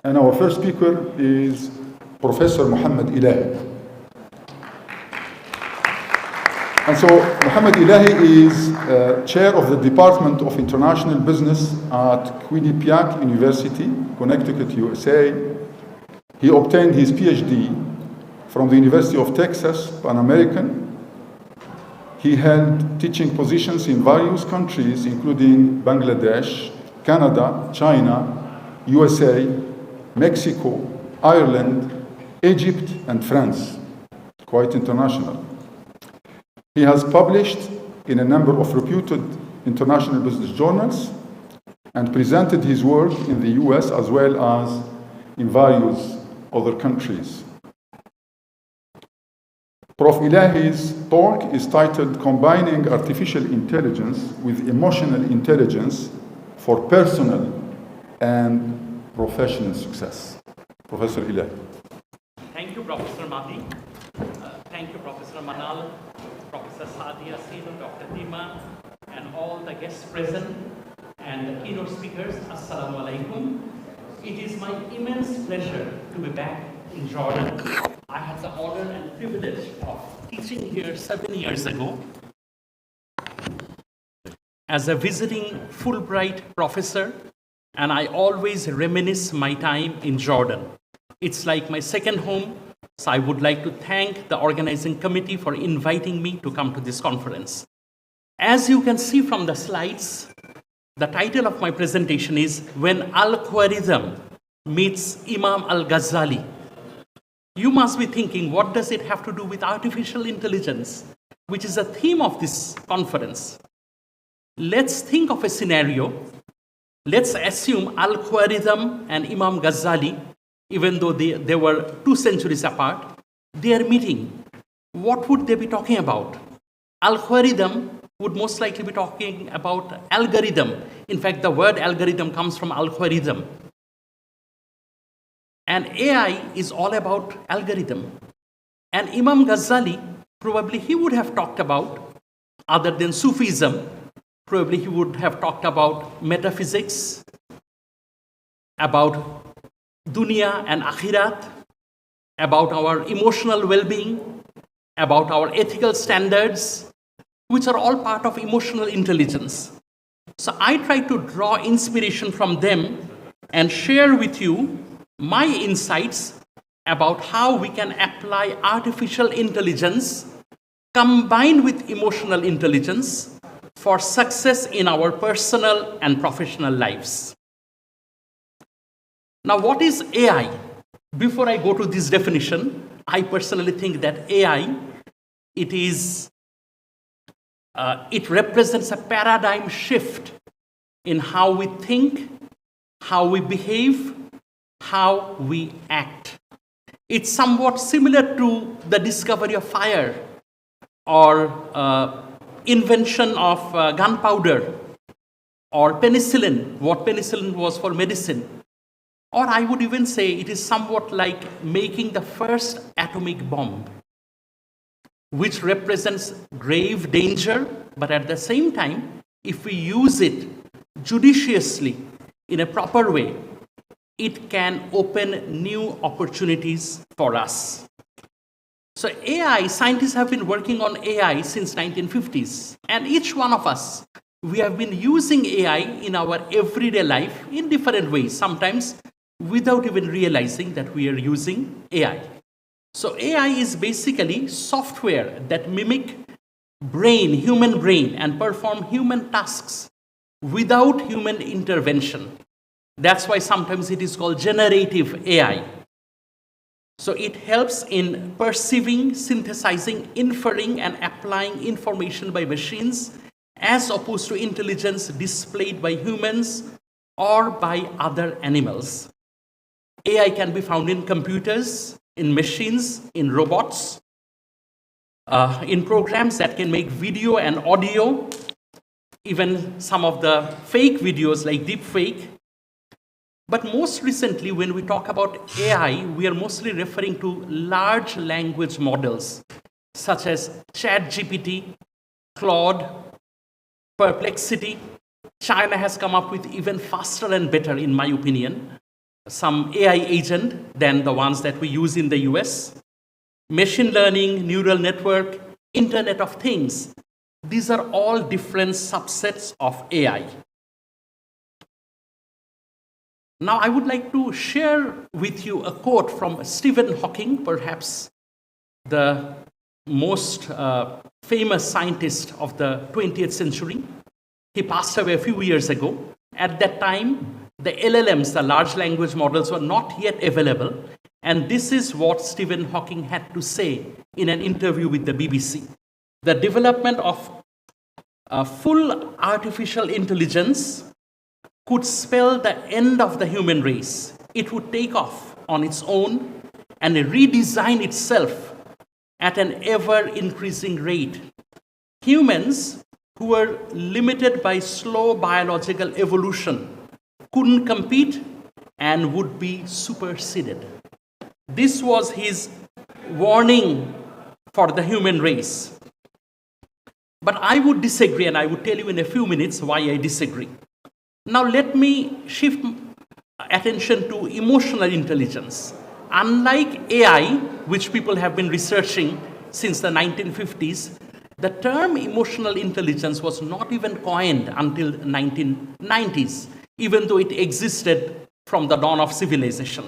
And our first speaker is Professor Muhammad Ilahi. And so Muhammad Ilahi is chair of the Department of International Business at Quinnipiac University, Connecticut, USA. He obtained his PhD from the University of Texas, Pan American. He held teaching positions in various countries, including Bangladesh, Canada, China, USA, Mexico, Ireland, Egypt, and France. Quite international. He has published in a number of reputed international business journals and presented his work in the US as well as in various other countries. Prof. Ilahi's talk is titled Combining Artificial Intelligence with Emotional Intelligence for Personal and Professional Success. Professor Ilahi. Thank you, Professor Mahdi. Thank you, Professor Manal, Professor Sadia Sino, Dr. Tima, and all the guests present and the keynote speakers. Assalamu alaikum. It is my immense pleasure to be back in Jordan. I had the honor and privilege of teaching here 7 years ago as a visiting Fulbright professor, and I always reminisce my time in Jordan. It's like my second home. So I would like to thank the organizing committee for inviting me to come to this conference. As you can see from the slides, the title of my presentation is When Algorithm Meets Imam Al-Ghazali. You must be thinking, what does it have to do with artificial intelligence, which is a theme of this conference? Let's think of a scenario. Let's assume Al-Khwarizm and Imam Ghazali, even though they were 2 centuries apart, they are meeting. What would they be talking about? Al-Khwarizm would most likely be talking about algorithm. In fact, the word algorithm comes from Al-Khwarizm. And AI is all about algorithm. And Imam Ghazali, probably he would have talked about, other than Sufism, probably he would have talked about metaphysics, about dunya and akhirat, about our emotional well-being, about our ethical standards, which are all part of emotional intelligence. So I try to draw inspiration from them and share with you my insights about how we can apply artificial intelligence combined with emotional intelligence for success in our personal and professional lives. Now, what is AI? Before I go to this definition, I personally think that AI, it represents a paradigm shift in how we think, how we behave, how we act. It's somewhat similar to the discovery of fire or invention of gunpowder or penicillin, what penicillin was for medicine. Or I would even say it is somewhat like making the first atomic bomb, which represents grave danger, but at the same time, if we use it judiciously in a proper way, it can open new opportunities for us. So AI, scientists have been working on AI since 1950s, and each one of us, we have been using AI in our everyday life in different ways, sometimes without even realizing that we are using AI. So AI is basically software that mimic human brain, and perform human tasks without human intervention. That's why sometimes it is called generative AI. So it helps in perceiving, synthesizing, inferring, and applying information by machines, as opposed to intelligence displayed by humans or by other animals. AI can be found in computers, in machines, in robots, in programs that can make video and audio, even some of the fake videos like deepfake. But most recently, when we talk about AI, we are mostly referring to large language models such as ChatGPT, Claude, Perplexity. China has come up with even faster and better, in my opinion. some AI agent than the ones that we use in the US. Machine learning, neural network, Internet of Things. These are all different subsets of AI. Now, I would like to share with you a quote from Stephen Hawking, perhaps the most famous scientist of the 20th century. He passed away a few years ago. At that time, the LLMs, the large language models, were not yet available. And this is what Stephen Hawking had to say in an interview with the BBC. The development of full artificial intelligence could spell the end of the human race. It would take off on its own and redesign itself at an ever-increasing rate. Humans who were limited by slow biological evolution couldn't compete and would be superseded. This was his warning for the human race. But I would disagree, and I would tell you in a few minutes why I disagree. Now let me shift attention to emotional intelligence. Unlike AI, which people have been researching since the 1950s, the term emotional intelligence was not even coined until the 1990s, even though it existed from the dawn of civilization.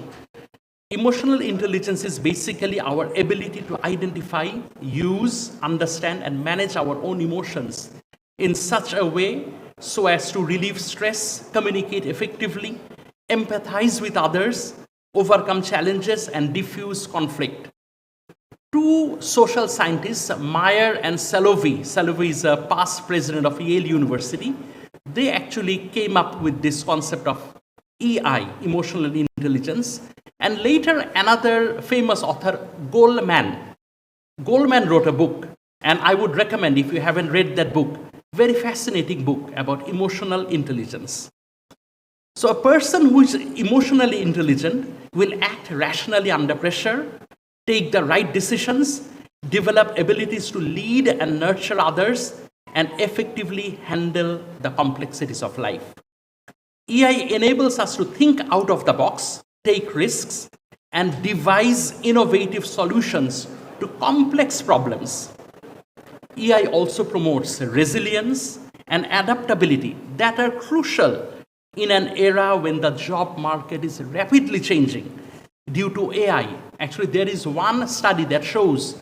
Emotional intelligence is basically our ability to identify, use, understand, and manage our own emotions in such a way so as to relieve stress, communicate effectively, empathize with others, overcome challenges, and diffuse conflict. Two social scientists, Meyer and Salovey is a past president of Yale University, they actually came up with this concept of EI, emotional intelligence. And later, another famous author, Goleman wrote a book, and I would recommend, if you haven't read that book, very fascinating book about emotional intelligence. So a person who is emotionally intelligent will act rationally under pressure, take the right decisions, develop abilities to lead and nurture others, and effectively handle the complexities of life. EI enables us to think out of the box, take risks, and devise innovative solutions to complex problems. EI also promotes resilience and adaptability that are crucial in an era when the job market is rapidly changing due to AI. Actually, there is one study that shows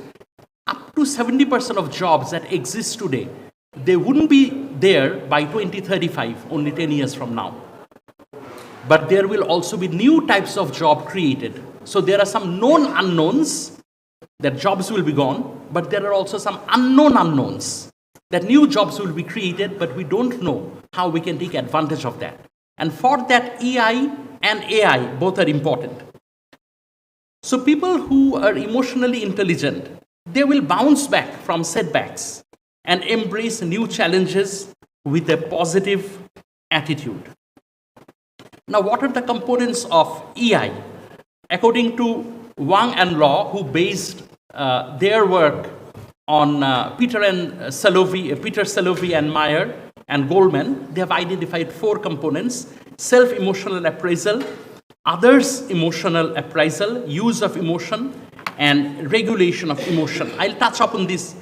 up to 70% of jobs that exist today, they wouldn't be there by 2035, only 10 years from now. But there will also be new types of job created. So there are some known unknowns that jobs will be gone, but there are also some unknown unknowns that new jobs will be created, but we don't know how we can take advantage of that. And for that, EI and AI both are important. So people who are emotionally intelligent, they will bounce back from setbacks and embrace new challenges with a positive attitude. Now, what are the components of EI? According to Wang and Law, who based their work on Peter Salovey and Meyer and Goleman, they have identified 4 components: self-emotional appraisal, others' emotional appraisal, use of emotion, and regulation of emotion. I'll touch upon this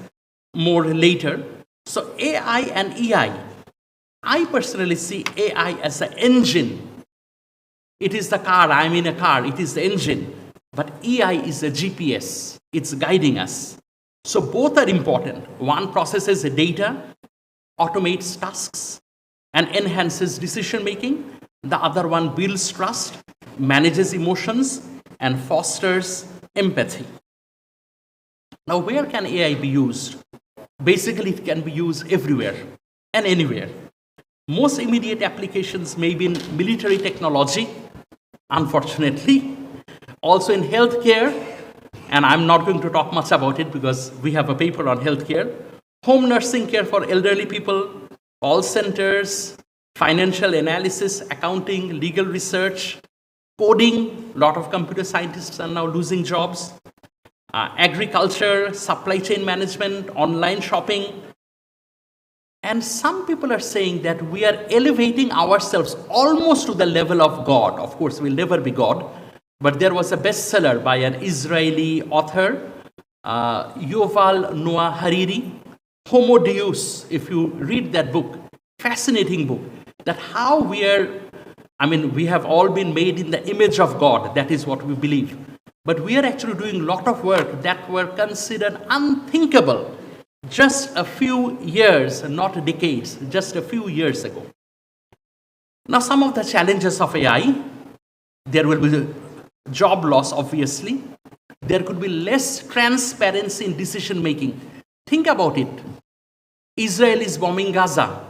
more later. So AI and EI, I personally see AI as an engine. It is the car, I'm in a car, it is the engine. But EI is a GPS, it's guiding us. So both are important. One processes data, automates tasks, and enhances decision making. The other one builds trust, manages emotions, and fosters empathy. Now, where can AI be used? Basically, it can be used everywhere and anywhere. Most immediate applications may be in military technology, unfortunately, also in healthcare, and I'm not going to talk much about it because we have a paper on healthcare, home nursing care for elderly people, call centers, financial analysis, accounting, legal research, coding. A lot of computer scientists are now losing jobs. Agriculture, supply chain management, online shopping, And some people are saying that we are elevating ourselves almost to the level of God. Of course, we'll never be God. But there was a bestseller by an Israeli author, Yuval Noah Hariri, Homo Deus. If you read that book, fascinating book, that how we have all been made in the image of God. That is what we believe. But we are actually doing a lot of work that were considered unthinkable just a few years, not decades, just a few years ago. Now, some of the challenges of AI, there will be job loss, obviously. There could be less transparency in decision making. Think about it. Israel is bombing Gaza.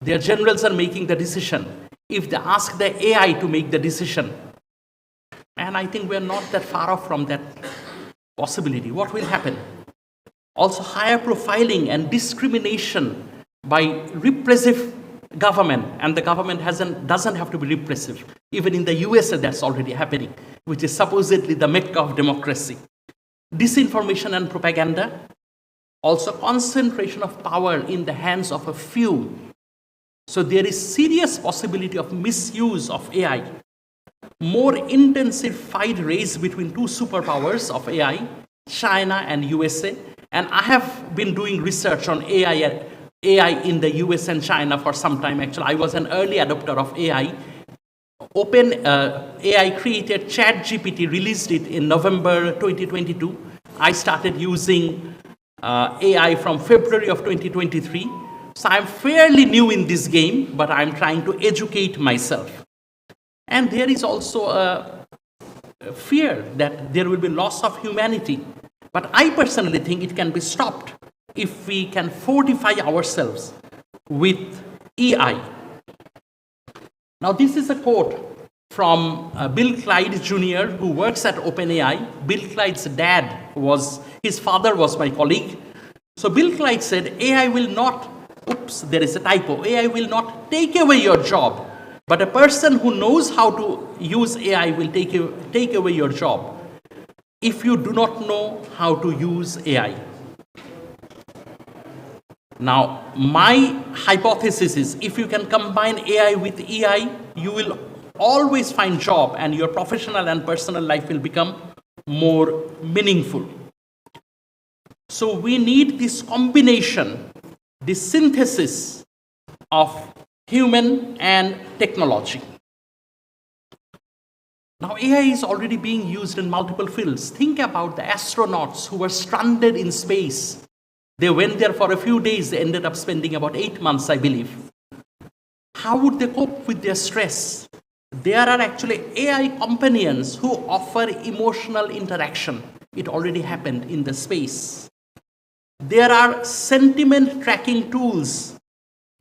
Their generals are making the decision. If they ask the AI to make the decision, and I think we're not that far off from that possibility, what will happen? Also, higher profiling and discrimination by repressive government, and the government doesn't have to be repressive. Even in the USA, that's already happening, which is supposedly the Mecca of democracy. Disinformation and propaganda. Also, concentration of power in the hands of a few. So there is serious possibility of misuse of AI. More intensive fight raised between two superpowers of AI, China and USA. And I have been doing research on AI in the US and China for some time. Actually, I was an early adopter of AI. AI created ChatGPT, released it in November 2022. I started using AI from February of 2023. So I'm fairly new in this game, but I'm trying to educate myself. And there is also a fear that there will be loss of humanity. But I personally think it can be stopped if we can fortify ourselves with AI. Now, this is a quote from Bill Clyde Jr., who works at OpenAI. Bill Clyde's his father was my colleague. So Bill Clyde said, AI will not, there is a typo, AI will not take away your job, but a person who knows how to use AI will take away your job if you do not know how to use AI. Now, my hypothesis is if you can combine AI with EI, you will always find job and your professional and personal life will become more meaningful. So we need this combination, this synthesis of human and technology. Now, AI is already being used in multiple fields. Think about the astronauts who were stranded in space. They went there for a few days. They ended up spending about 8 months, I believe. How would they cope with their stress? There are actually AI companions who offer emotional interaction. It already happened in the space. There are sentiment tracking tools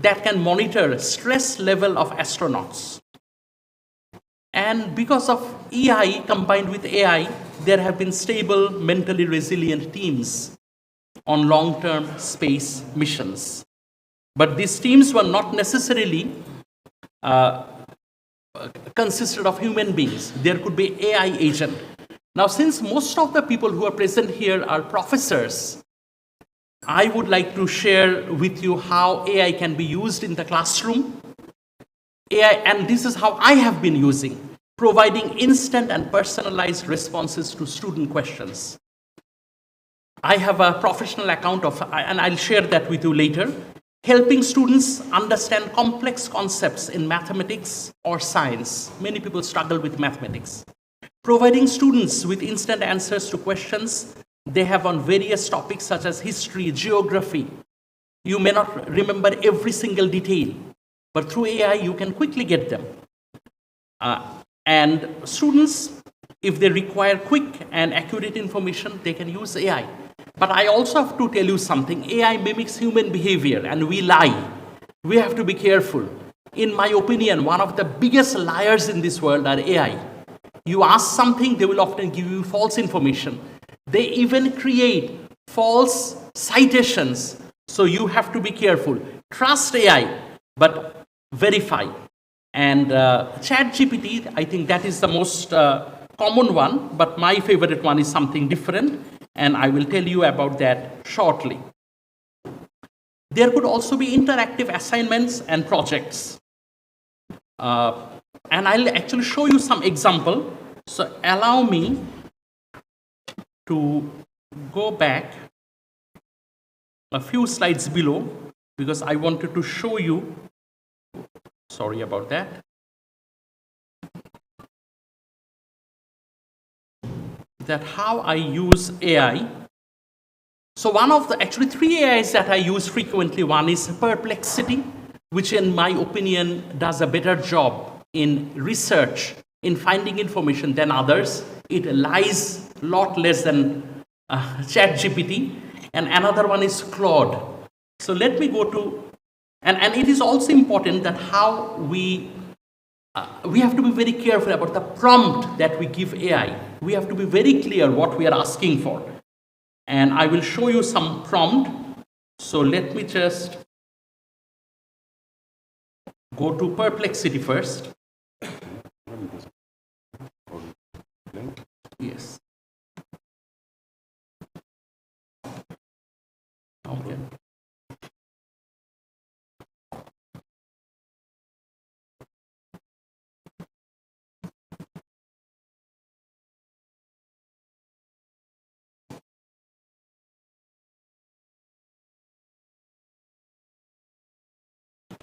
that can monitor stress level of astronauts. And because of EI combined with AI, there have been stable, mentally resilient teams on long-term space missions. But these teams were not necessarily consisted of human beings. There could be AI agent. Now, since most of the people who are present here are professors, I would like to share with you how AI can be used in the classroom. AI, and this is how I have been using, providing instant and personalized responses to student questions. I have a professional account of, and I'll share that with you later, helping students understand complex concepts in mathematics or science. Many people struggle with mathematics. Providing students with instant answers to questions they have on various topics such as history, geography. You may not remember every single detail, but through AI, you can quickly get them. And students, if they require quick and accurate information, they can use AI. But I also have to tell you something. AI mimics human behavior and we lie. We have to be careful. In my opinion, one of the biggest liars in this world are AI. You ask something, they will often give you false information. They even create false citations. So you have to be careful. Trust AI, but verify. And ChatGPT, I think that is the most common one, but my favorite one is something different, and I will tell you about that shortly. There could also be interactive assignments and projects. And I'll actually show you some example. So allow me to go back a few slides below because I wanted to show you, sorry about that. That how I use AI. So one of the, actually 3 AIs that I use frequently, one is Perplexity, which in my opinion does a better job in research, in finding information than others. It lies a lot less than ChatGPT. And another one is Claude. So let me go to, and it is also important that how we have to be very careful about the prompt that we give AI. We have to be very clear what we are asking for. And I will show you some prompt. So let me just go to Perplexity first. Yes. Okay.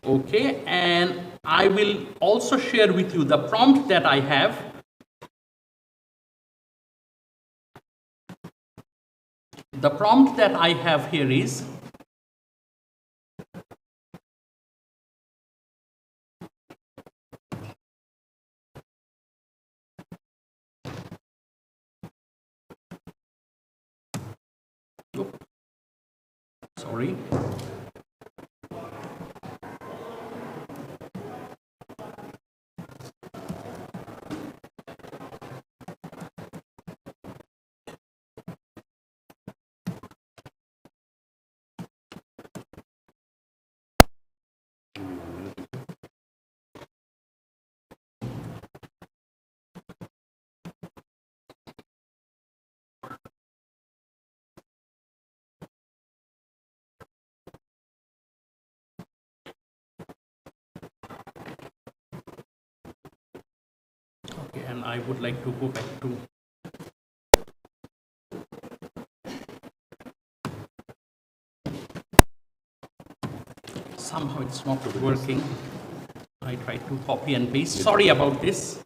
Okay, and I will also share with you the prompt that I have. The prompt that I have here is sorry. Okay, and I would like to go back to somehow it's not working. I tried to copy and paste. Sorry about this.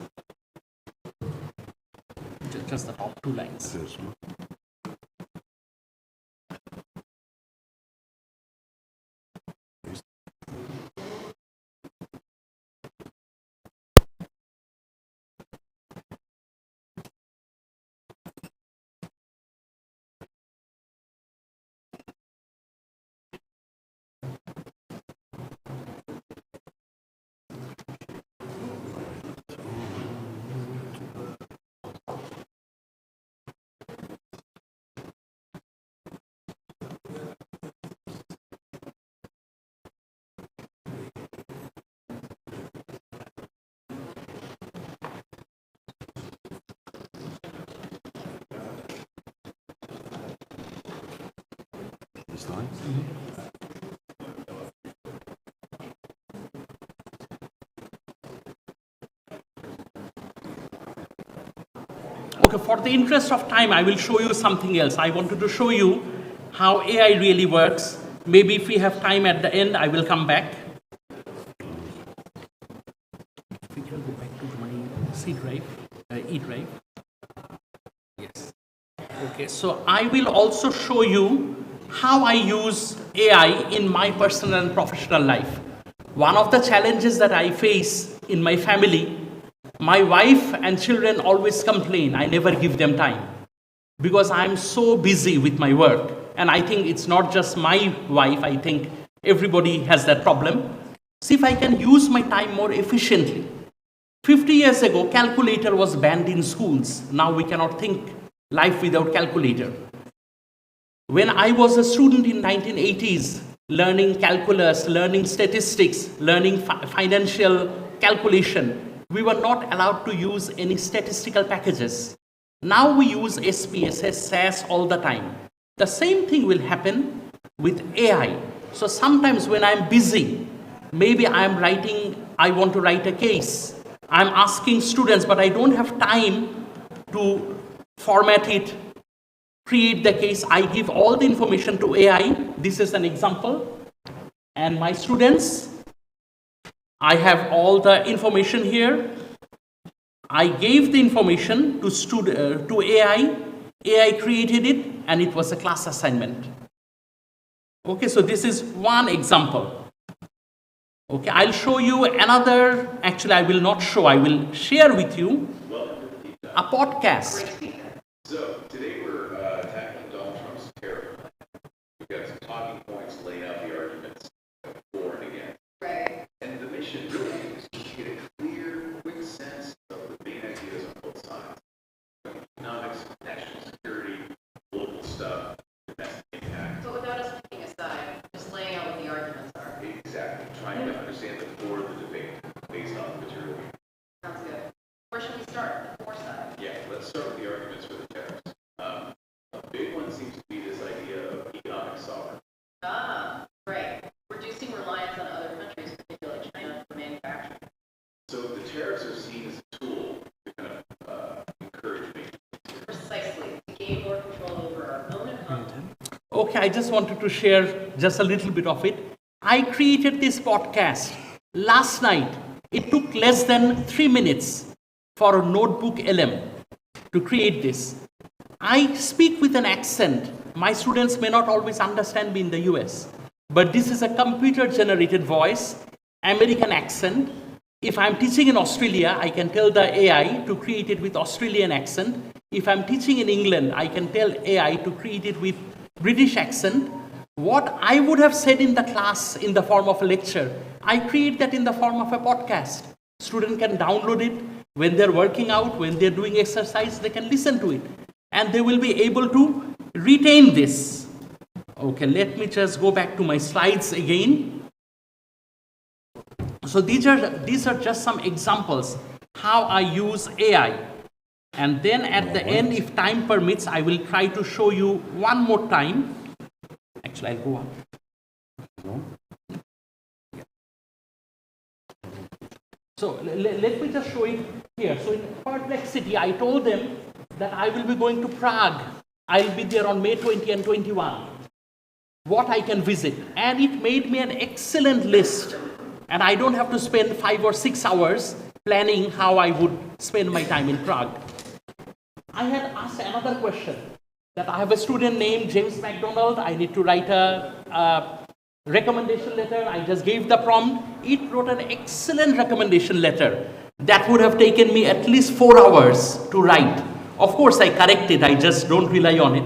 Just the top 2 lines. Okay, for the interest of time, I will show you something else. I wanted to show you how AI really works. Maybe if we have time at the end, I will come back. We can go back to my C drive, E drive. Yes. Okay, so I will also show you how I use AI in my personal and professional life. One of the challenges that I face in my family, my wife and children always complain I never give them time because I'm so busy with my work. And I think it's not just my wife, I think everybody has that problem. See if I can use my time more efficiently. 50 years ago, calculator was banned in schools. Now we cannot think life without calculator. When I was a student in 1980s, learning calculus, learning statistics, learning financial calculation, we were not allowed to use any statistical packages. Now we use SPSS, SAS all the time. The same thing will happen with AI. So sometimes when I'm busy, maybe I want to write a case. I'm asking students, but I don't have time to format it, create the case. I give all the information to AI. This is an example. And my students, I have all the information here. I gave the information to AI. AI created it, and it was a class assignment. Okay, so this is one example. Okay, I'll show you another. Actually, I will not show. I will share with you a podcast. So today we're tackling Donald Trump's tariff plan. We've got some talking points, laying out the arguments for and against. Right. And the mission really is to get a clear, quick sense of the main ideas on both sides. Economics, national security, global stuff, domestic impact. But without us picking a side, just laying out what the arguments are. Exactly. Trying to understand the core of the debate based on the material. Sounds good. Where should we start? The core side. Yeah, let's start with the arguments for the tariffs. A big one seems to be this idea of economic sovereignty. Right. Reducing reliance on other countries, particularly China, for manufacturing. So the tariffs are seen as a tool to kind of encourage me. Precisely. To gain more control over our own economy. Okay, I just wanted to share just a little bit of it. I created this podcast last night. It took less than 3 minutes for a notebook LM to create this. I speak with an accent. My students may not always understand me in the US, but this is a computer generated voice, American accent. If I'm teaching in Australia, I can tell the AI to create it with Australian accent. If I'm teaching in England, I can tell AI to create it with British accent. What I would have said in the class in the form of a lecture, I create that in the form of a podcast. Student can download it when they're working out, when they're doing exercise, they can listen to it. And they will be able to retain this. Okay, let me just go back to my slides again. So these are just some examples how I use AI. And then at the end, if time permits, I will try to show you one more time. Actually, I'll go on. So let me just show it here. So in Perplexity, I told them that I will be going to Prague. I'll be there on May 20 and 21. What I can visit. And it made me an excellent list. And I don't have to spend 5 or 6 hours planning how I would spend my time in Prague. I had asked another question. That I have a student named James McDonald. I need to write a recommendation letter. I just gave the prompt. It wrote an excellent recommendation letter that would have taken me at least 4 hours to write. Of course, I correct it. I just don't rely on it.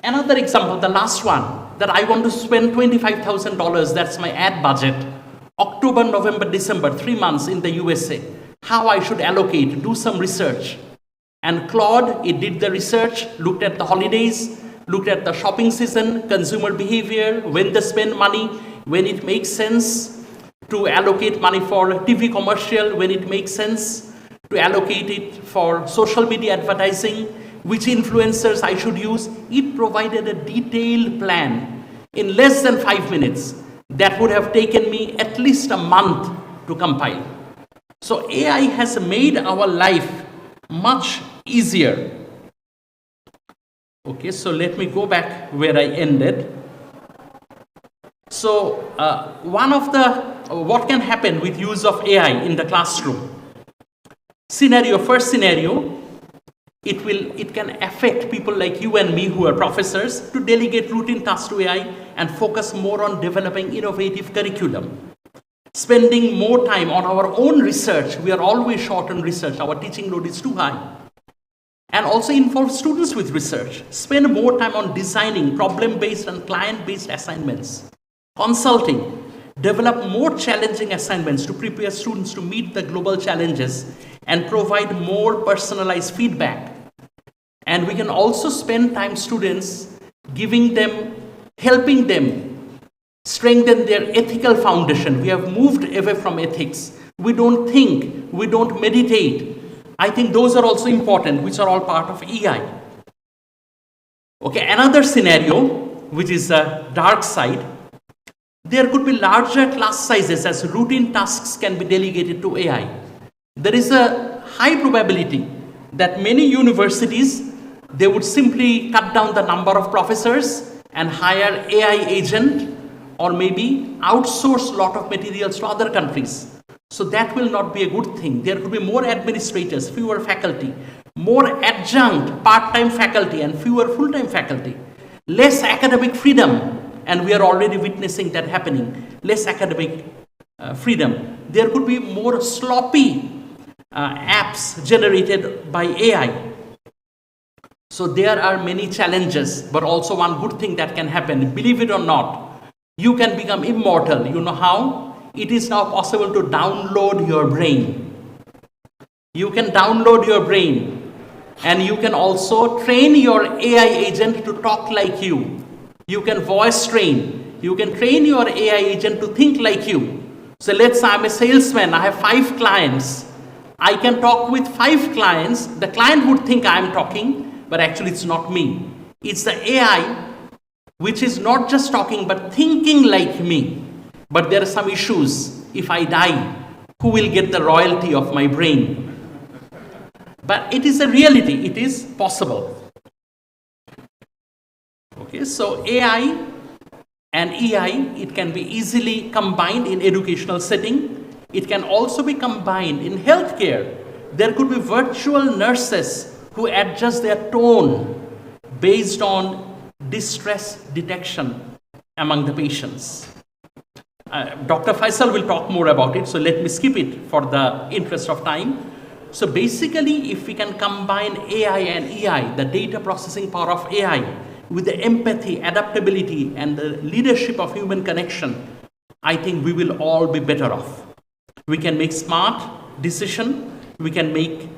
Another example, the last one, that I want to spend $25,000. That's my ad budget. October, November, December, 3 months in the USA. How I should allocate, do some research. And Claude, it did the research, looked at the holidays, looked at the shopping season, consumer behavior, when they spend money, when it makes sense to allocate money for a TV commercial, when it makes sense to allocate it for social media advertising, which influencers I should use. It provided a detailed plan in less than 5 minutes that would have taken me at least a month to compile. So AI has made our life much easier. Okay, so let me go back where I ended. So one of the what can happen with use of AI in the classroom? First scenario, it can affect people like you and me who are professors to delegate routine tasks to AI and focus more on developing innovative curriculum. Spending more time on our own research. We are always short on research. Our teaching load is too high. And also involve students with research. Spend more time on designing problem-based and client-based assignments. Consulting. Develop more challenging assignments to prepare students to meet the global challenges and provide more personalized feedback. And we can also spend time students helping them strengthen their ethical foundation. We have moved away from ethics. We don't think, we don't meditate. I think those are also important, which are all part of AI. Okay, another scenario, which is a dark side. There could be larger class sizes as routine tasks can be delegated to AI. There is a high probability that many universities, they would simply cut down the number of professors and hire AI agent, or maybe outsource a lot of materials to other countries. So that will not be a good thing. There could be more administrators, fewer faculty, more adjunct part-time faculty and fewer full-time faculty, less academic freedom, and we are already witnessing that happening, less academic freedom. There could be more sloppy apps generated by AI. So there are many challenges, but also one good thing that can happen. Believe it or not, you can become immortal. You know how? It is now possible to download your brain. You can download your brain, and you can also train your AI agent to talk like you. You can voice train. You can train your AI agent to think like you. So let's say I'm a salesman, I have 5 clients. I can talk with 5 clients. The client would think I'm talking, but actually it's not me. It's the AI which is not just talking but thinking like me. But there are some issues. If I die, who will get the royalty of my brain? But it is a reality. It is possible. Okay, so AI and EI, it can be easily combined in educational setting. It can also be combined in healthcare. There could be virtual nurses who adjust their tone based on distress detection among the patients. Dr. Faisal will talk more about it, so let me skip it for the interest of time. So basically, if we can combine AI and EI, the data processing power of AI, with the empathy, adaptability, and the leadership of human connection, I think we will all be better off. We can make smart decisions, we can be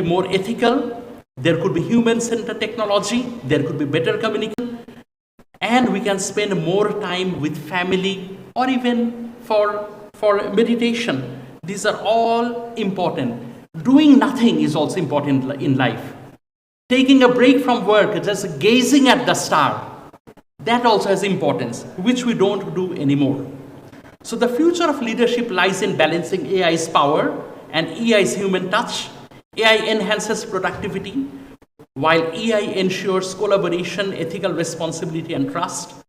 more ethical, there could be human-centered technology, there could be better communication, and we can spend more time with family or even for meditation. These are all important. Doing nothing is also important in life. Taking a break from work, just gazing at the star, that also has importance, which we don't do anymore. So the future of leadership lies in balancing AI's power and EI's human touch. AI enhances productivity, while EI ensures collaboration, ethical responsibility, and trust.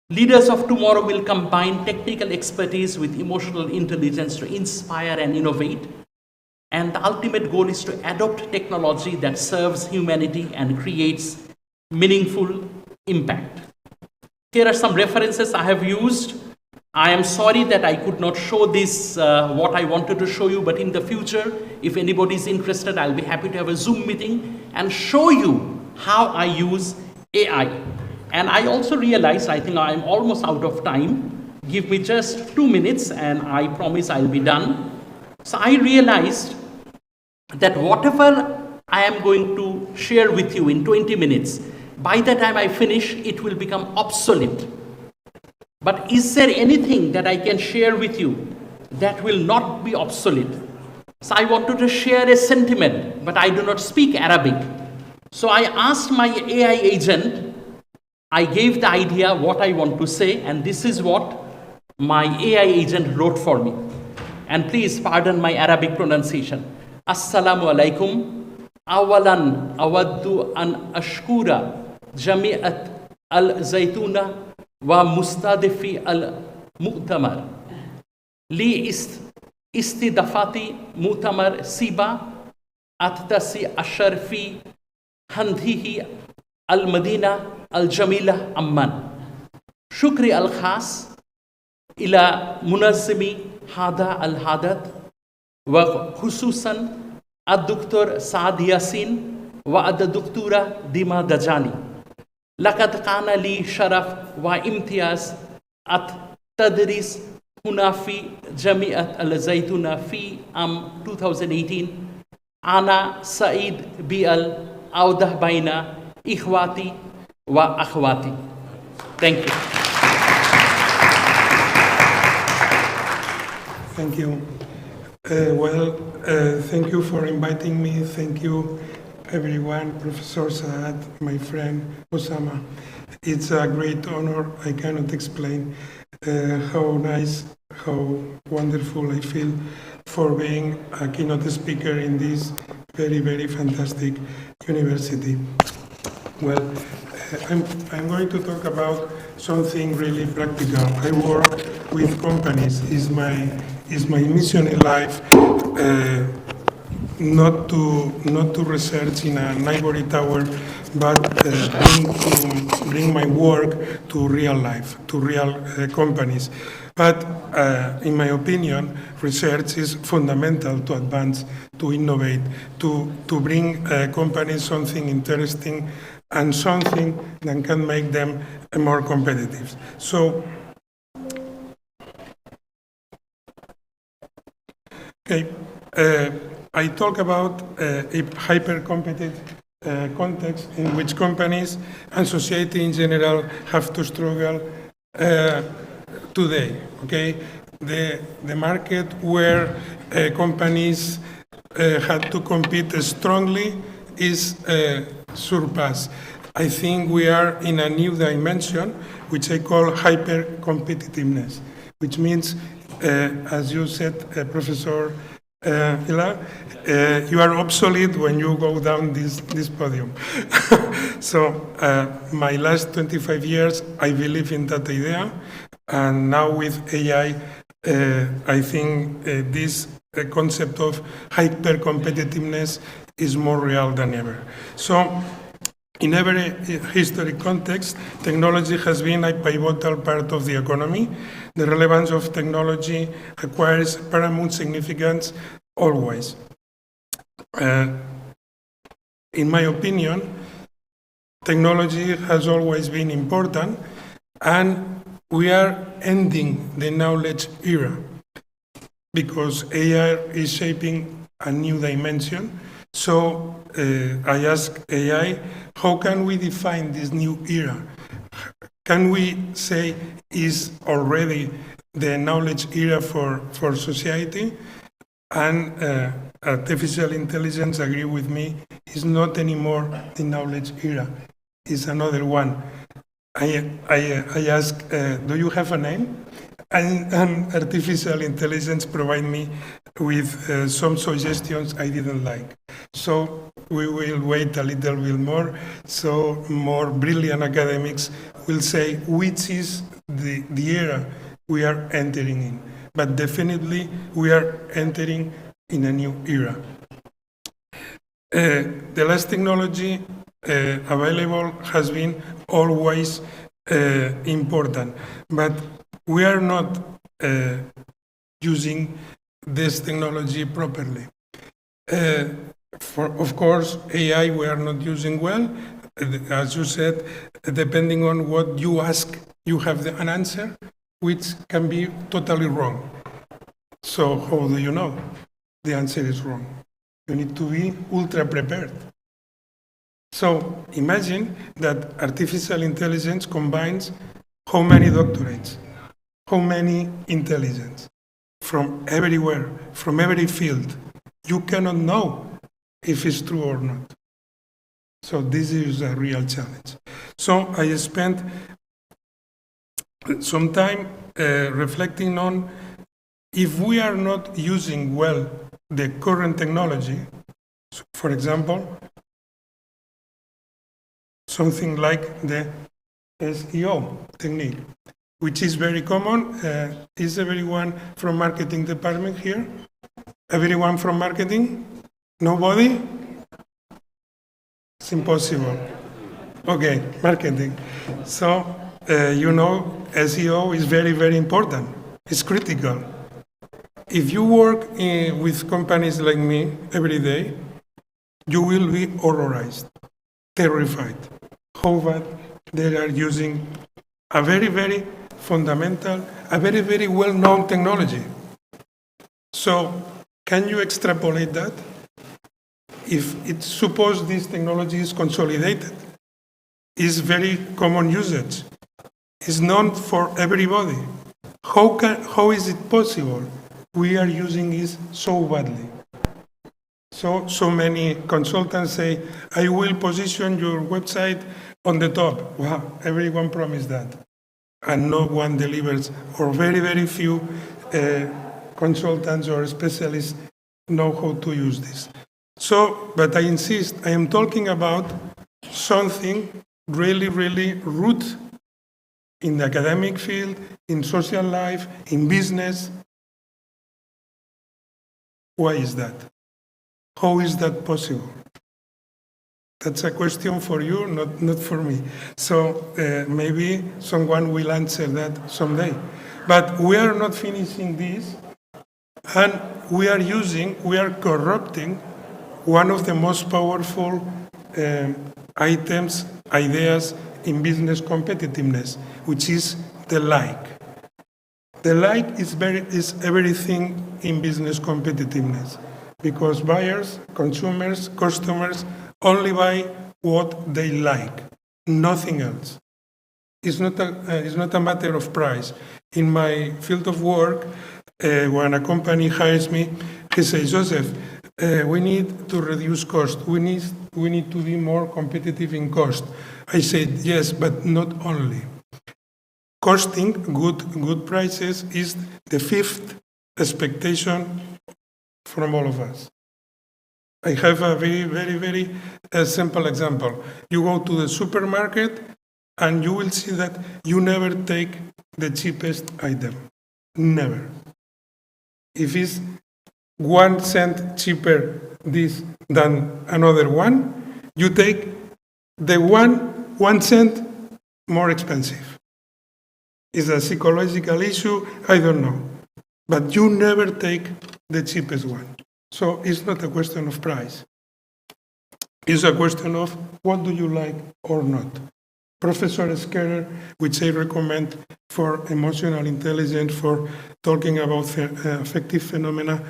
Leaders of tomorrow will combine technical expertise with emotional intelligence to inspire and innovate. And the ultimate goal is to adopt technology that serves humanity and creates meaningful impact. Here are some references I have used. I am sorry that I could not show this, what I wanted to show you, but in the future, if anybody is interested, I'll be happy to have a Zoom meeting and show you how I use AI. And I also realized, I think I'm almost out of time. Give me just 2 minutes and I promise I'll be done. So I realized that whatever I am going to share with you in 20 minutes, by the time I finish, it will become obsolete. But is there anything that I can share with you that will not be obsolete? So I wanted to share a sentiment, but I do not speak Arabic. So I asked my AI agent, I gave the idea what I want to say, and this is what my AI agent wrote for me. And please pardon my Arabic pronunciation. Assalamu alaikum. Awalan awaddu an ashkura jami'at al-zaytuna wa mustadifi al-mu'tamar. Li istidafati mu'tamar siba attasi ashar fi handhihi al-madina al-jamila amman. Shukri al-khas ila munazzimi hada al-hadat wa khususan ad-Dr. Saad Yasin wa ad-Dr. Dima Dajani. Laqad kana li sharaf wa imtiyaz at tadris huna fi jami'at al-zaytuna fi 2018. Ana Saeed Bi'al awdah baina ikhwati wa akhwati. Thank you. Thank you. Thank you for inviting me. Thank you, everyone. Professor Saad, my friend Osama. It's a great honor. I cannot explain. how nice, how wonderful I feel for being a keynote speaker in this very, very fantastic university. Well, I'm going to talk about something really practical. I work with companies. Is my mission in life. Not to research in an ivory tower, but bring my work to real life, to real companies. But in my opinion, research is fundamental to advance, to innovate, to bring companies something interesting and something that can make them more competitive. So, okay. I talk about a hyper-competitive context in which companies and society in general have to struggle today. Okay, the market where companies had to compete strongly is surpassed. I think we are in a new dimension, which I call hyper-competitiveness, which means, as you said, Professor Pilar, you are obsolete when you go down this podium. So my last 25 years, I believe in that idea. And now with AI, I think this concept of hyper-competitiveness is more real than ever. So in every historic context, technology has been a pivotal part of the economy. The relevance of technology acquires paramount significance always. In my opinion, technology has always been important, and we are ending the knowledge era because AI is shaping a new dimension. So I ask AI, how can we define this new era? Can we say is already the knowledge era for society? And artificial intelligence, agree with me, is not anymore the knowledge era. It's another one. I ask, do you have a name? And artificial intelligence provide me with some suggestions I didn't like. So we will wait a little bit more. So more brilliant academics will say which is the era we are entering in. But definitely we are entering in a new era. The last technology available has been always important, but we are not using this technology properly. Of course, AI we are not using well. As you said, depending on what you ask, you have an answer, which can be totally wrong. So how do you know the answer is wrong? You need to be ultra prepared. So imagine that artificial intelligence combines how many doctorates, how many intelligence from everywhere, from every field. You cannot know if it's true or not. So this is a real challenge. So I spent some time reflecting on if we are not using well the current technology, so for example, something like the SEO technique, which is very common. Is everyone from marketing department here? Everyone from marketing? Nobody? It's impossible. Okay, marketing. So, SEO is very, very important. It's critical. If you work with companies like me every day, you will be horrorized, terrified, how bad they are using a very, very fundamental, a very, very well-known technology. So, can you extrapolate that? If it's supposed this technology is consolidated, is very common usage, is known for everybody, how is it possible we are using it so badly? So many consultants say, I will position your website on the top. Wow, everyone promised that. and no one delivers, or very, very few consultants or specialists know how to use this. So, but I insist, I am talking about something really, really root in the academic field, in social life, in business. Why is that? How is that possible? That's a question for you, not for me. So maybe someone will answer that someday. But we are not finishing this, and we are corrupting one of the most powerful ideas in business competitiveness, which is the like. The like is everything in business competitiveness, because buyers, consumers, customers only buy what they like, nothing else. It's not a matter of price. In my field of work, when a company hires me, he says, Joseph, we need to reduce cost. We need to be more competitive in cost. I said, yes, but not only. Costing good prices is the fifth expectation from all of us. I have a very, very, very simple example. You go to the supermarket and you will see that you never take the cheapest item. Never. If it's 1 cent cheaper this than another one, you take the 1 cent more expensive. It's a psychological issue, I don't know. But you never take the cheapest one. So it's not a question of price. It's a question of what do you like or not. Professor Skinner, which I recommend for emotional intelligence, for talking about affective phenomena,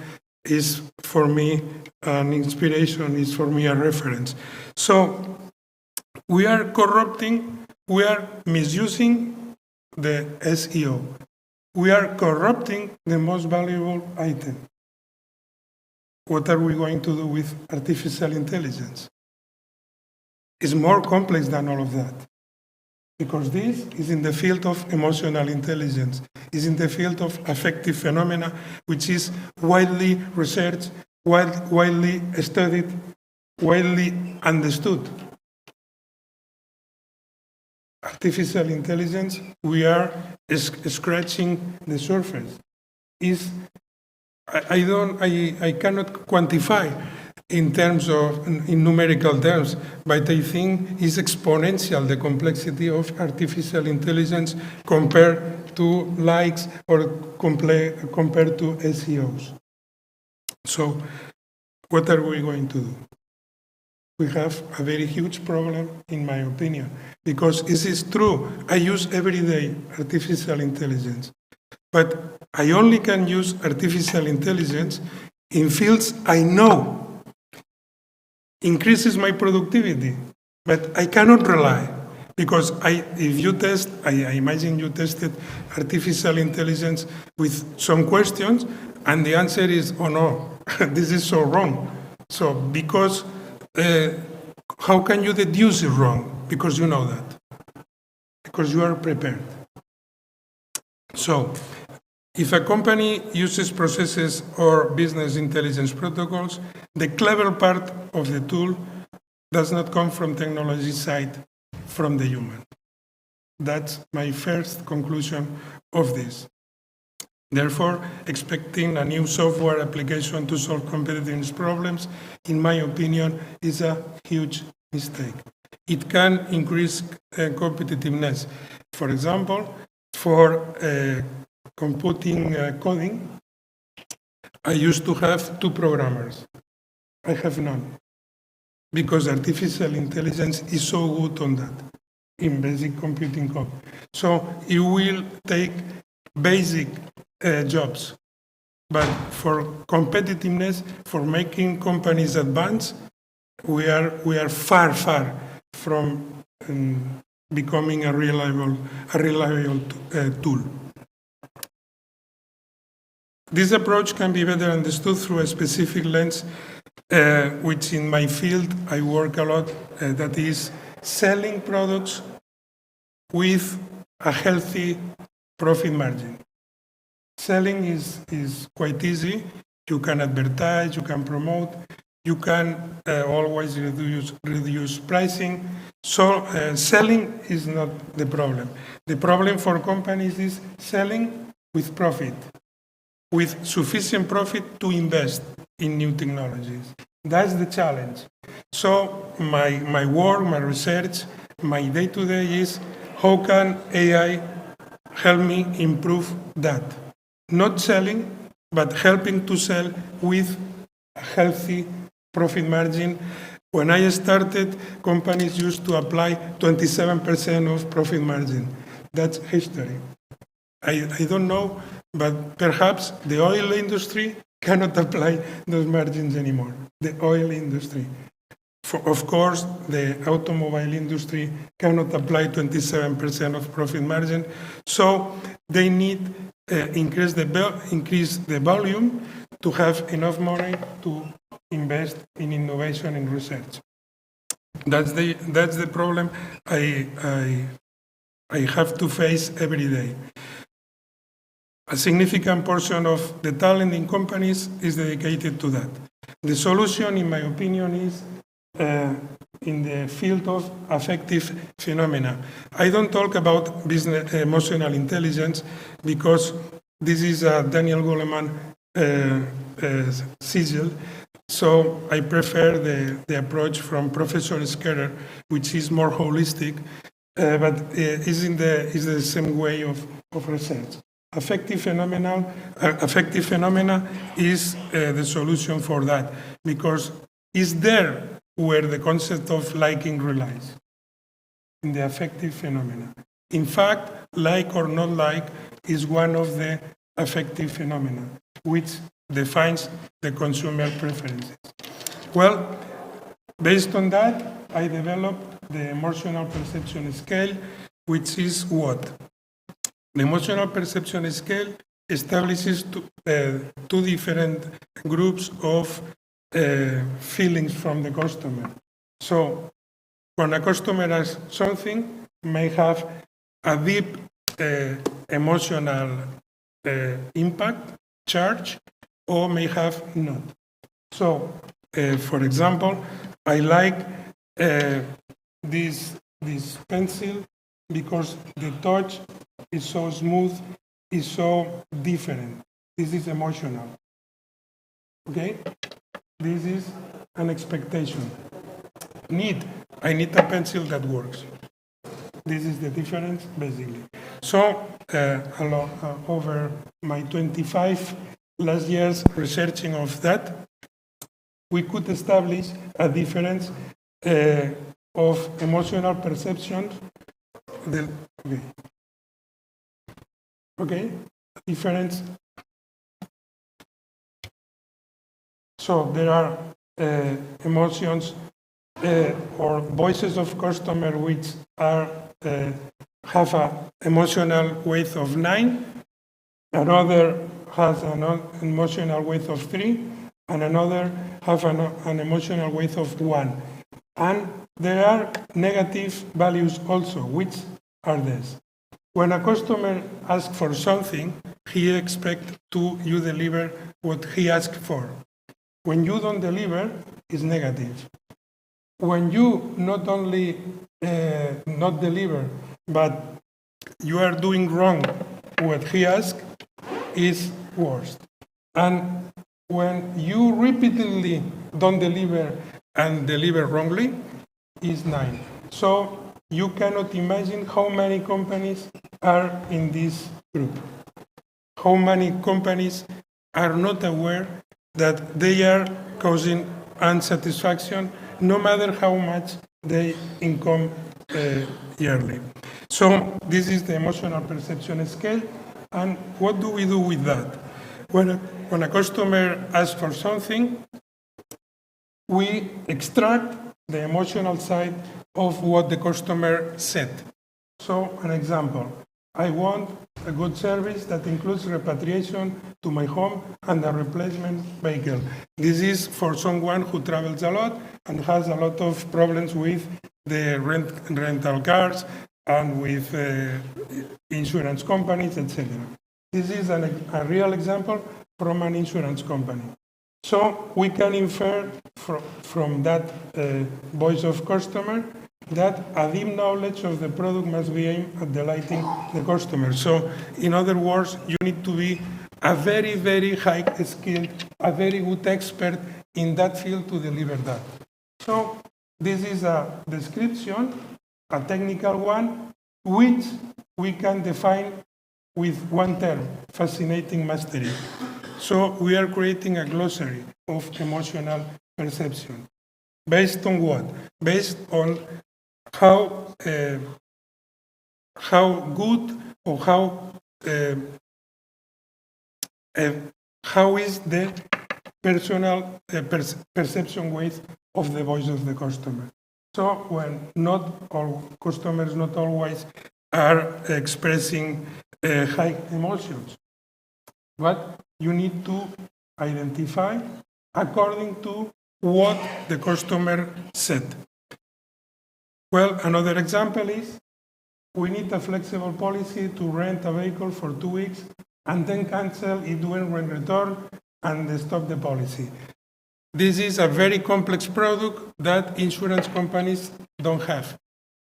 is for me an inspiration, is for me a reference. So we are corrupting, we are misusing the SEO. We are corrupting the most valuable item. What are we going to do with artificial intelligence? It's more complex than all of that. Because this is in the field of emotional intelligence, is in the field of affective phenomena, which is widely researched, widely studied, widely understood. Artificial intelligence, we are scratching the surface. I cannot quantify in terms of, in numerical terms, but I think it's exponential, the complexity of artificial intelligence compared to likes or compared to SEOs. So what are we going to do? We have a very huge problem, in my opinion, because this is true. I use every day artificial intelligence, but I only can use artificial intelligence in fields I know increases my productivity, but I cannot rely, because if you test, I imagine you tested artificial intelligence with some questions, and the answer is, oh no, this is so wrong. So because, how can you deduce it wrong? Because you know that, because you are prepared. So, if a company uses processes or business intelligence protocols, the clever part of the tool does not come from technology side, from the human. That's my first conclusion of this. Therefore, expecting a new software application to solve competitiveness problems, in my opinion, is a huge mistake. It can increase competitiveness. For example, for computing coding, I used to have 2 programmers. I have none, because artificial intelligence is so good on that, in basic computing code. So it will take basic jobs, but for competitiveness, for making companies advance, we are far from becoming a reliable tool. This approach can be better understood through a specific lens, which in my field I work a lot, that is selling products with a healthy profit margin. Selling is quite easy. You can advertise, you can promote, you can always reduce pricing. So selling is not the problem. The problem for companies is selling with profit, with sufficient profit to invest in new technologies. That's the challenge. So my work, my research, my day-to-day is how can AI help me improve that? Not selling, but helping to sell with a healthy profit margin. When I started, companies used to apply 27% of profit margin. That's history. I don't know, but perhaps the oil industry cannot apply those margins anymore. The oil industry. Of course, the automobile industry cannot apply 27% of profit margin. So they need increase the volume to have enough money to invest in innovation and research. That's the problem I have to face every day. A significant portion of the talent in companies is dedicated to that. The solution, in my opinion, is in the field of affective phenomena. I don't talk about business emotional intelligence because this is a Daniel Goleman sigil. So I prefer the approach from Professor Skerer, which is more holistic, but is the same way of research. Affective phenomena is the solution for that, because it's there where the concept of liking relies, in the affective phenomena. In fact, like or not like is one of the affective phenomena, which defines the consumer preferences. Well, based on that, I developed the emotional perception scale, which is what? The emotional perception scale establishes two different groups of feelings from the customer. So when a customer asks something, may have a deep emotional impact, charge, or may have not. So, for example, I like this pencil because the touch is so smooth, is so different. This is emotional. Okay? This is an expectation. I need a pencil that works. This is the difference, basically. So, over my 25 last years researching of that, we could establish a difference of emotional perceptions. Okay, difference. So there are emotions or voices of customer which are have an emotional weight of 9, another has an emotional weight of 3, and another have an emotional weight of 1. And there are negative values also, which are this. When a customer asks for something, he expects you deliver what he asked for. When you don't deliver, it's negative. When you not only not deliver, but you are doing wrong what he asked, is worse. And when you repeatedly don't deliver and deliver wrongly, is 9. So you cannot imagine how many companies are in this group. How many companies are not aware that they are causing unsatisfaction, no matter how much they income yearly. So this is the emotional perception scale. And what do we do with that? When a customer asks for something, we extract the emotional side of what the customer said. So, an example, I want a good service that includes repatriation to my home and a replacement vehicle. This is for someone who travels a lot and has a lot of problems with the rental cars, and with insurance companies, etc. This is a real example from an insurance company. So we can infer from that voice of customer that a deep knowledge of the product must be aimed at delighting the customer. So in other words, you need to be a very, very high skilled, a very good expert in that field to deliver that. So this is a description, a technical one, which we can define with one term, fascinating mastery. So we are creating a glossary of emotional perception. Based on what? Based on how good or how is the personal perception weight of the voice of the customer. So when not all customers not always are expressing high emotions, but you need to identify according to what the customer said. Well, another example is we need a flexible policy to rent a vehicle for 2 weeks and then cancel it when return and stop the policy. This is a very complex product that insurance companies don't have.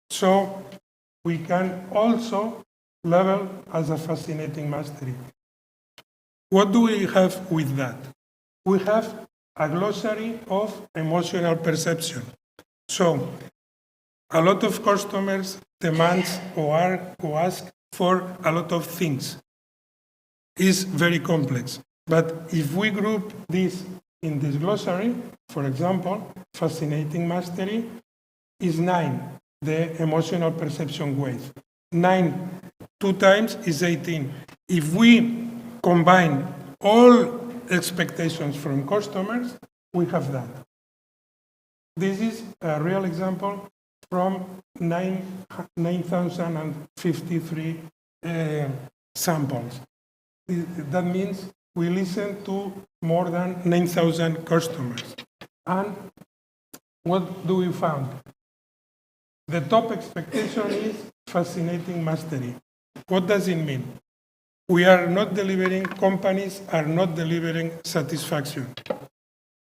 So we can also label as a fascinating mastery. What do we have with that? We have a glossary of emotional perception. So a lot of customers demand or ask for a lot of things. It's very complex. But if we group this in this glossary, for example, fascinating mastery is 9, the emotional perception weight. 9 2 times is 18. If we combine all expectations from customers, we have that. This is a real example from 9,053 samples. That means we listen to more than 9,000 customers. And what do we found? The top expectation is fascinating mastery. What does it mean? We are not delivering, companies are not delivering satisfaction.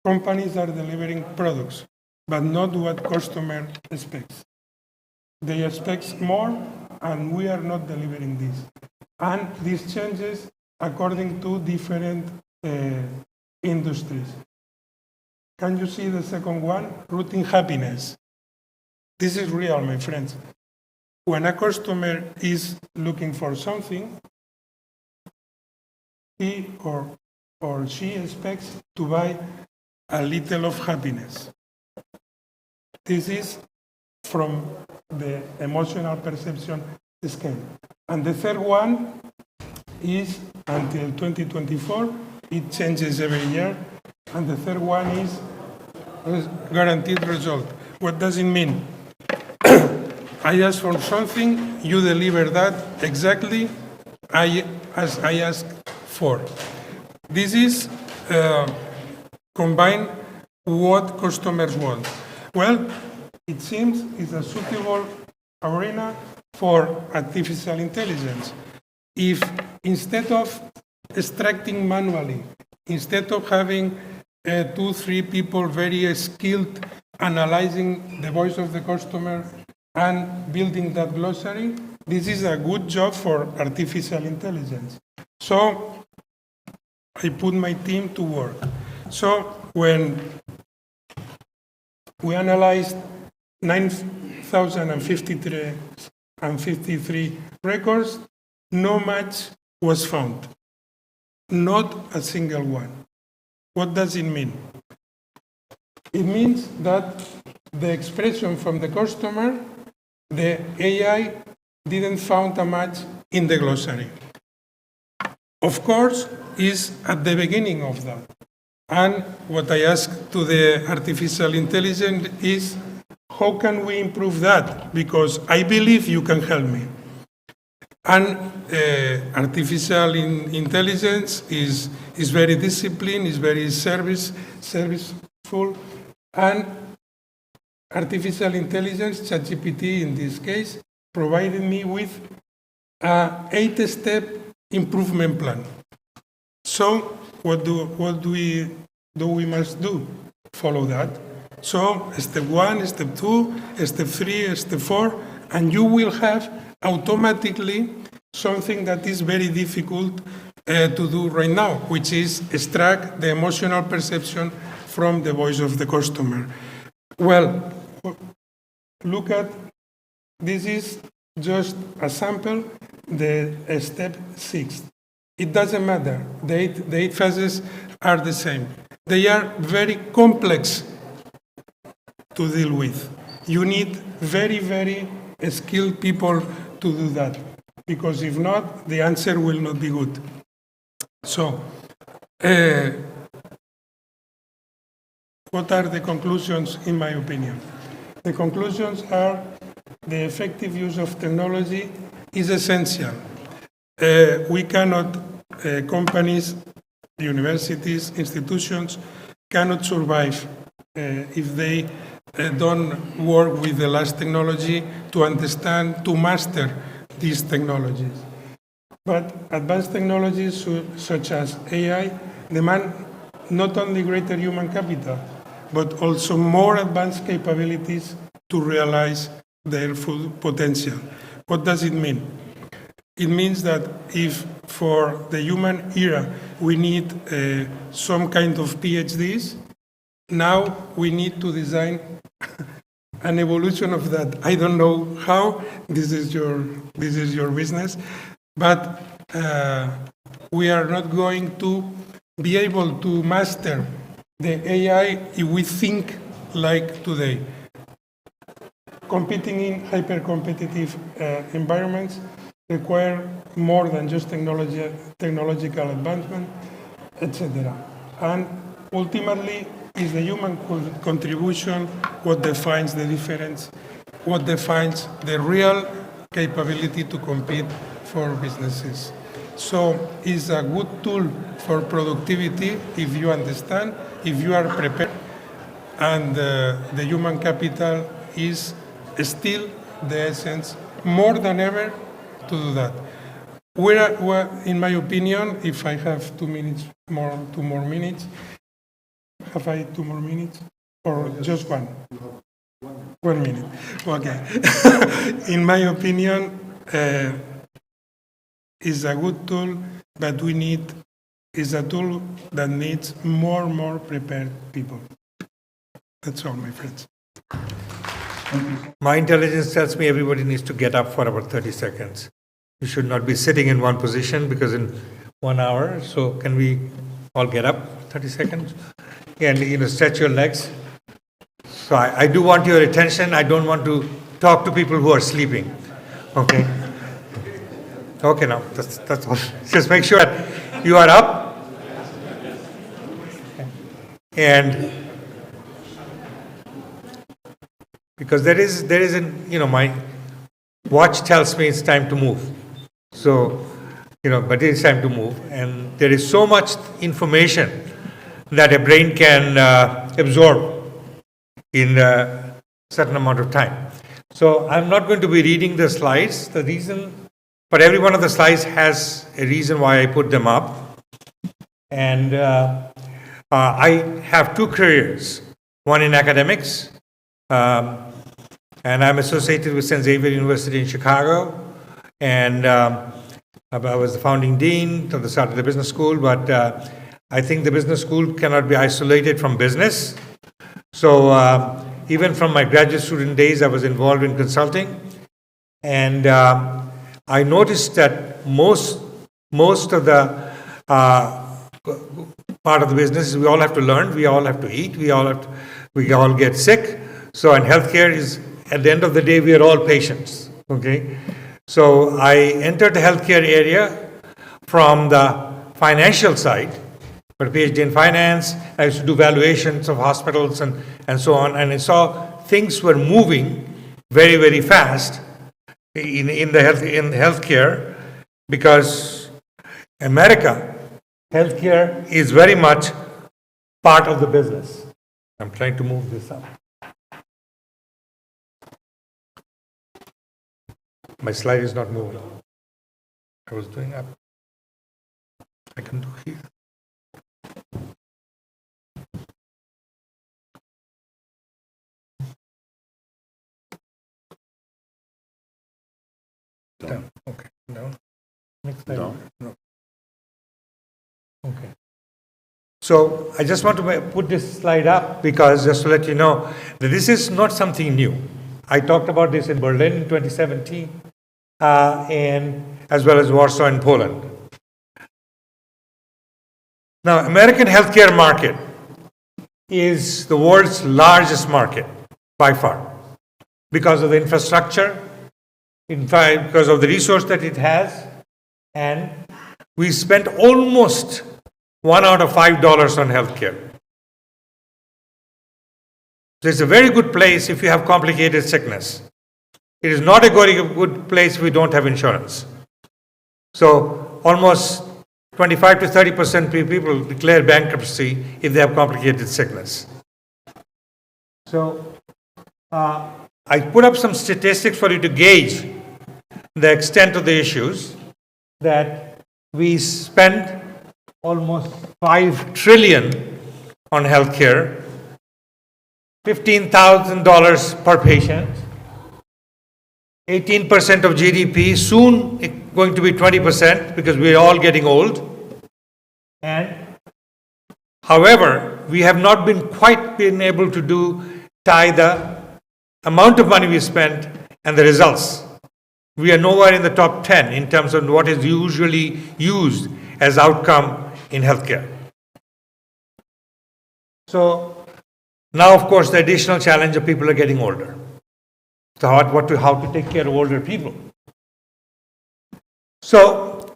Companies are delivering products, but not what customer expects. They expect more, and we are not delivering this. And this changes according to different industries. Can you see the second one? Routine happiness. This is real, my friends. When a customer is looking for something, he or she expects to buy a little of happiness. This is from the emotional perception scale. And the third one is until 2024. It changes every year. And the third one is guaranteed result. What does it mean? I ask for something, you deliver that exactly as I asked for. This is combine what customers want. Well, it seems it's a suitable arena for artificial intelligence. If instead of extracting manually, instead of having 2-3 people very skilled analyzing the voice of the customer and building that glossary, this is a good job for artificial intelligence. So I put my team to work. So when we analyzed 9,053 records, no match was found. Not a single one. What does it mean? It means that the expression from the customer, the AI didn't find a match in the glossary. Of course, is at the beginning of that. And what I ask to the artificial intelligence is, how can we improve that? Because I believe you can help me. And artificial intelligence is very disciplined, is very serviceful, and artificial intelligence, ChatGPT in this case, provided me with a 8-step improvement plan. So what we must do? Follow that. So step 1, step 2, step 3, step 4, and you will have automatically something that is very difficult to do right now, which is extract the emotional perception from the voice of the customer. Well, look at, this is just a sample, the step 6. It doesn't matter, the 8 phases are the same. They are very complex to deal with. You need very, very skilled people to do that, because if not, the answer will not be good. So, what are the conclusions, in my opinion? The conclusions are the effective use of technology is essential. We cannot, companies, universities, institutions cannot survive if they don't work with the last technology to understand, to master these technologies. But advanced technologies such as AI demand not only greater human capital, but also more advanced capabilities to realize their full potential. What does it mean? It means that if for the human era we need some kind of PhDs, now we need to design an evolution of that. I don't know how, this is your business, but we are not going to be able to master the AI if we think like today. Competing in hyper-competitive environments require more than just technological advancement, etc. And ultimately, is the human contribution what defines the difference, what defines the real capability to compete for businesses. So it's a good tool for productivity if you understand, if you are prepared, and the human capital is still the essence, more than ever, to do that. We're, in my opinion, if I have 2 more minutes, have I 2 more minutes? Or just one? 1 minute. Okay. In my opinion, is a good tool, but is a tool that needs more prepared people. That's all, my friends. My intelligence tells me everybody needs to get up for about 30 seconds. You should not be sitting in one position, because in 1 hour, so can we all get up 30 seconds? And stretch your legs. So I do want your attention. I don't want to talk to people who are sleeping. Okay? Okay, now, that's all. Just make sure that you are up. And because there is my watch tells me it's time to move. So, but it is time to move. And there is so much information that a brain can absorb in a certain amount of time. So I'm not going to be reading the slides. The reason, but every one of the slides has a reason why I put them up. And I have 2 careers, one in academics, and I'm associated with St. Xavier University in Chicago, and I was the founding dean at the start of the business school, but I think the business school cannot be isolated from business. So even from my graduate student days, I was involved in consulting, and I noticed that most of the part of the business is we all have to learn, we all have to eat, we all get sick. So in healthcare is, at the end of the day, we are all patients. Okay, so I entered the healthcare area from the financial side. But a PhD in finance, I used to do valuations of hospitals and so on, and I saw things were moving very, very fast in healthcare, because America, healthcare is very much part of the business. I'm trying to move this up. My slide is not moving. I was doing up. I can do here. Down. Okay. Down. Next slide. Down. No. Okay. So I just want to put this slide up because just to let you know that this is not something new. I talked about this in Berlin in 2017 and as well as Warsaw and Poland. Now, American healthcare market is the world's largest market by far because of the infrastructure, because of the resource that it has, and we spent almost $1 out of $5 on healthcare. So it's a very good place if you have complicated sickness. It is not a very good place if we don't have insurance. So almost 25 to 30% people declare bankruptcy if they have complicated sickness. So I put up some statistics for you to gauge the extent of the issues that we spend almost $5 trillion on healthcare, $15,000 per patient, 18% of GDP, soon it's going to be 20% because we're all getting old. And however, we have not been able to tie the amount of money we spent and the results. We are nowhere in the top 10 in terms of what is usually used as outcome in healthcare. So now, of course, the additional challenge of people are getting older. So how to take care of older people. So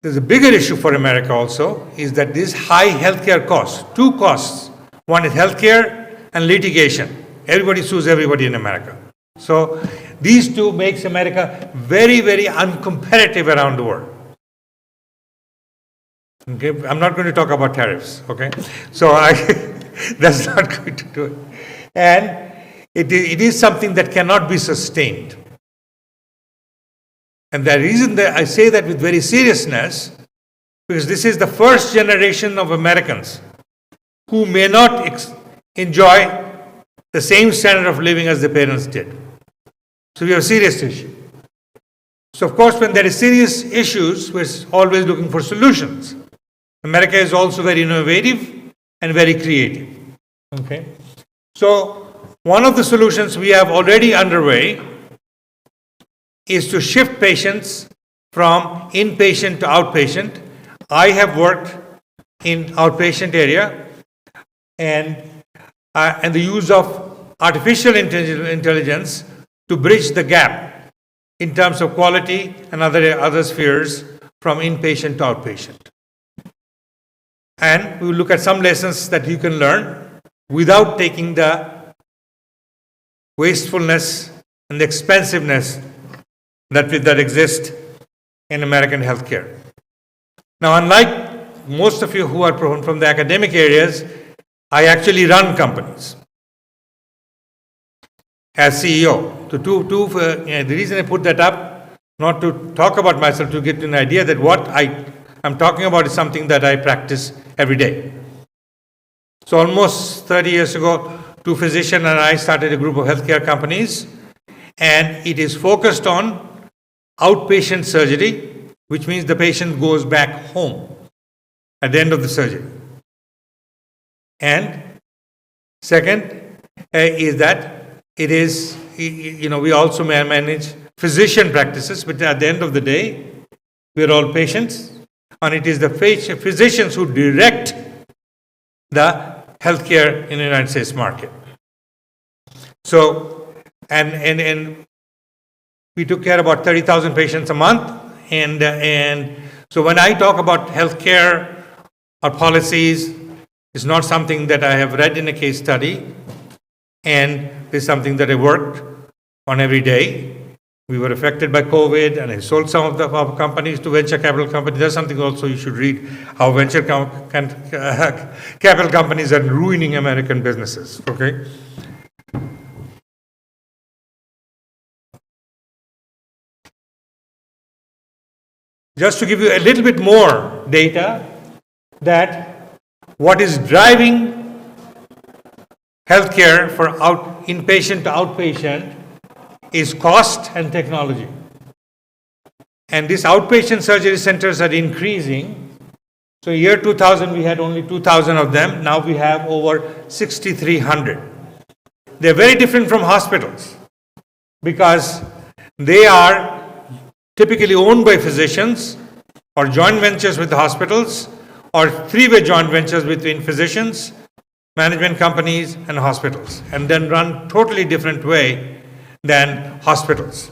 there's a bigger issue for America also is that these high healthcare costs, two costs. One is healthcare and litigation. Everybody sues everybody in America. So these two makes America very, very uncompetitive around the world. Okay, I'm not going to talk about tariffs. Okay, so that's not going to do it. And it is something that cannot be sustained. And the reason that I say that with very seriousness, because this is the first generation of Americans who may not enjoy the same standard of living as their parents did. So we have a serious issue. So of course, when there is serious issues, we're always looking for solutions. America is also very innovative and very creative. Okay. So one of the solutions we have already underway is to shift patients from inpatient to outpatient. I have worked in outpatient area and the use of artificial intelligence to bridge the gap in terms of quality and other spheres from inpatient to outpatient. And we will look at some lessons that you can learn without taking the wastefulness and the expensiveness that exist in American healthcare. Now, unlike most of you who are from the academic areas, I actually run companies as CEO. The reason I put that up, not to talk about myself, to get an idea that what I'm talking about is something that I practice every day. So almost 30 years ago, two physicians and I started a group of healthcare companies, and it is focused on outpatient surgery, which means the patient goes back home at the end of the surgery. And second is that it is, we also manage physician practices, but at the end of the day, we're all patients, and it is the physicians who direct the healthcare in the United States market. So, and we took care of about 30,000 patients a month, and so when I talk about healthcare or policies, it's not something that I have read in a case study, and it's something that I worked on every day. We were affected by COVID, and I sold some of our companies to venture capital companies. That's something also you should read, how venture capital companies are ruining American businesses, okay? just to give you a little bit more data, that what is driving healthcare for inpatient to outpatient is cost and technology. And these outpatient surgery centers are increasing. So year 2000, we had only 2,000 of them. Now we have over 6,300. They're very different from hospitals because they are typically owned by physicians or joint ventures with hospitals or three-way joint ventures between physicians, management companies, and hospitals, and then run totally different way than hospitals.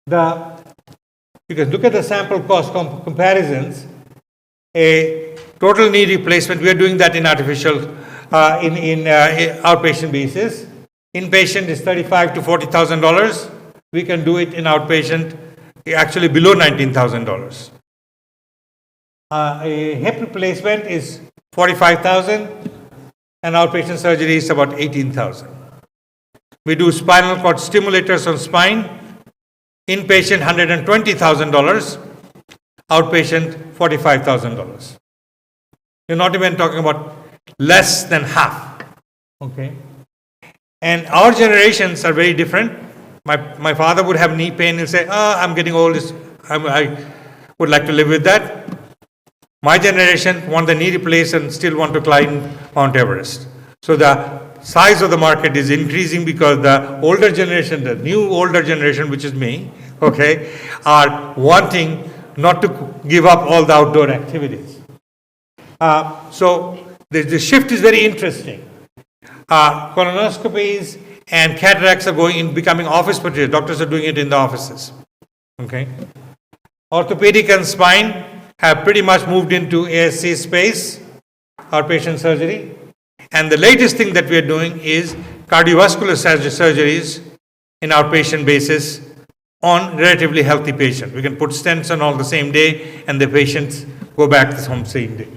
You can look at the sample cost comparisons. A total knee replacement, we are doing that in outpatient basis. Inpatient is $35,000 to $40,000. We can do it in outpatient, actually below $19,000. A hip replacement is $45,000, and outpatient surgery is about $18,000. We do spinal cord stimulators on spine. Inpatient $120,000, outpatient $45,000. You're not even talking about less than half. Okay. And our generations are very different. My father would have knee pain and say, I'm getting old, I would like to live with that. My generation want the knee replaced and still want to climb Mount Everest. So the size of the market is increasing because the older generation, the new older generation, which is me, okay, are wanting not to give up all the outdoor activities. So the shift is very interesting. Colonoscopies and cataracts are becoming office procedures. Doctors are doing it in the offices. Okay. Orthopedic and spine have pretty much moved into ASC space, outpatient surgery. And the latest thing that we are doing is cardiovascular surgeries in outpatient basis on relatively healthy patients. We can put stents on all the same day and the patients go back to home same day.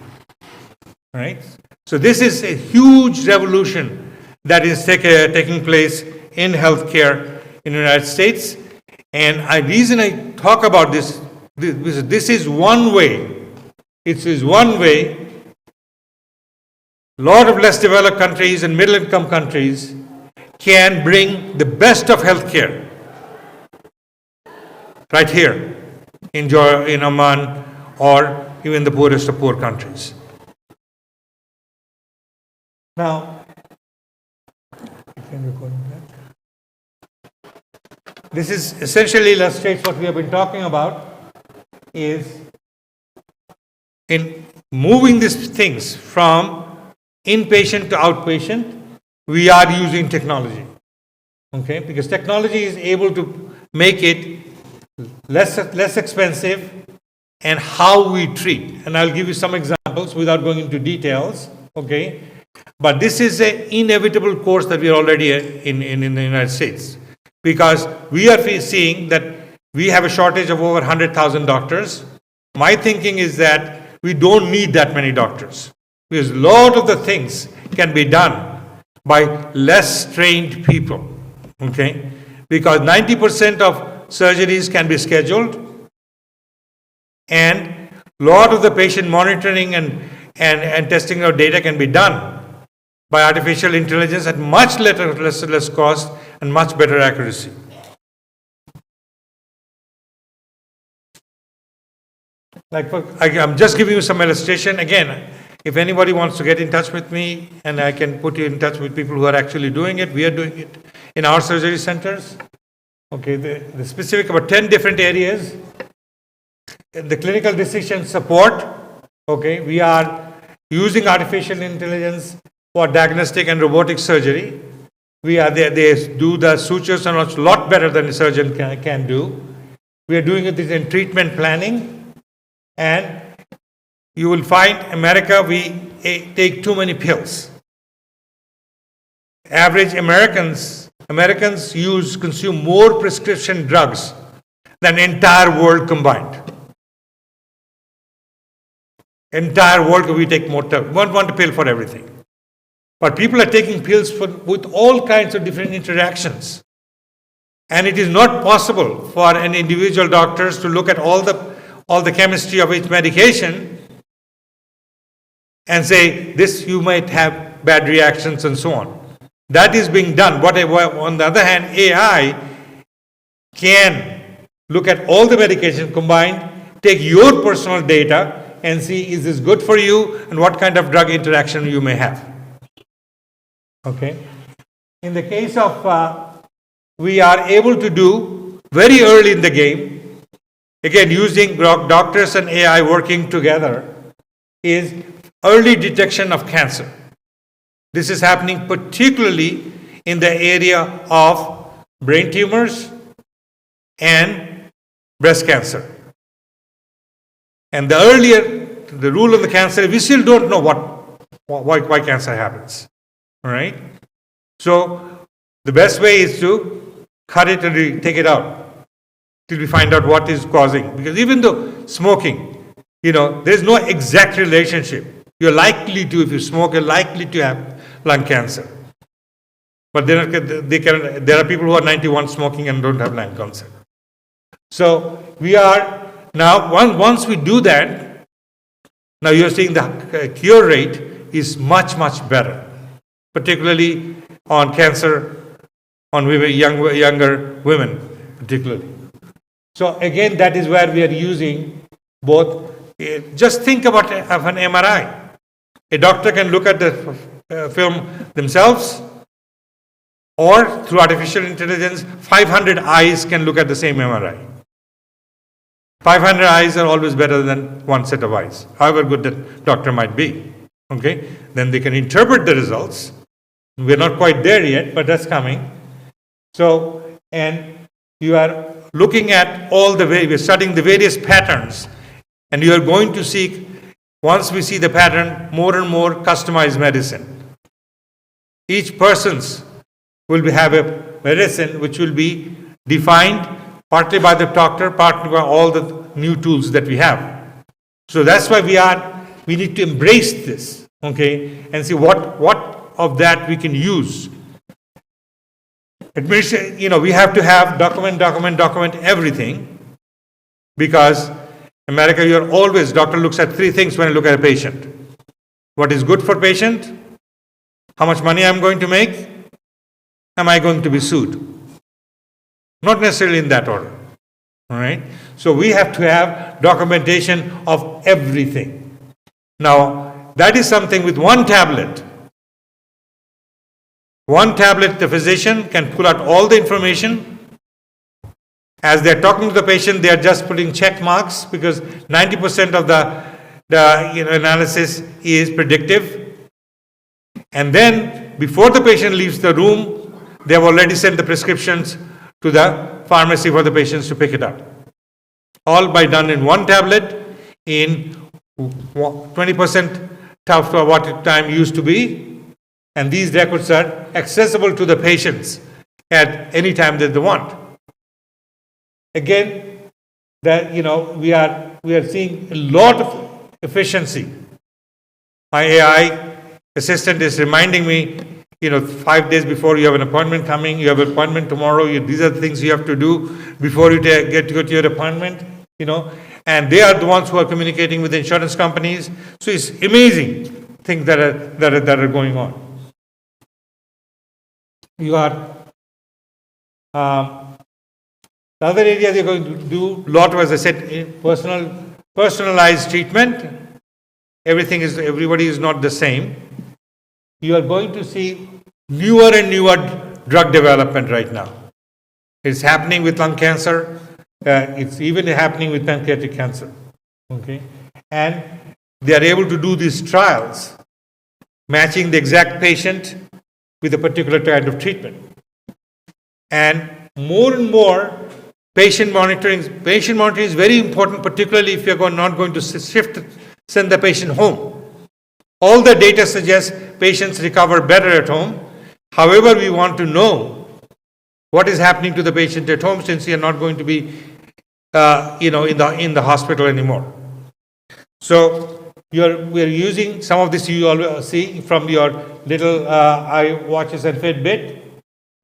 All right? So this is a huge revolution that is taking place in healthcare in the United States. And the reason I talk about this is one way. It is one way. A lot of less developed countries and middle income countries can bring the best of healthcare right here in Oman or even the poorest of poor countries. Now, this is essentially illustrates what we have been talking about, is in moving these things from inpatient to outpatient, we are using technology. Okay, because technology is able to make it less expensive and how we treat. And I'll give you some examples without going into details. Okay, but this is an inevitable course that we are already in the United States, because we are seeing that we have a shortage of over 100,000 doctors. My thinking is that we don't need that many doctors, because a lot of the things can be done by less trained people. Okay, because 90% of surgeries can be scheduled, and a lot of the patient monitoring and testing of data can be done by artificial intelligence at much less cost and much better accuracy. I'm just giving you some illustration. Again, if anybody wants to get in touch with me, and I can put you in touch with people who are actually doing it, we are doing it in our surgery centers. Okay, the specific about 10 different areas. The clinical decision support. Okay, we are using artificial intelligence for diagnostic and robotic surgery. They do the sutures a lot better than a surgeon can do. We are doing it in treatment planning, and you will find America, we take too many pills. Average Americans consume more prescription drugs than the entire world combined. Entire world, we take more drugs. We want a pill for everything. But people are taking pills with all kinds of different interactions. And it is not possible for an individual doctors to look at all the chemistry of each medication and say, this you might have bad reactions and so on. That is being done. On the other hand, AI can look at all the medication combined, take your personal data and see, is this good for you and what kind of drug interaction you may have. Okay. In the case of, we are able to do very early in the game, again using doctors and AI working together, is early detection of cancer. This is happening particularly in the area of brain tumors and breast cancer. And the earlier the rule of the cancer, we still don't know why cancer happens. All right? So the best way is to cut it and take it out till we find out what is causing. Because even though smoking, there's no exact relationship. You're likely to, if you smoke, you're likely to have lung cancer. But there are people who are 91 smoking and don't have lung cancer. So we are now, once we do that, now you're seeing the cure rate is much, much better, particularly on cancer, on younger women particularly. So again, that is where we are using both. Just think about an MRI. A doctor can look at the film themselves, or through artificial intelligence, 500 eyes can look at the same MRI. 500 eyes are always better than one set of eyes, however good the doctor might be. Okay? Then they can interpret the results. We're not quite there yet, but that's coming. So, and you are looking at we're studying the various patterns, and you are going to seek, once we see the pattern, more and more customized medicine. Each person's will have a medicine which will be defined partly by the doctor, partly by all the new tools that we have. So that's why we need to embrace this, okay, and see what of that we can use. We have to have document everything, because America, doctor looks at three things when I look at a patient. What is good for patient? How much money I'm going to make? Am I going to be sued? Not necessarily in that order. All right? So we have to have documentation of everything. Now, that is something with one tablet. One tablet, the physician can pull out all the information. As they're talking to the patient, they are just putting check marks, because 90% of the analysis is predictive. And then, before the patient leaves the room, they have already sent the prescriptions to the pharmacy for the patients to pick it up. All done in one tablet in 20% of what time used to be. And these records are accessible to the patients at any time that they want. Again, that we are seeing a lot of efficiency. My AI assistant is reminding me, 5 days before you have an appointment coming, you have an appointment tomorrow, these are the things you have to do before you get to go to your appointment, and they are the ones who are communicating with insurance companies. So it's amazing things that are going on. You are the other areas you're going to do a lot, as I said, personalized treatment. Everybody is not the same. You are going to see newer and newer drug development right now. It's happening with lung cancer. It's even happening with pancreatic cancer. Okay, and they are able to do these trials, matching the exact patient with a particular kind of treatment. And more, patient monitoring is very important, particularly if you're not going to send the patient home. All the data suggests patients recover better at home. However, we want to know what is happening to the patient at home, since you are not going to be, in the hospital anymore. So we are using some of this. You all see from your little iWatches and Fitbit.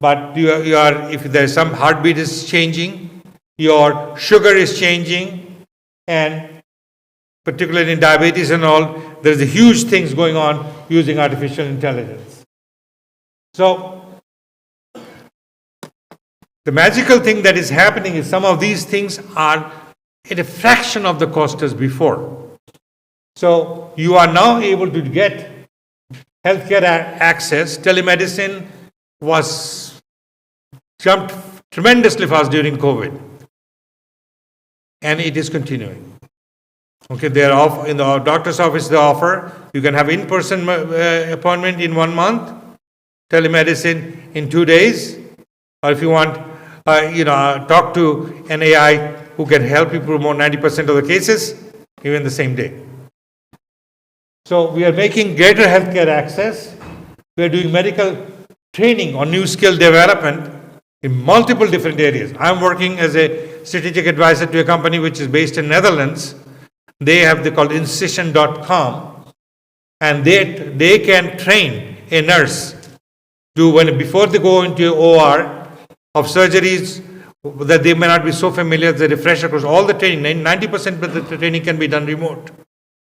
but if there's some heartbeat is changing, your sugar is changing, and particularly in diabetes and all, there's a huge things going on using artificial intelligence. So the magical thing that is happening is some of these things are at a fraction of the cost as before. So you are now able to get healthcare access. Telemedicine was jumped tremendously fast during COVID, and it is continuing. Okay, they are in the doctor's office. They offer you can have in-person appointment in 1 month, telemedicine in 2 days, or if you want, talk to an AI who can help you promote 90% of the cases, even the same day. So we are making greater healthcare access. We are doing medical training on new skill development in multiple different areas. I'm working as a strategic advisor to a company which is based in Netherlands. They called incision.com, and they can train a nurse before they go into OR of surgeries that they may not be so familiar, the refresher course, all the training, 90% of the training can be done remote.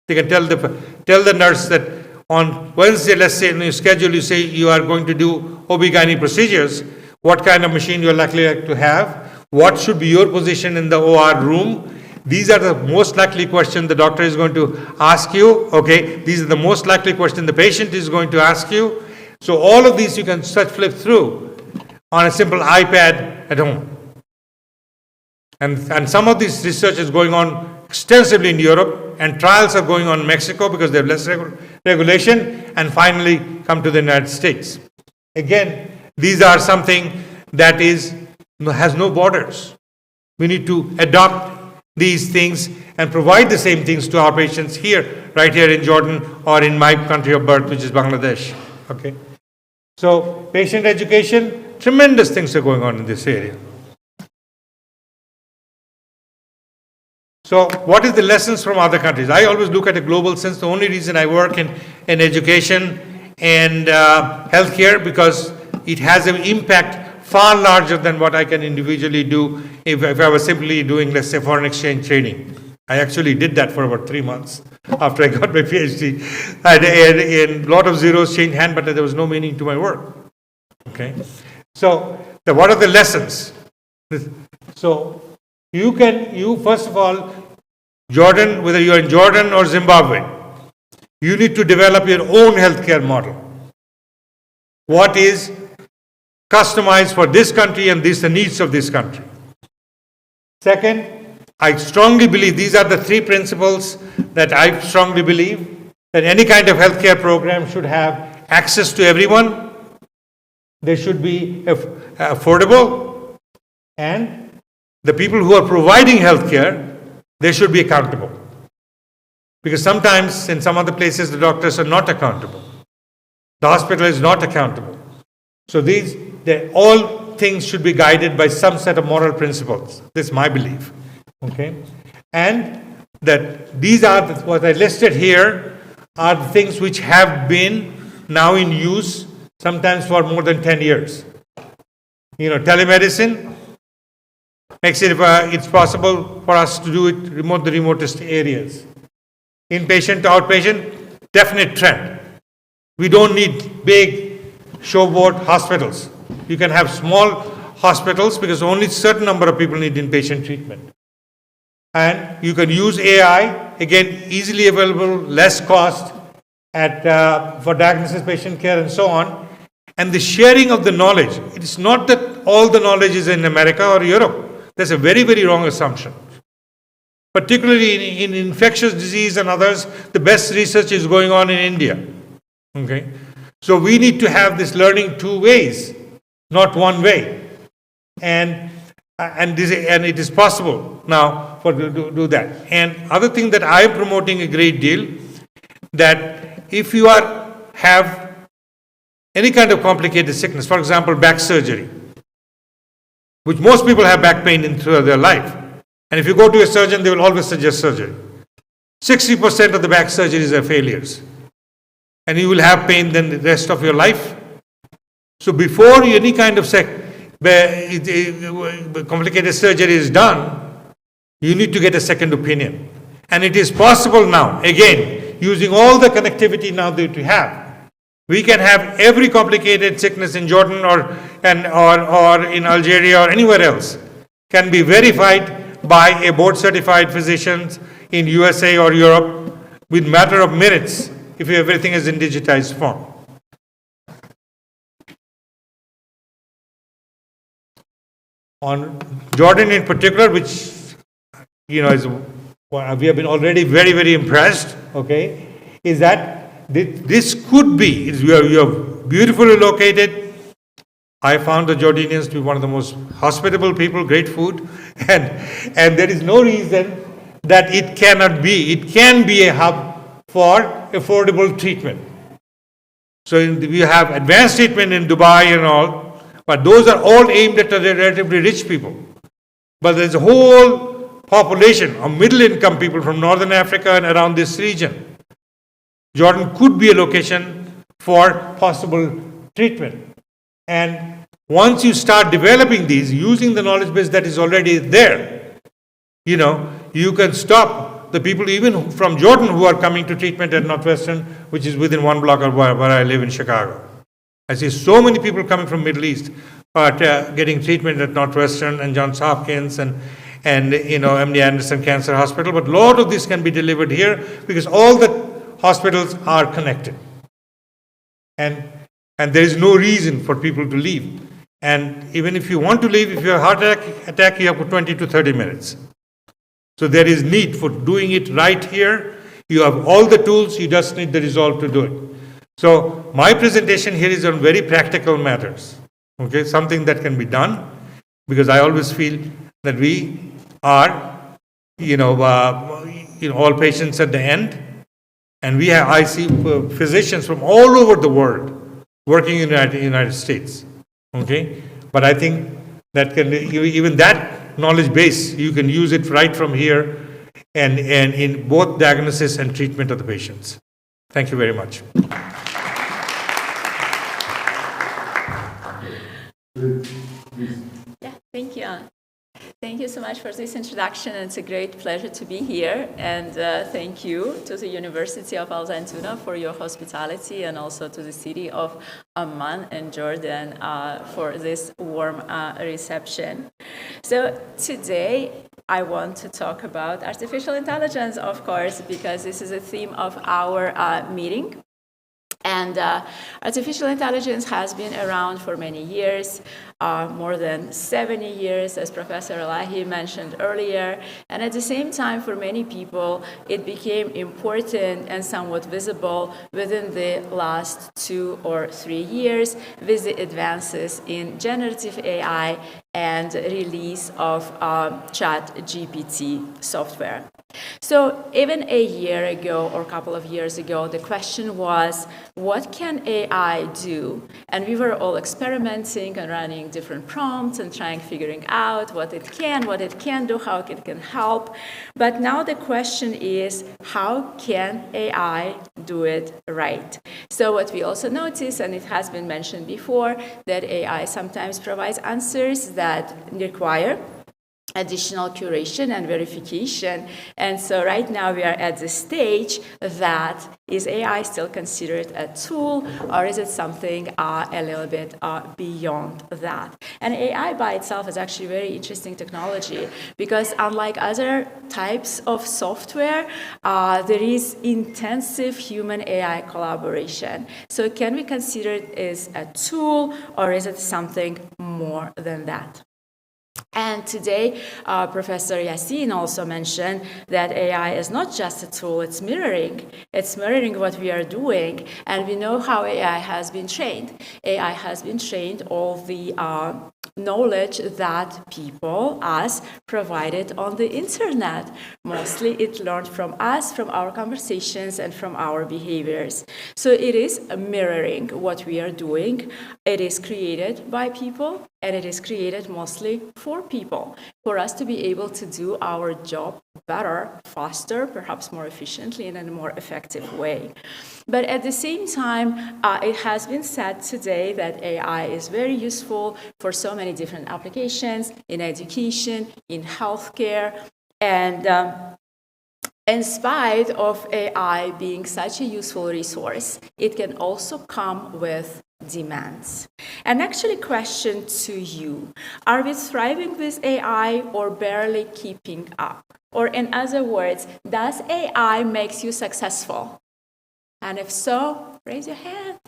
They can tell the nurse that on Wednesday, let's say in your schedule, you say you are going to do OB-GYN procedures, what kind of machine you're likely to have, what should be your position in the OR room. These are the most likely questions the doctor is going to ask you. Okay, these are the most likely questions the patient is going to ask you. So all of these you can flip through on a simple iPad at home. And some of this research is going on extensively in Europe, and trials are going on in Mexico because they have less regulation, and finally come to the United States. Again, these are something that has no borders. We need to adopt these things and provide the same things to our patients here, right here in Jordan or in my country of birth, which is Bangladesh. Okay. So patient education, tremendous things are going on in this area. So what is the lessons from other countries? I always look at a global sense. The only reason I work in education and healthcare, because it has an impact far larger than what I can individually do if I was simply doing, let's say, foreign exchange trading. I actually did that for about 3 months after I got my PhD. And a lot of zeros changed hand, but there was no meaning to my work. Okay. So what are the lessons? So you first of all, Jordan, whether you're in Jordan or Zimbabwe, you need to develop your own healthcare model. What is customized for this country and the needs of this country. Second, I strongly believe, these are the 3 principles that I strongly believe, that any kind of healthcare program should have access to everyone, they should be affordable, and the people who are providing healthcare, they should be accountable. Because sometimes in some other places the doctors are not accountable. The hospital is not accountable. So all things should be guided by some set of moral principles. This is my belief. Okay? And that these are what I listed here are the things which have been now in use sometimes for more than 10 years. Telemedicine makes it's possible for us to do it the remotest areas. Inpatient to outpatient, definite trend. We don't need big showboat hospitals. You can have small hospitals because only a certain number of people need inpatient treatment. And you can use AI, again, easily available, less cost for diagnosis, patient care, and so on. And the sharing of the knowledge. It is not that all the knowledge is in America or Europe. That's a very, very wrong assumption. Particularly in infectious disease and others, the best research is going on in India. Okay? So we need to have this learning 2 ways, not one way. And it is possible now to do that. And other thing that I am promoting a great deal, that if you have any kind of complicated sickness, for example, back surgery, which most people have back pain throughout their life. And if you go to a surgeon, they will always suggest surgery. 60% of the back surgeries are failures. And you will have pain then the rest of your life. So before any kind of complicated surgery is done, you need to get a second opinion. And it is possible now, again, using all the connectivity now that we have. We can have every complicated sickness in Jordan or in Algeria or anywhere else can be verified by a board-certified physician in USA or Europe with matter of minutes if everything is in digitized form. On Jordan in particular, which is we have been already very, very impressed. Okay, is that this could be? You are beautifully located. I found the Jordanians to be one of the most hospitable people, great food, and there is no reason that it cannot be. It can be a hub for affordable treatment. So we have advanced treatment in Dubai and all, but those are all aimed at the relatively rich people. But there's a whole population of middle income people from Northern Africa and around this region. Jordan could be a location for possible treatment. And once you start developing these, using the knowledge base that is already there, you can stop the people even from Jordan who are coming to treatment at Northwestern, which is within 1 block of where I live in Chicago. I see so many people coming from Middle East getting treatment at Northwestern and Johns Hopkins and MD Anderson Cancer Hospital. But a lot of this can be delivered here because all the hospitals are connected. And there is no reason for people to leave. And even if you want to leave, if you have a heart attack, you have 20 to 30 minutes. So there is need for doing it right here. You have all the tools, you just need the resolve to do it. So my presentation here is on very practical matters. Okay, something that can be done, because I always feel that we are, all patients at the end, and I see physicians from all over the world working in the United States. Okay, but I think that even that knowledge base, you can use it right from here and in both diagnosis and treatment of the patients. Thank you very much. Yeah, thank you. Thank you so much for this introduction. It's a great pleasure to be here. And thank you to the University of Al Zaytuna for your hospitality, and also to the city of Amman and Jordan for this warm reception. So today I want to talk about artificial intelligence, of course, because this is a theme of our meeting. And artificial intelligence has been around for many years, more than 70 years, as Professor Elahi mentioned earlier. And at the same time, for many people, it became important and somewhat visible within the last 2 or 3 years with the advances in generative AI and release of ChatGPT software. So even a year ago or a couple of years ago, the question was, what can AI do? And we were all experimenting and running different prompts and figuring out what it can do, how it can help. But now the question is, how can AI do it right? So what we also notice, and it has been mentioned before, that AI sometimes provides answers that require additional curation and verification. And so right now we are at the stage that is AI still considered a tool, or is it something a little bit beyond that? And AI by itself is actually very interesting technology, because unlike other types of software, there is intensive human AI collaboration. So can we consider it as a tool, or is it something more than that? And today, Professor Yassin also mentioned that AI is not just a tool, it's mirroring. It's mirroring what we are doing, and we know how AI has been trained. AI has been trained all the knowledge that people, us, provided on the internet. Mostly it learned from us, from our conversations, and from our behaviors. So it is mirroring what we are doing. It is created by people, and it is created mostly for people, for us to be able to do our job better, faster, perhaps more efficiently, and in a more effective way. But at the same time, it has been said today that AI is very useful for so many different applications in education, in healthcare, and in spite of AI being such a useful resource, it can also come with demands. And actually, question to you, are we thriving with AI or barely keeping up? Or in other words, does AI make you successful? And if so, raise your hand.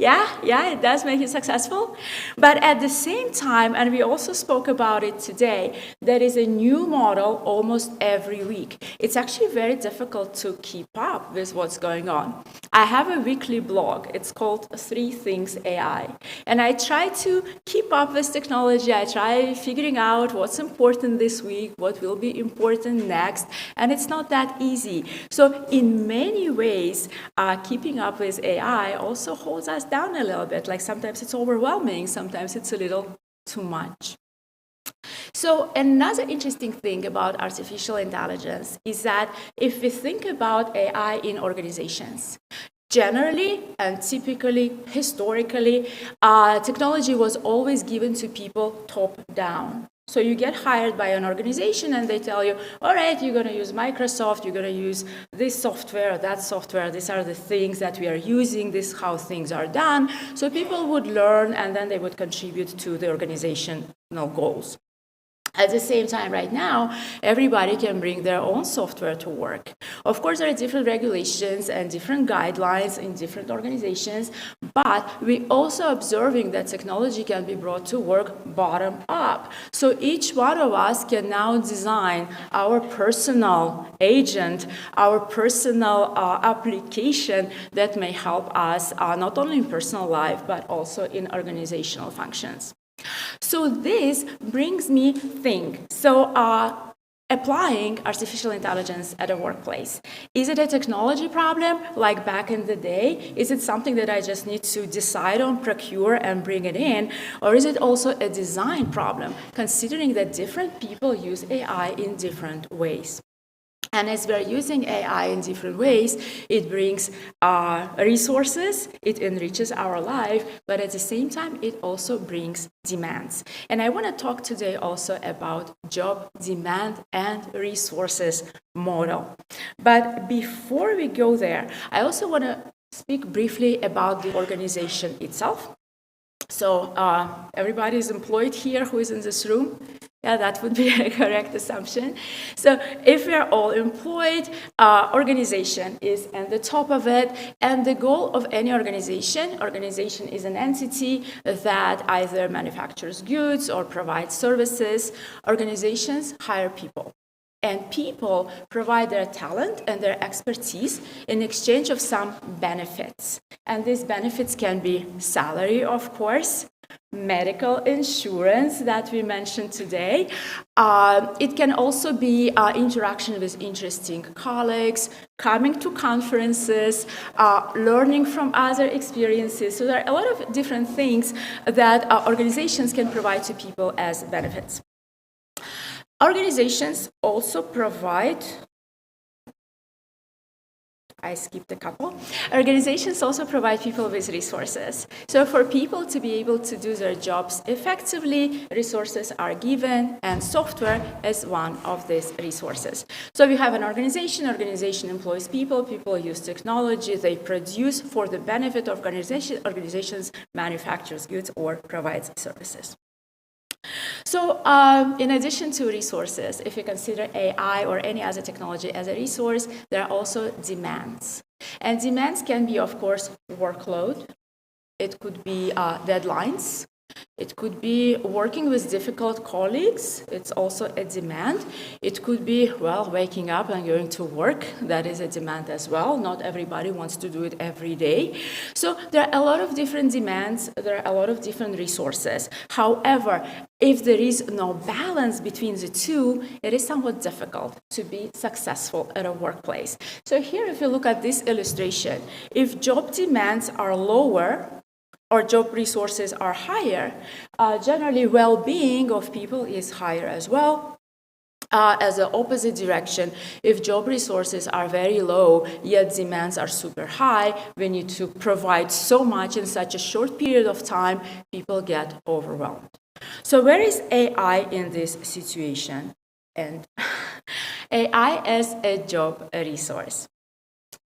Yeah, it does make you successful. But at the same time, and we also spoke about it today, there is a new model almost every week. It's actually very difficult to keep up with what's going on. I have a weekly blog. It's called 3 Things AI. And I try to keep up with technology. I try figuring out what's important this week, what will be important next. And it's not that easy. So in many ways, keeping up with AI also holds us down a little bit. Like sometimes it's overwhelming, sometimes it's a little too much. So another interesting thing about artificial intelligence is that if we think about AI in organizations, generally and typically, historically, technology was always given to people top down. So you get hired by an organization and they tell you, all right, you're going to use Microsoft, you're going to use this software or that software, these are the things that we are using, this is how things are done. So people would learn and then they would contribute to the organizational goals. At the same time, right now, everybody can bring their own software to work. Of course, there are different regulations and different guidelines in different organizations, but we're also observing that technology can be brought to work bottom up. So each one of us can now design our personal agent, our personal application that may help us not only in personal life, but also in organizational functions. So this brings me think. So applying artificial intelligence at a workplace. Is it a technology problem like back in the day? Is it something that I just need to decide on, procure, and bring it in? Or is it also a design problem, considering that different people use AI in different ways? And as we're using AI in different ways, it brings resources, it enriches our life, but at the same time, it also brings demands. And I want to talk today also about job demand and resources model. But before we go there, I also want to speak briefly about the organization itself. So everybody is employed here who is in this room. Yeah, that would be a correct assumption. So if we're all employed, organization is at the top of it. And the goal of any organization is an entity that either manufactures goods or provides services. Organizations hire people. And people provide their talent and their expertise in exchange of some benefits. And these benefits can be salary, of course, medical insurance that we mentioned today. It can also be interaction with interesting colleagues, coming to conferences, learning from other experiences. So there are a lot of different things that organizations can provide to people as benefits. Organizations also provide, I skipped a couple. Organizations also provide people with resources. So for people to be able to do their jobs effectively, resources are given, and software is one of these resources. So we have an organization employs people, people use technology, they produce for the benefit of organizations manufactures goods or provides services. So in addition to resources, if you consider AI or any other technology as a resource, there are also demands. And demands can be, of course, workload. It could be deadlines. It could be working with difficult colleagues. It's also a demand. It could be, well, waking up and going to work. That is a demand as well. Not everybody wants to do it every day. So there are a lot of different demands. There are a lot of different resources. However, if there is no balance between the two, it is somewhat difficult to be successful at a workplace. So here, if you look at this illustration, if job demands are lower, or job resources are higher, generally well-being of people is higher as well. As the opposite direction, if job resources are very low, yet demands are super high, we need to provide so much in such a short period of time, people get overwhelmed. So where is AI in this situation? And AI as a job resource.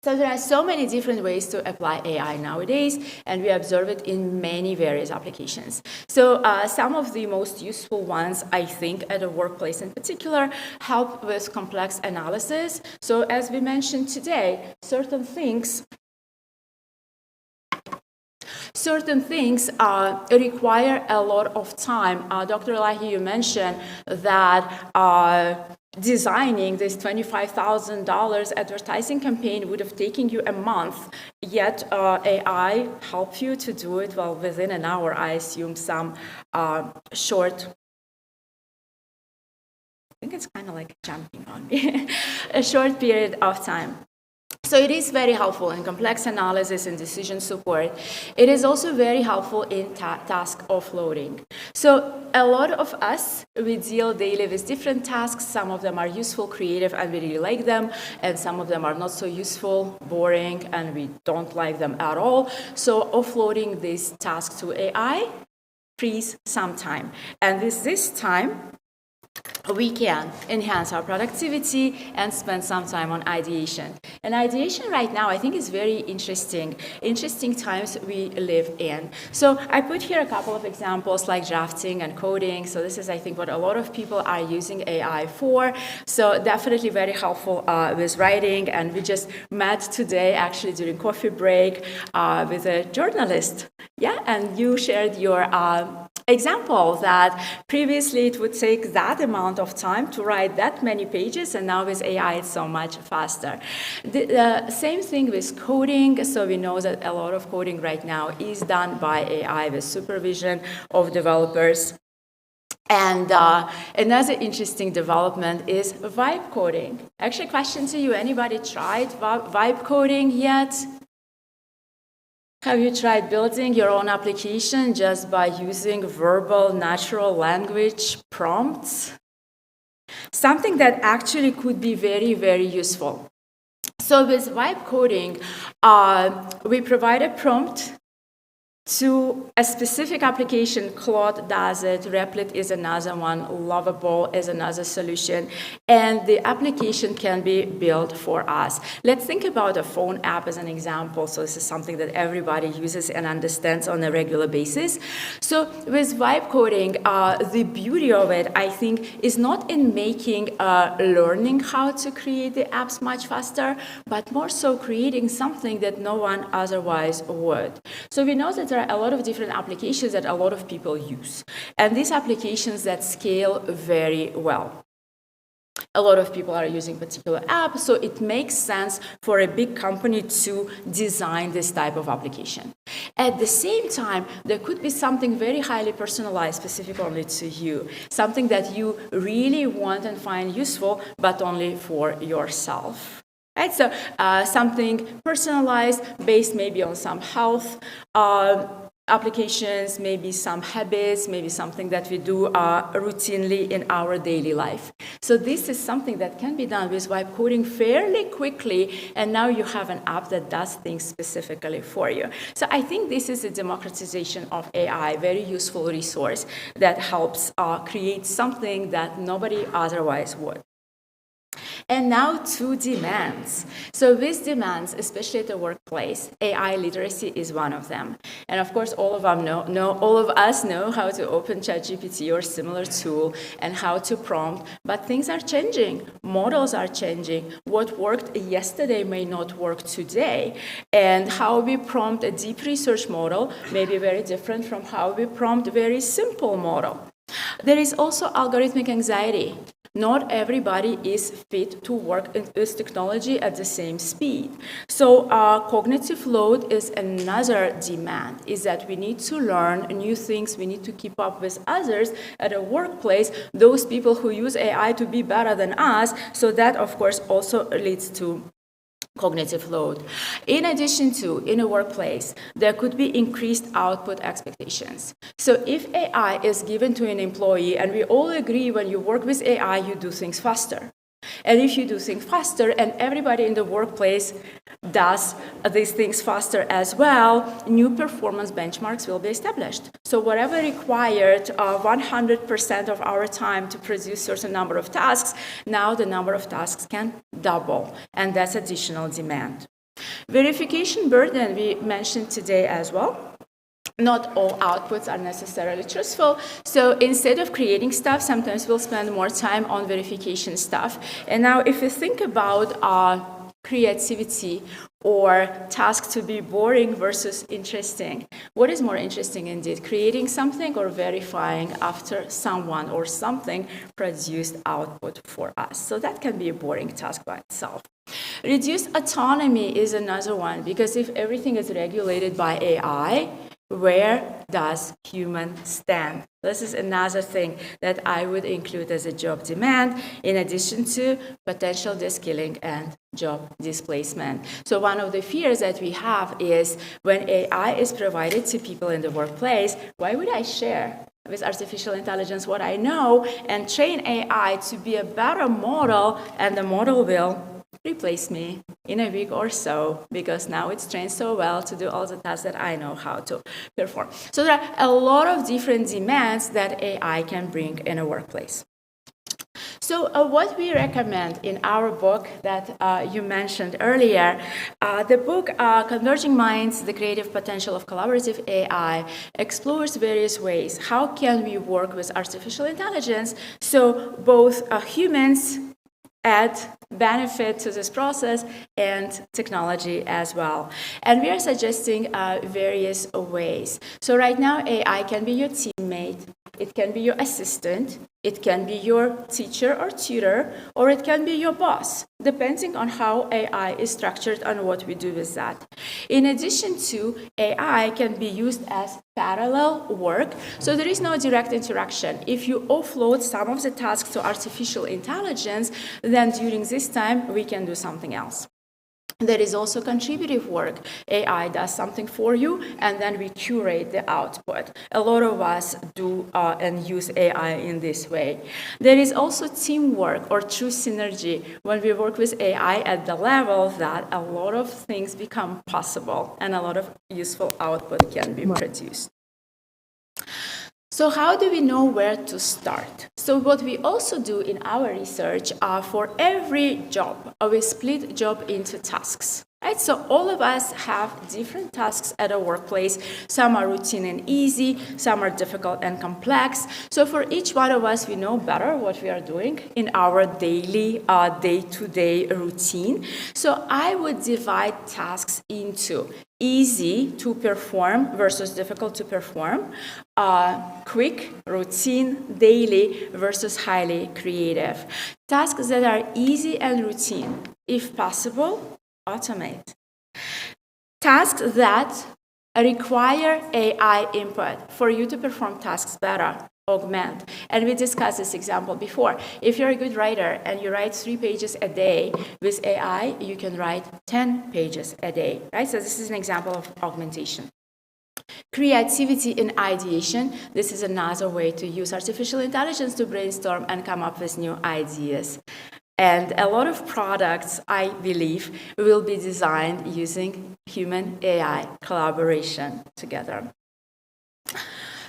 So there are so many different ways to apply AI nowadays, and we observe it in many various applications. So some of the most useful ones, I think, at a workplace in particular, help with complex analysis. So as we mentioned today, certain things require a lot of time. Dr. Elahi, you mentioned that designing this $25,000 advertising campaign would have taken you a month, yet AI helped you to do it, well, within an hour, I assume, some short, I think it's kind of like jumping on me, a short period of time. So it is very helpful in complex analysis and decision support. It is also very helpful in task offloading. So a lot of us, we deal daily with different tasks. Some of them are useful, creative, and we really like them. And some of them are not so useful, boring, and we don't like them at all. So offloading these tasks to AI frees some time. And with this time, we can enhance our productivity and spend some time on ideation. And ideation right now, I think, is very interesting times we live in. So I put here a couple of examples like drafting and coding. So this is, I think, what a lot of people are using AI for. So definitely very helpful with writing. And we just met today, actually, during coffee break with a journalist. Yeah, and you shared your example that previously it would take that amount of time to write that many pages, and now with AI it's so much faster. The same thing with coding. So we know that a lot of coding right now is done by AI with supervision of developers. And another interesting development is vibe coding. Actually, question to you, anybody tried vibe coding yet? Have you tried building your own application just by using verbal natural language prompts? Something that actually could be very, very useful. So with vibe coding, we provide a prompt to a specific application. Claude does it, Replit is another one, Lovable is another solution, and the application can be built for us. Let's think about a phone app as an example. So this is something that everybody uses and understands on a regular basis. So with vibe coding, the beauty of it, I think, is not in making learning how to create the apps much faster, but more so creating something that no one otherwise would. So we know that there are a lot of different applications that a lot of people use, and these applications that scale very well. A lot of people are using particular apps, so it makes sense for a big company to design this type of application. At the same time, there could be something very highly personalized, specific only to you, something that you really want and find useful, but only for yourself. Right, so something personalized, based maybe on some health applications, maybe some habits, maybe something that we do routinely in our daily life. So this is something that can be done with vibe coding fairly quickly, and now you have an app that does things specifically for you. So I think this is a democratization of AI, very useful resource that helps create something that nobody otherwise would. And now to demands. So with demands, especially at the workplace, AI literacy is one of them. And of course, all of us know how to open ChatGPT or similar tool and how to prompt, but things are changing. Models are changing. What worked yesterday may not work today. And how we prompt a deep research model may be very different from how we prompt a very simple model. There is also algorithmic anxiety. Not everybody is fit to work with technology at the same speed. So cognitive load is another demand, is that we need to learn new things, we need to keep up with others at a workplace, those people who use AI to be better than us. So that, of course, also leads to cognitive load. In addition to, in a workplace, there could be increased output expectations. So if AI is given to an employee, and we all agree when you work with AI, you do things faster. And if you do things faster, and everybody in the workplace does these things faster as well, new performance benchmarks will be established. So whatever required 100% of our time to produce certain number of tasks, now the number of tasks can double, and that's additional demand. Verification burden we mentioned today as well. Not all outputs are necessarily truthful. So instead of creating stuff, sometimes we'll spend more time on verification stuff. And now if you think about creativity or tasks to be boring versus interesting, what is more interesting indeed, creating something or verifying after someone or something produced output for us? So that can be a boring task by itself. Reduced autonomy is another one, because if everything is regulated by AI, where does human stand? This is another thing that I would include as a job demand, in addition to potential de-skilling and job displacement. So one of the fears that we have is when AI is provided to people in the workplace, why would I share with artificial intelligence what I know and train AI to be a better model, and the model will replace me in a week or so, because now it's trained so well to do all the tasks that I know how to perform. So there are a lot of different demands that AI can bring in a workplace. So what we recommend in our book that you mentioned earlier, the book Converging Minds, The Creative Potential of Collaborative AI, explores various ways. How can we work with artificial intelligence so both humans add benefit to this process and technology as well. And we are suggesting various ways. So right now, AI can be your teammate, it can be your assistant, it can be your teacher or tutor, or it can be your boss, depending on how AI is structured and what we do with that. In addition to, AI can be used as parallel work, so there is no direct interaction. If you offload some of the tasks to artificial intelligence, then during this time, we can do something else. There is also contributive work. AI does something for you, and then we curate the output. A lot of us do and use AI in this way. There is also teamwork or true synergy when we work with AI at the level that a lot of things become possible and a lot of useful output can be produced. So how do we know where to start? So what we also do in our research, for every job, we split job into tasks. Right? So all of us have different tasks at a workplace. Some are routine and easy, some are difficult and complex. So for each one of us, we know better what we are doing in our daily, day-to-day routine. So I would divide tasks into easy to perform versus difficult to perform, quick, routine, daily versus highly creative. Tasks that are easy and routine, if possible, automate. Tasks that require AI input for you to perform tasks better, augment. And we discussed this example before. If you're a good writer and you write 3 pages a day, with AI, you can write 10 pages a day, right? So this is an example of augmentation. Creativity in ideation. This is another way to use artificial intelligence to brainstorm and come up with new ideas. And a lot of products, I believe, will be designed using human-AI collaboration together.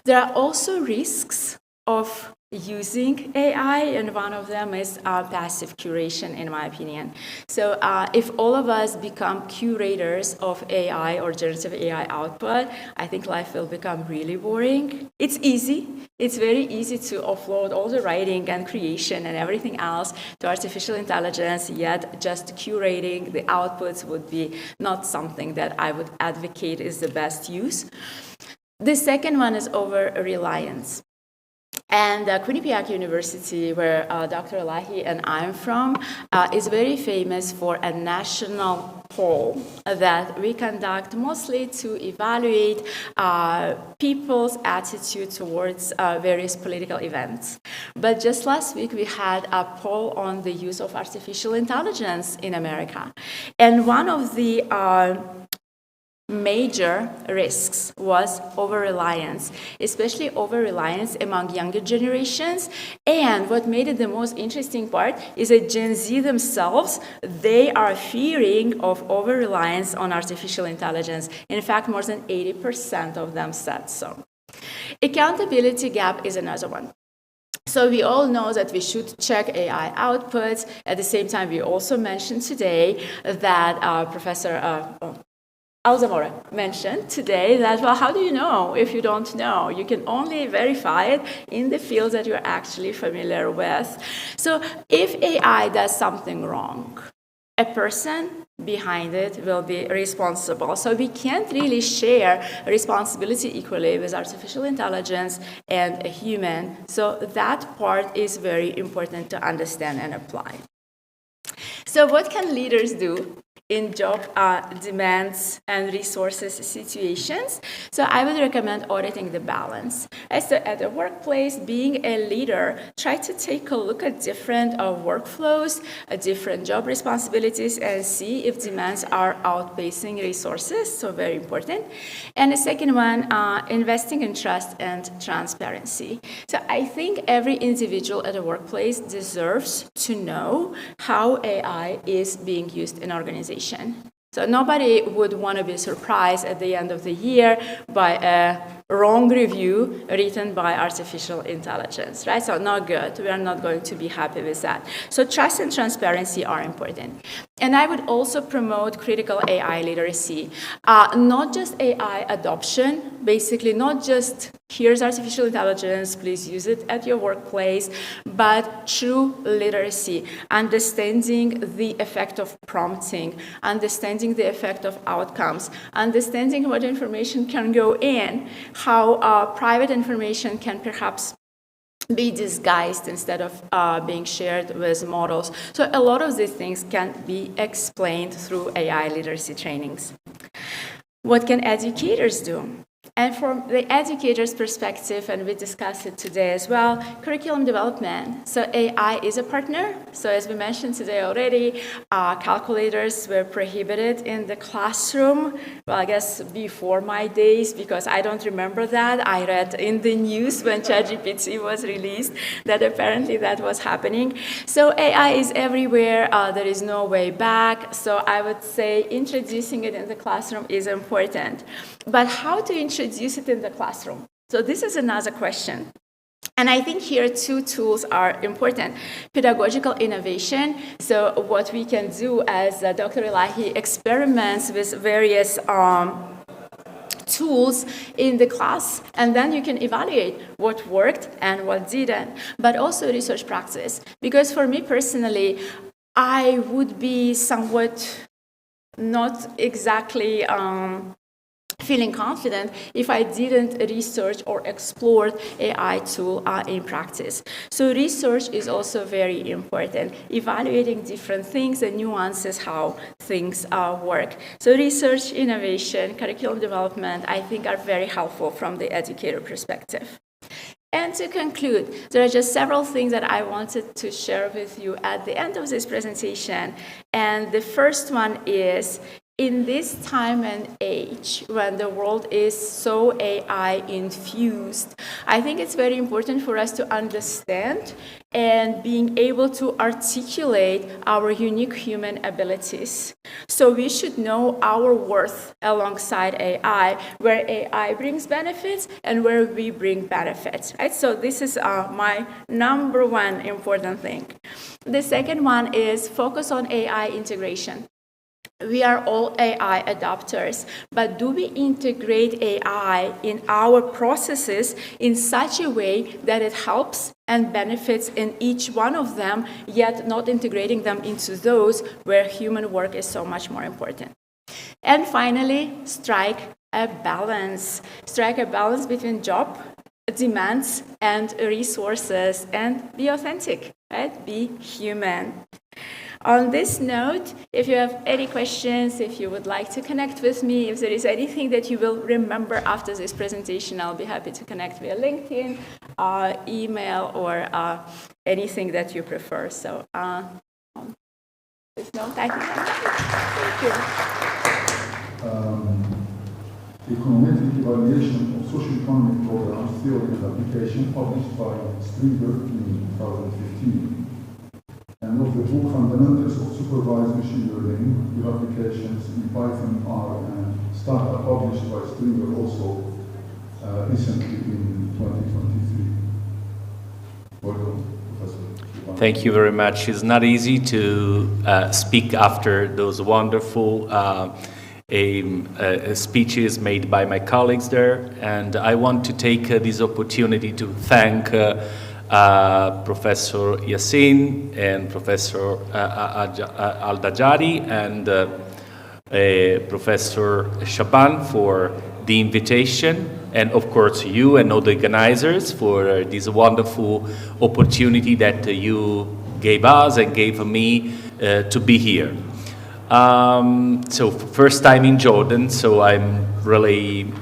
There are also risks of using AI, and one of them is passive curation, in my opinion. So if all of us become curators of AI or generative AI output, I think life will become really boring. It's easy. It's very easy to offload all the writing and creation and everything else to artificial intelligence, yet just curating the outputs would be not something that I would advocate is the best use. The second one is over-reliance. And Quinnipiac University, where Dr. Elahi and I'm from, is very famous for a national poll that we conduct mostly to evaluate people's attitude towards various political events. But just last week, we had a poll on the use of artificial intelligence in America. And one of the major risks was over-reliance, especially over-reliance among younger generations. And what made it the most interesting part is that Gen Z themselves, they are fearing of over-reliance on artificial intelligence. In fact, more than 80% of them said so. Accountability gap is another one. So we all know that we should check AI outputs. At the same time, we also mentioned today that Professor Alzamora mentioned today that, well, how do you know if you don't know? You can only verify it in the fields that you're actually familiar with. So if AI does something wrong, a person behind it will be responsible. So we can't really share responsibility equally with artificial intelligence and a human. So that part is very important to understand and apply. So what can leaders do in job demands and resources situations? So I would recommend auditing the balance. So at the workplace, being a leader, try to take a look at different workflows, different job responsibilities, and see if demands are outpacing resources, so very important. And the second one, investing in trust and transparency. So I think every individual at a workplace deserves to know how AI is being used in organizations. So nobody would want to be surprised at the end of the year by a wrong review written by artificial intelligence, right? So not good. We are not going to be happy with that. So trust and transparency are important. And I would also promote critical AI literacy, not just AI adoption, basically not just here's artificial intelligence, please use it at your workplace, but true literacy, understanding the effect of prompting, understanding the effect of outcomes, understanding what information can go in, how private information can perhaps be disguised instead of being shared with models. So a lot of these things can be explained through AI literacy trainings. What can educators do? And from the educator's perspective, and we discussed it today as well, curriculum development. So AI is a partner. So as we mentioned today already, calculators were prohibited in the classroom. Well, I guess before my days, because I don't remember that. I read in the news when ChatGPT was released that apparently that was happening. So AI is everywhere. There is no way back. So I would say introducing it in the classroom is important. But how to introduce it in the classroom? So this is another question. And I think here two tools are important. Pedagogical innovation, so what we can do as Dr. Elahi experiments with various tools in the class, and then you can evaluate what worked and what didn't. But also research practice, because for me personally, I would be somewhat not exactly feeling confident if I didn't research or explore AI tool in practice. So research is also very important, evaluating different things and nuances how things work. So research, innovation, curriculum development, I think are very helpful from the educator perspective. And to conclude, there are just several things that I wanted to share with you at the end of this presentation. And the first one is, in this time and age, when the world is so AI-infused, I think it's very important for us to understand and being able to articulate our unique human abilities. So we should know our worth alongside AI, where AI brings benefits and where we bring benefits, right? So this is my number one important thing. The second one is focus on AI integration. We are all AI adopters, but do we integrate AI in our processes in such a way that it helps and benefits in each one of them, yet not integrating them into those where human work is so much more important? And finally, strike a balance. Strike a balance between job demands and resources, and be authentic, right? Be human. On this note, if you have any questions, if you would like to connect with me, if there is anything that you will remember after this presentation, I'll be happy to connect via LinkedIn, email, or anything that you prefer. So, there's no thank you. Thank you. Econometric evaluation of social economic programs, theory and application, published by Stringer in 2015. And of the book Fundamentals of Supervised Machine Learning with Applications in Python, R, and Stata, published by Stringer also recently in 2023. Welcome, Professor. Thank you very much. It's not easy to speak after those wonderful speeches made by my colleagues there, and I want to take this opportunity to thank Professor Yassin and Professor Al-Dajjari and Professor Shaban for the invitation, and of course you and all the organizers for this wonderful opportunity that you gave us and gave me to be here. So first time in Jordan, so I'm really,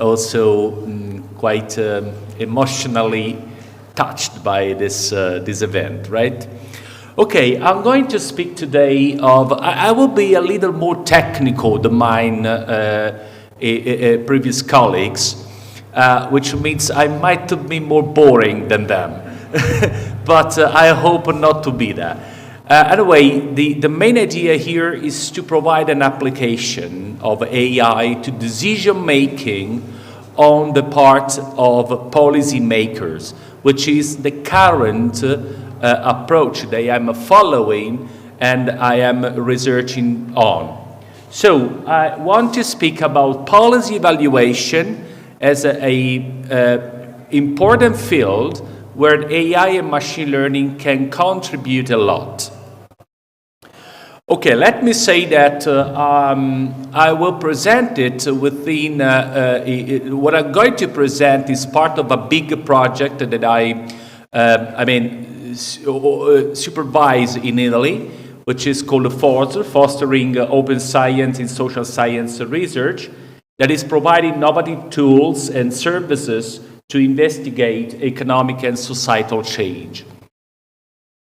also quite emotionally touched by this event, right? Okay, I'm going to speak today of, I will be a little more technical than mine previous colleagues, which means I might be more boring than them, but I hope not to be that. Anyway, the main idea here is to provide an application of AI to decision making on the part of policymakers, which is the current approach that I am following and I am researching on. So I want to speak about policy evaluation as an important field where AI and machine learning can contribute a lot. Okay, let me say that I will present it within, what I'm going to present is part of a big project that I supervise in Italy, which is called FOSR, Fostering Open Science in Social Science Research, that is providing innovative tools and services to investigate economic and societal change.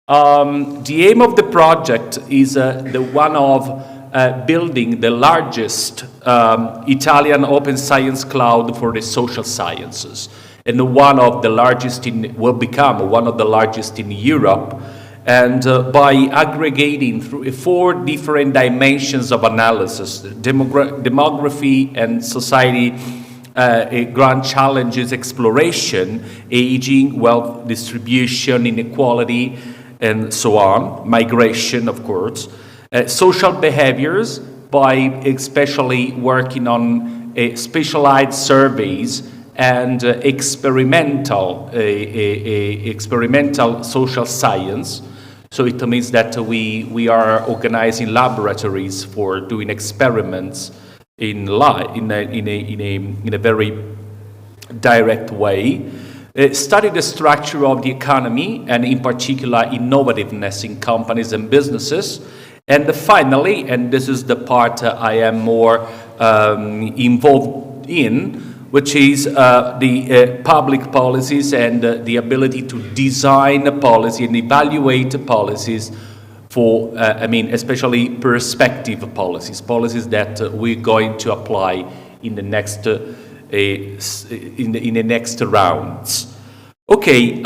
The aim of the project is the one of building the largest Italian open science cloud for the social sciences, and one of the largest will become one of the largest in Europe, and by aggregating through 4 different dimensions of analysis: demography and society, grand challenges, exploration, aging, wealth distribution, inequality, and so on, migration, of course, social behaviors, by especially working on specialized surveys and experimental social science. So it means that we are organizing laboratories for doing experiments in a very direct way. Study the structure of the economy and in particular innovativeness in companies and businesses. And finally, and this is the part I am more involved in, which is the public policies and the ability to design a policy and evaluate policies for, especially perspective policies that we're going to apply in the next in the next rounds. Okay,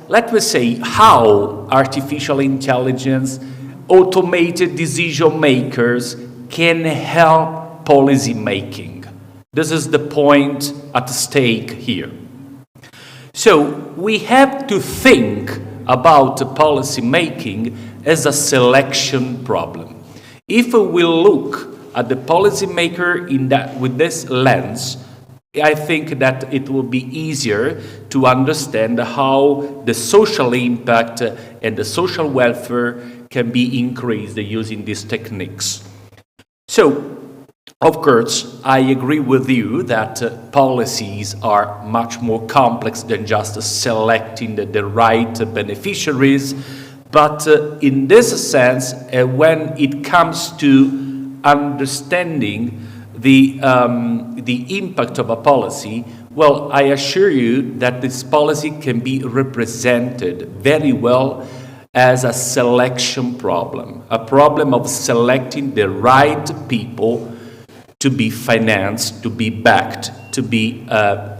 let me say how artificial intelligence, automated decision makers can help policy making. This is the point at stake here. So we have to think about policy making as a selection problem. If we look at the policymaker with this lens, I think that it will be easier to understand how the social impact and the social welfare can be increased using these techniques. So Of course, I agree with you that policies are much more complex than just selecting the right beneficiaries. But in this sense, when it comes to understanding the impact of a policy, well, I assure you that this policy can be represented very well as a selection problem, a problem of selecting the right people to be financed, to be backed, to be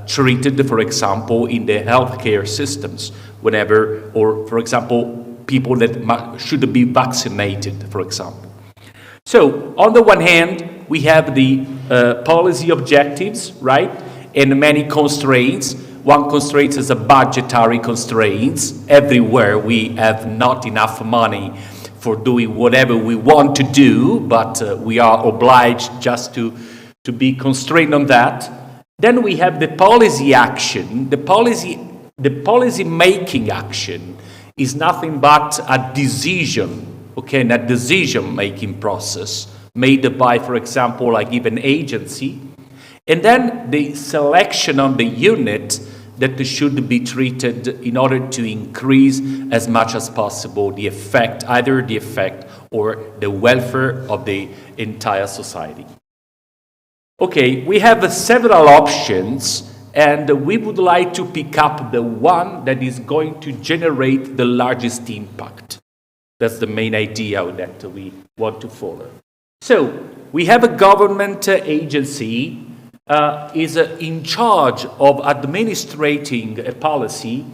treated, for example, in the healthcare systems, whenever, or for example, people that should be vaccinated, for example. So, on the one hand, we have the policy objectives, right, and many constraints. One constraint is a budgetary constraints. Everywhere we have not enough money for doing whatever we want to do, but we are obliged just to be constrained on that. Then we have the policy action. The policy making action is nothing but a decision, okay, and a decision-making process made by, for example, a given agency. And then the selection of the unit that should be treated in order to increase as much as possible the effect, either the effect or the welfare of the entire society. Okay, we have several options, and we would like to pick up the one that is going to generate the largest impact. That's the main idea that we want to follow. So, we have a government agency is in charge of administrating a policy,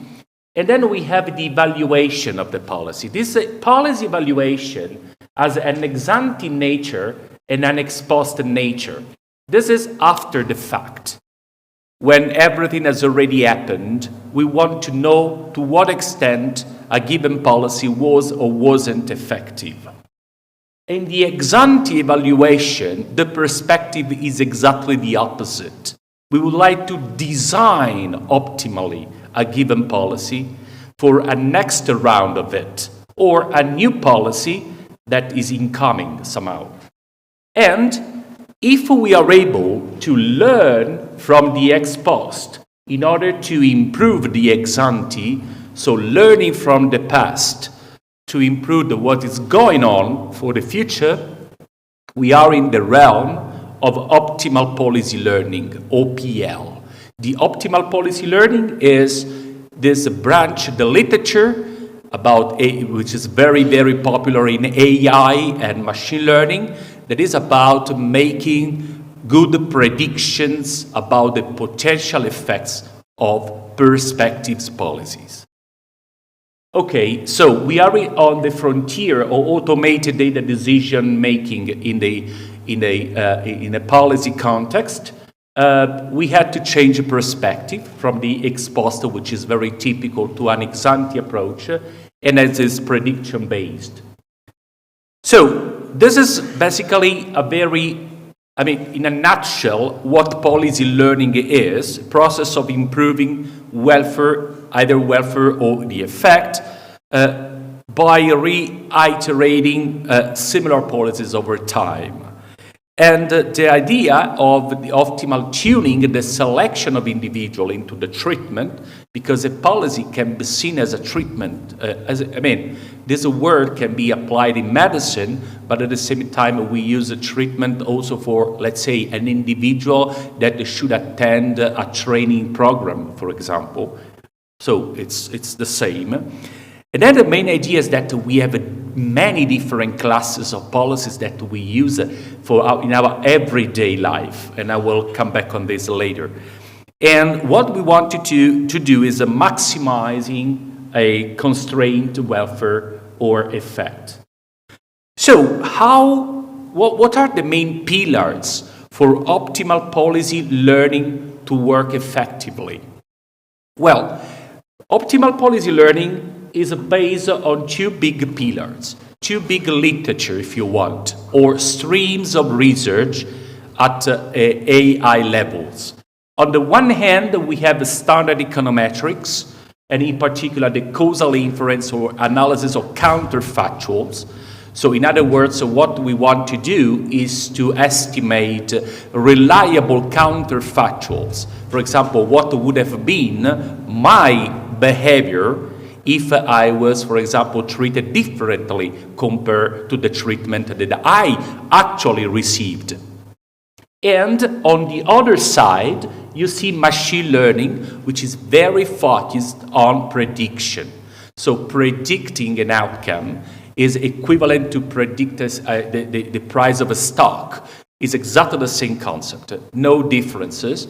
and then we have the evaluation of the policy. This policy evaluation has an ex ante nature and an ex post nature. This is after the fact. When everything has already happened, we want to know to what extent a given policy was or wasn't effective. In the ex ante evaluation, the perspective is exactly the opposite. We would like to design optimally a given policy for a next round of it, or a new policy that is incoming somehow. And if we are able to learn from the ex post in order to improve the ex ante, so learning from the past to improve what is going on for the future, we are in the realm of optimal policy learning, OPL. The optimal policy learning is this branch, the literature about which is very, very popular in AI and machine learning, that is about making good predictions about the potential effects of perspectives policies. Okay, so we are on the frontier of automated data decision making in a policy context. We had to change the perspective from the ex post, which is very typical, to an ex ante approach, and it is prediction based. So this is basically in a nutshell, what policy learning is: process of improving welfare, either welfare or the effect, by reiterating similar policies over time. And the idea of the optimal tuning, the selection of individual into the treatment, because a policy can be seen as a treatment. This word can be applied in medicine, but at the same time we use a treatment also for, let's say, an individual that should attend a training program, for example. So it's the same. And then the main idea is that we have many different classes of policies that we use in our everyday life, and I will come back on this later. And what we wanted to do is maximizing a constrained welfare or effect. So what are the main pillars for optimal policy learning to work effectively? Well, optimal policy learning is based on two big pillars, two big literature, if you want, or streams of research at AI levels. On the one hand, we have the standard econometrics, and in particular the causal inference or analysis of counterfactuals. So in other words, what we want to do is to estimate reliable counterfactuals. For example, what would have been my behavior if I was, for example, treated differently compared to the treatment that I actually received. And on the other side, you see machine learning, which is very focused on prediction. So predicting an outcome is equivalent to predict the price of a stock. It's exactly the same concept, no differences,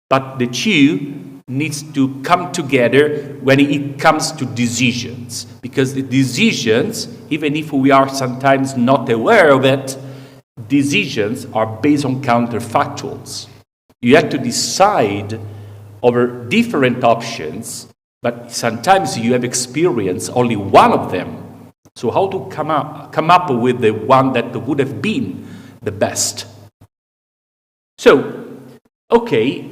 but the two needs to come together when it comes to decisions, because the decisions, even if we are sometimes not aware of it, decisions are based on counterfactuals. You have to decide over different options, but sometimes you have experienced only one of them. So how to come up with the one that would have been the best? So, okay,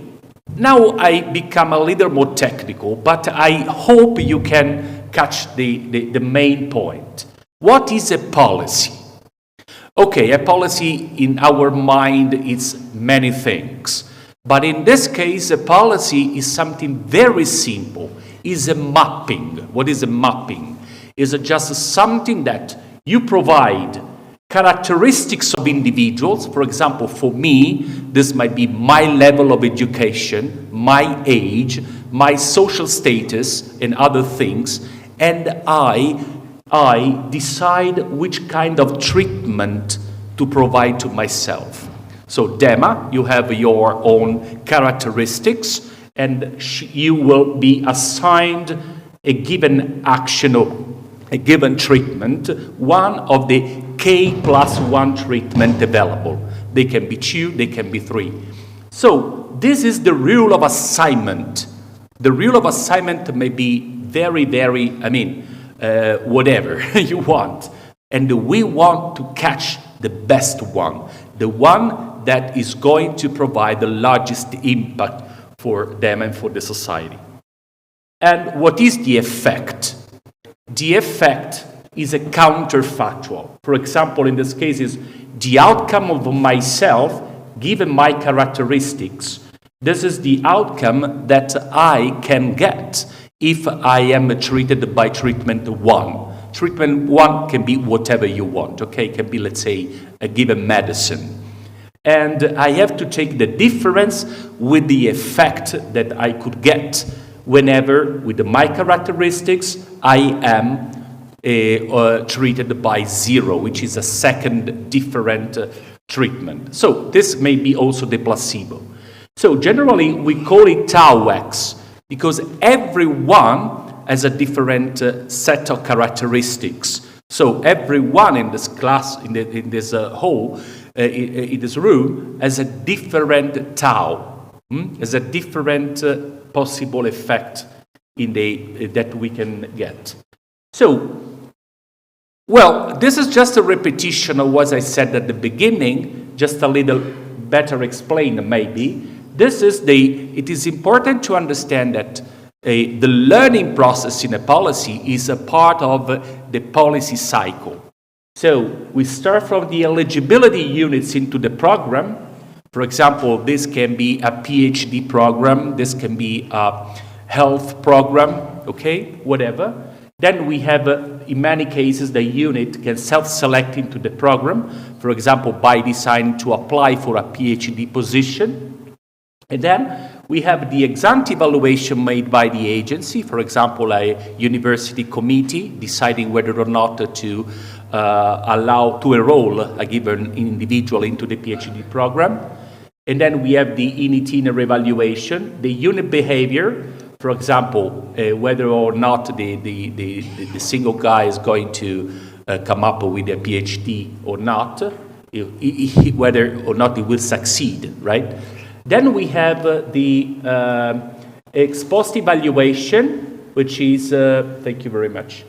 now I become a little more technical, but I hope you can catch the main point. What is a policy? Okay, a policy in our mind is many things. But in this case, a policy is something very simple. It's a mapping. What is a mapping? It's just something that you provide characteristics of individuals. For example, for me, this might be my level of education, my age, my social status, and other things. And I decide which kind of treatment to provide to myself. So, Dema, you have your own characteristics, and you will be assigned a given action or a given treatment, one of the K+1 treatment available. They can be 2, they can be 3. So this is the rule of assignment. The rule of assignment may be very, whatever you want. And we want to catch the best one, the one that is going to provide the largest impact for them and for the society. And what is the effect? The effect is a counterfactual. For example, in this case is the outcome of myself, given my characteristics. This is the outcome that I can get if I am treated by treatment 1. Treatment 1 can be whatever you want, okay? It can be, let's say, a given medicine. And I have to take the difference with the effect that I could get whenever, with my characteristics, I am treated by 0, which is a second different treatment. So this may be also the placebo. So generally, we call it tau x, because everyone has a different set of characteristics. So everyone in this class, in this hall, in this room, has a different tau, has a different possible effect in that we can get. So, well, this is just a repetition of what I said at the beginning, just a little better explained maybe. It is important to understand that the learning process in a policy is a part of the policy cycle. So we start from the eligibility units into the program. For example, this can be a PhD program, this can be a health program, okay, whatever. Then we have, in many cases, the unit can self-select into the program, for example, by deciding to apply for a PhD position. And then we have the ex-ante evaluation made by the agency, for example, a university committee deciding whether or not to allow to enroll a given individual into the PhD program. And then we have the in-itinerary evaluation, the unit behavior, for example, whether or not the single guy is going to come up with a PhD or not, whether or not he will succeed, right? Then we have the ex-post evaluation, which is, thank you very much.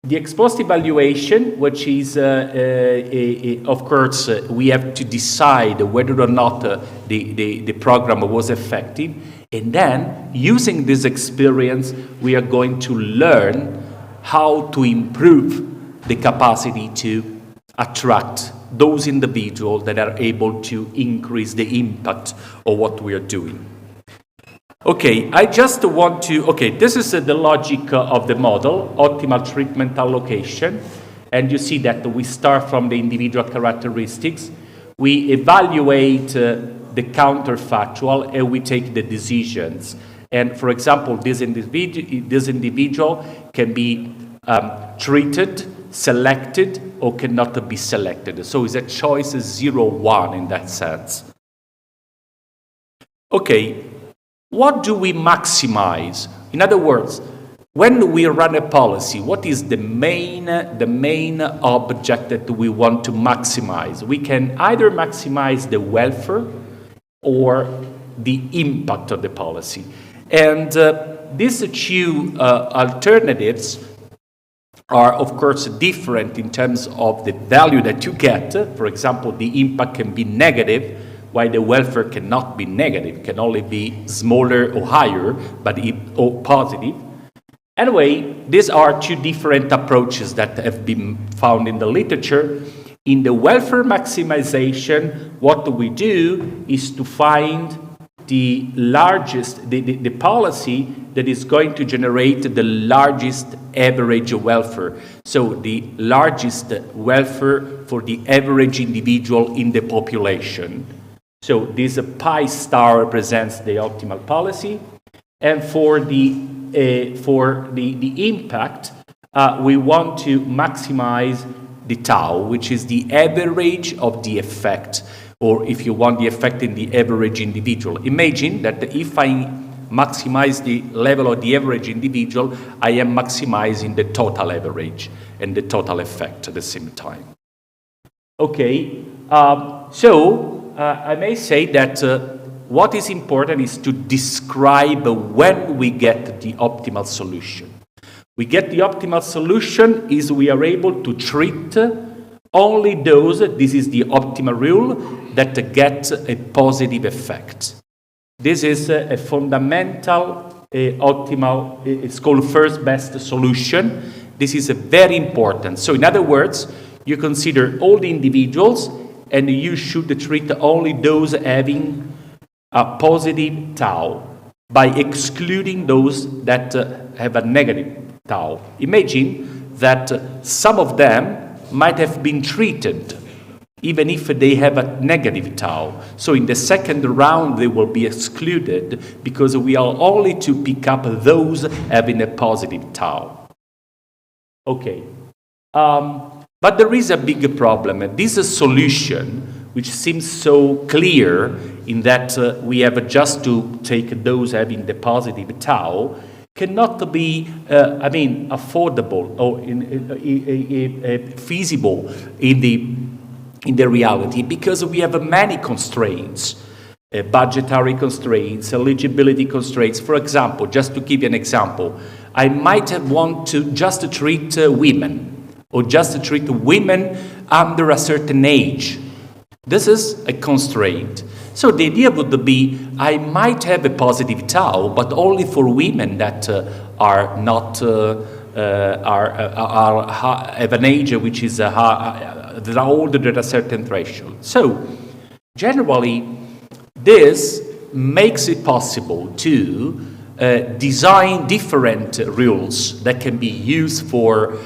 The ex-post evaluation, which is, of course, we have to decide whether or not the program was effective. And then, using this experience, we are going to learn how to improve the capacity to attract those individuals that are able to increase the impact of what we are doing. Okay, I just want to, okay, this is the logic of the model, optimal treatment allocation. And you see that we start from the individual characteristics. We evaluate the counterfactual and we take the decisions. And for example, this individual can be treated, selected, or cannot be selected. So it's a choice 0-1 in that sense. Okay, what do we maximize? In other words, when we run a policy, what is the main object that we want to maximize? We can either maximize the welfare or the impact of the policy. And these two alternatives are, of course, different in terms of the value that you get. For example, the impact can be negative, while the welfare cannot be negative. It can only be smaller or higher, but or positive. Anyway, these are two different approaches that have been found in the literature. In the welfare maximization, what we do is to find the largest, the policy that is going to generate the largest average welfare. So the largest welfare for the average individual in the population. So this pi star represents the optimal policy. And for the impact, we want to maximize the tau, which is the average of the effect, or if you want the effect in the average individual. Imagine that if I maximize the level of the average individual, I am maximizing the total average and the total effect at the same time. Okay, I may say that what is important is to describe when we get the optimal solution. We get the optimal solution is we are able to treat only those, this is the optimal rule, that get a positive effect. This is a fundamental, optimal, it's called first best solution. This is very important. So in other words, you consider all the individuals and you should treat only those having a positive tau by excluding those that have a negative tau. Imagine that some of them might have been treated even if they have a negative tau. So in the second round they will be excluded because we are only to pick up those having a positive tau. Okay. But there is a big problem. This solution, which seems so clear in that we have just to take those having the positive tau, cannot be, affordable or feasible in the reality because we have many constraints, budgetary constraints, eligibility constraints. For example, just to give you an example, I might want to just treat women or just treat women under a certain age. This is a constraint. So the idea would be, I might have a positive tau, but only for women that are not have an age which is that are older than a certain threshold. So generally, this makes it possible to design different rules that can be used for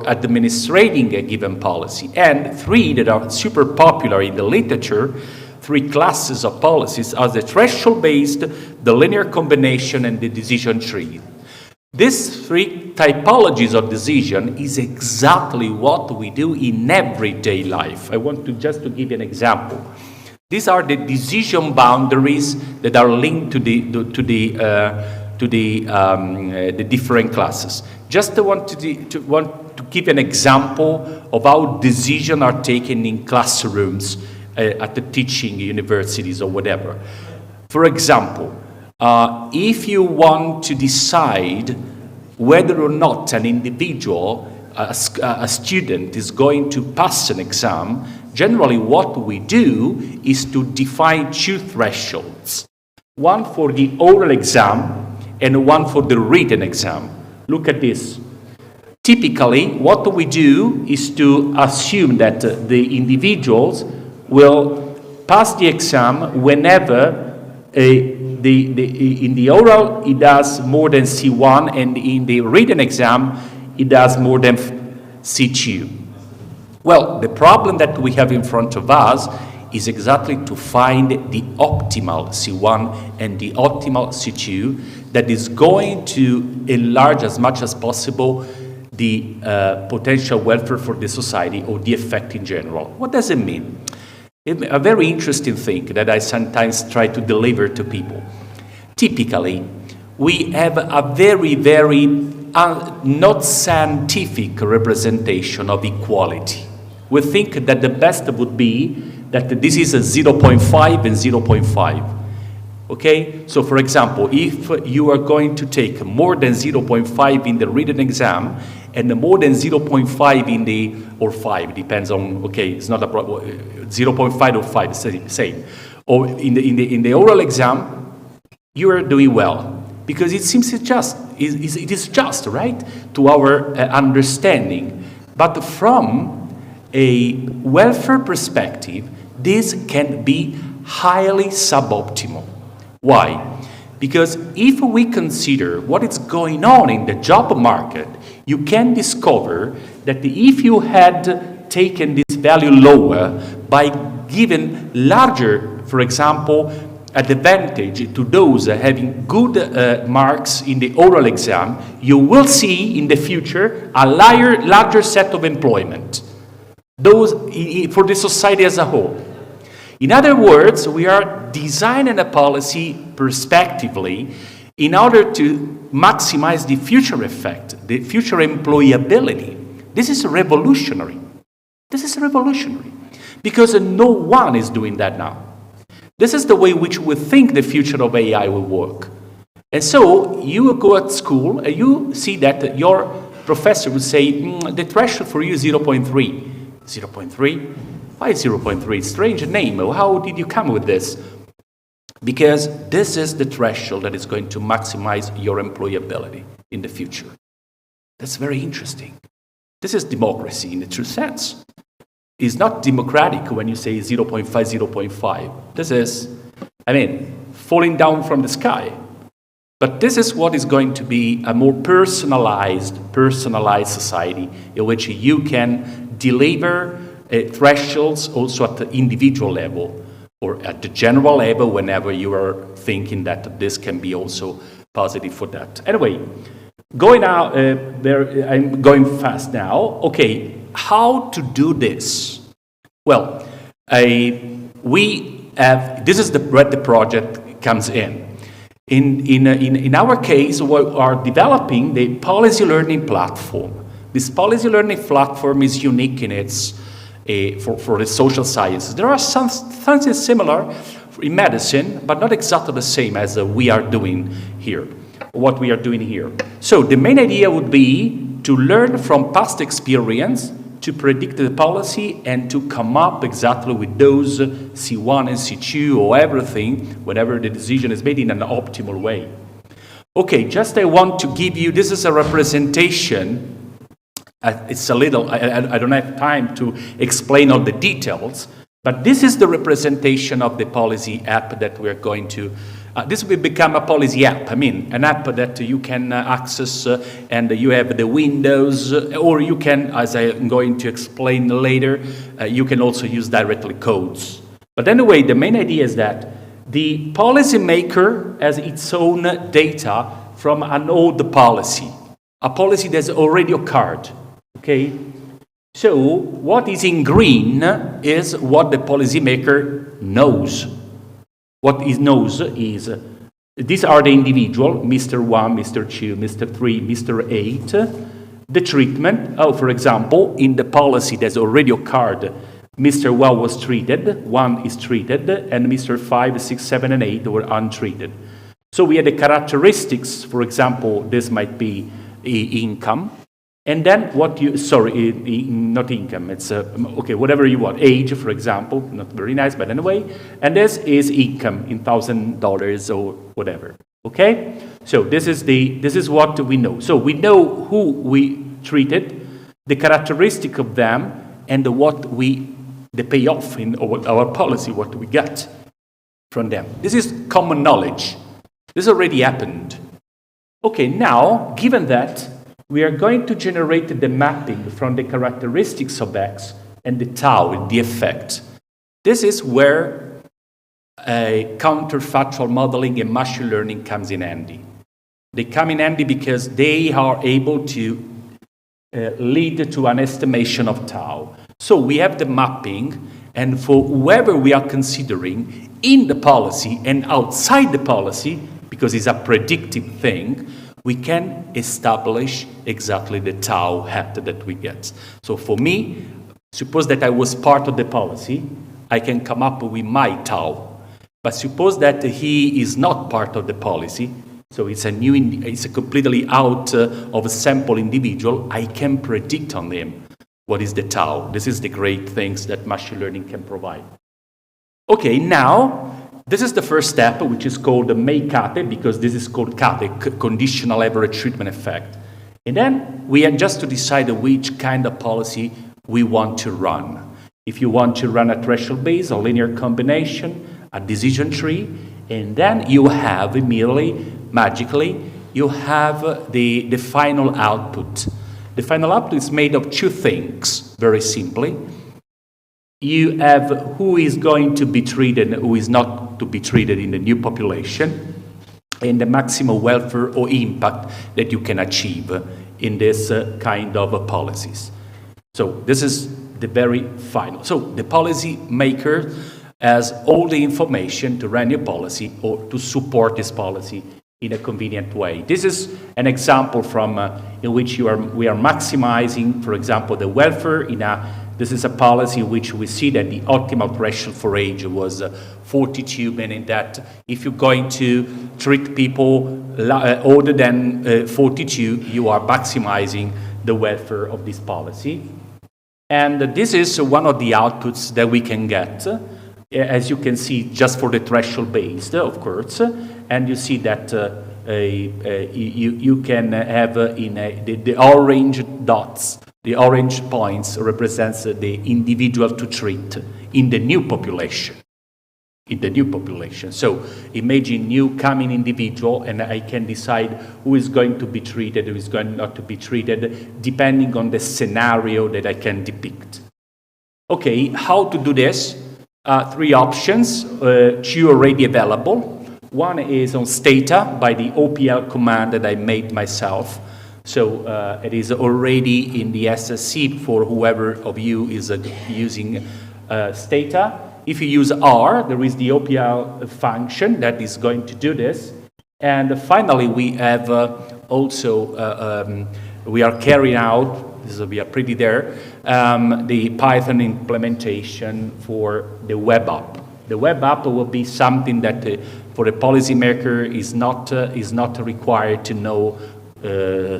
administrating a given policy. And three that are super popular in the literature, three classes of policies are the threshold-based, the linear combination, and the decision tree. These three typologies of decision is exactly what we do in everyday life. I want to just to give you an example. These are the decision boundaries that are linked to the different classes. Just want to give an example of how decisions are taken in classrooms at the teaching universities or whatever. For example, if you want to decide whether or not an individual, a student, is going to pass an exam, generally what we do is to define two thresholds. One for the oral exam and one for the written exam. look at this. Typically, what we do is to assume that the individuals will pass the exam whenever in the oral it does more than C1, and in the written exam it does more than C2. Well, the problem that we have in front of us is exactly to find the optimal C1 and the optimal C2 that is going to enlarge as much as possible the potential welfare for the society or the effect in general. What does it mean? A very interesting thing that I sometimes try to deliver to people. Typically, we have a very, very not scientific representation of equality. We think that the best would be that this is a 0.5 and 0.5. Okay? So for example, if you are going to take more than 0.5 in the written exam and more than 0.5 in the, or 5, depends on, okay, it's not a problem, 0.5 or 5, same. Or in the oral exam, you are doing well. Because it seems just, it is just, right, to our understanding. But from a welfare perspective, this can be highly suboptimal. Why? Because if we consider what is going on in the job market, you can discover that if you had taken this value lower by giving larger, for example, advantage to those having good marks in the oral exam, you will see in the future a larger set of employment, those for the society as a whole. In other words, we are designing a policy prospectively in order to maximize the future effect, the future employability. This is revolutionary. This is revolutionary because no one is doing that now. This is the way which we think the future of AI will work. And so you go at school and you see that your professor will say, the threshold for you is 0.3. 0.3? Why 0.3? Strange name. How did you come with this? Because this is the threshold that is going to maximize your employability in the future. That's very interesting. This is democracy in the true sense. It's not democratic when you say 0.5, 0.5. This is, falling down from the sky. But this is what is going to be a more personalized society in which you can deliver thresholds also at the individual level or at the general level whenever you are thinking that this can be also positive for that. Anyway, going out I'm going fast now. Okay. How to do this? Well, we have, this is where the project comes in. In our case, we are developing the policy learning platform. This policy learning platform is unique in its, for the social sciences. There are some things similar in medicine, but not exactly the same as we are doing here, what we are doing here. So the main idea would be to learn from past experience, to predict the policy and to come up exactly with those C1 and C2 or everything, whenever the decision is made in an optimal way. Okay, just I want to give you, this is a representation. It's a little, I don't have time to explain all the details, but this is the representation of the policy app that we're going to, this will become a policy app, an app that you can access and you have the windows, or you can, as I'm going to explain later, you can also use directly codes. But anyway, the main idea is that the policymaker has its own data from an old policy, a policy that's already occurred, okay? So what is in green is what the policymaker knows. What he knows is, these are the individual, Mr. 1, Mr. 2, Mr. 3, Mr. 8. The treatment, for example, in the policy that's already occurred, Mr. 1 was treated, 1 is treated, and Mr. 5, 6, 7, and 8 were untreated. So we had the characteristics, for example, this might be income. And then what you, not income, it's, okay, whatever you want. Age, for example, not very nice, but anyway. And this is income in $1,000 or whatever. Okay? So this is what we know. So we know who we treated, the characteristic of them, and the payoff in our policy, what we get from them. This is common knowledge. This already happened. Okay, now, given that, we are going to generate the mapping from the characteristics of X and the tau, the effect. This is where counterfactual modeling and machine learning comes in handy. They come in handy because they are able to lead to an estimation of tau. So we have the mapping, and for whoever we are considering in the policy and outside the policy, because it's a predictive thing, we can establish exactly the tau hat that we get. So for me, suppose that I was part of the policy, I can come up with my tau. But suppose that he is not part of the policy, so it's a completely out of a sample individual, I can predict on him what is the tau. This is the great things that machine learning can provide. Okay, now, this is the first step, which is called the MACATE, because this is called CATE, Conditional Average Treatment Effect. And then we have just to decide which kind of policy we want to run. If you want to run a threshold-based, a linear combination, a decision tree, and then you have immediately, magically, you have the final output. The final output is made of two things, very simply. You have who is going to be treated and who is not to be treated in the new population, and the maximum welfare or impact that you can achieve in this kind of policies. So this is the very final. So the policy maker has all the information to run your policy or to support this policy in a convenient way. This is an example from in which we are maximizing, for example, the welfare this is a policy in which we see that the optimal threshold for age was 42, meaning that if you're going to treat people older than 42, you are maximizing the welfare of this policy. And this is one of the outputs that we can get, as you can see, just for the threshold based, of course, and you see that you can have the orange dots, the orange points represents the individual to treat in the new population. So imagine new coming individual, and I can decide who is going to be treated, who is going not to be treated, depending on the scenario that I can depict. Okay, how to do this? Three options, two already available. One is on Stata by the OPL command that I made myself. So it is already in the SICB for whoever of you is using Stata. If you use R, there is the OPL function that is going to do this. And finally, we have we are carrying out, we are pretty there, the Python implementation for the web app. The web app will be something that for a policymaker is not required to know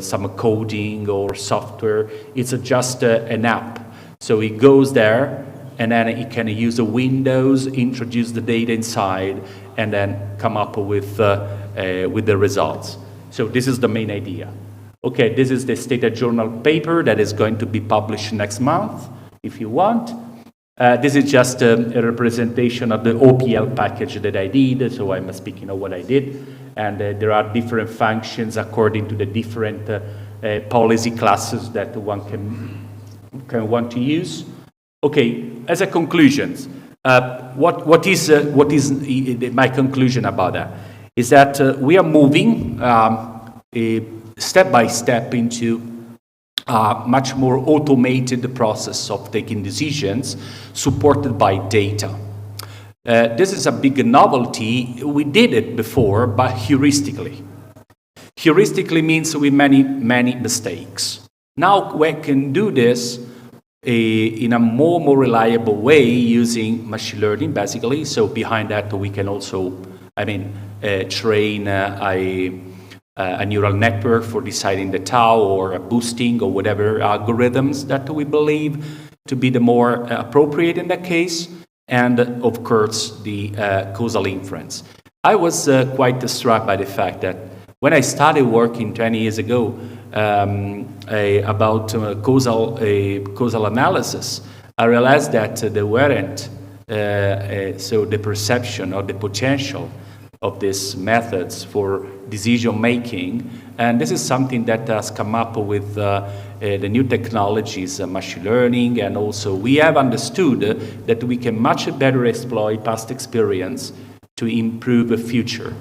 some coding or software. It's just an app. So it goes there, and then it can use the Windows, introduce the data inside, and then come up with the results. So this is the main idea. Okay, this is the Stata Journal paper that is going to be published next month, if you want. This is just a representation of the OPL package that I did, so I'm speaking of what I did. And there are different functions according to the different policy classes that one can want to use. Okay, as a conclusion, what is my conclusion about that? Is that we are moving step by step into a much more automated process of taking decisions supported by data. This is a big novelty. We did it before, but heuristically. Heuristically means with many mistakes. Now we can do this in a more reliable way using machine learning, basically. So behind that, we can also, train a neural network for deciding the tau or a boosting or whatever algorithms that we believe to be the more appropriate in that case. And of course, the causal inference. I was quite struck by the fact that when I started working 20 years ago about causal analysis, I realized that there weren't so the perception or the potential of these methods for decision making, and this is something that has come up with the new technologies, machine learning, and also we have understood that we can much better exploit past experience to improve the future.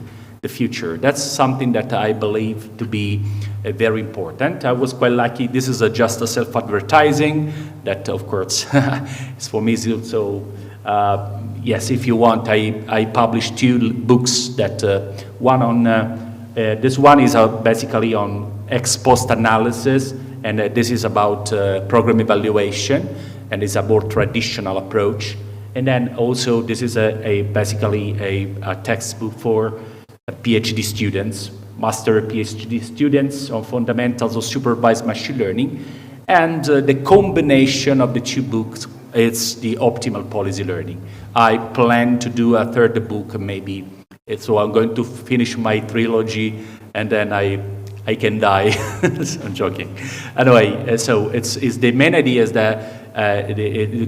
That's something that I believe to be very important. I was quite lucky. This is just a self-advertising that, of course, is for me. So, yes, if you want, I published 2 books. That one on this one is basically on ex post analysis, and this is about program evaluation, and it's a more traditional approach. And then also this is basically a textbook for PhD students, master PhD students on fundamentals of supervised machine learning. And the combination of the 2 books is the optimal policy learning. I plan to do a 3rd book maybe. So I'm going to finish my trilogy and then I can die. I'm joking. Anyway, so it's the main idea is that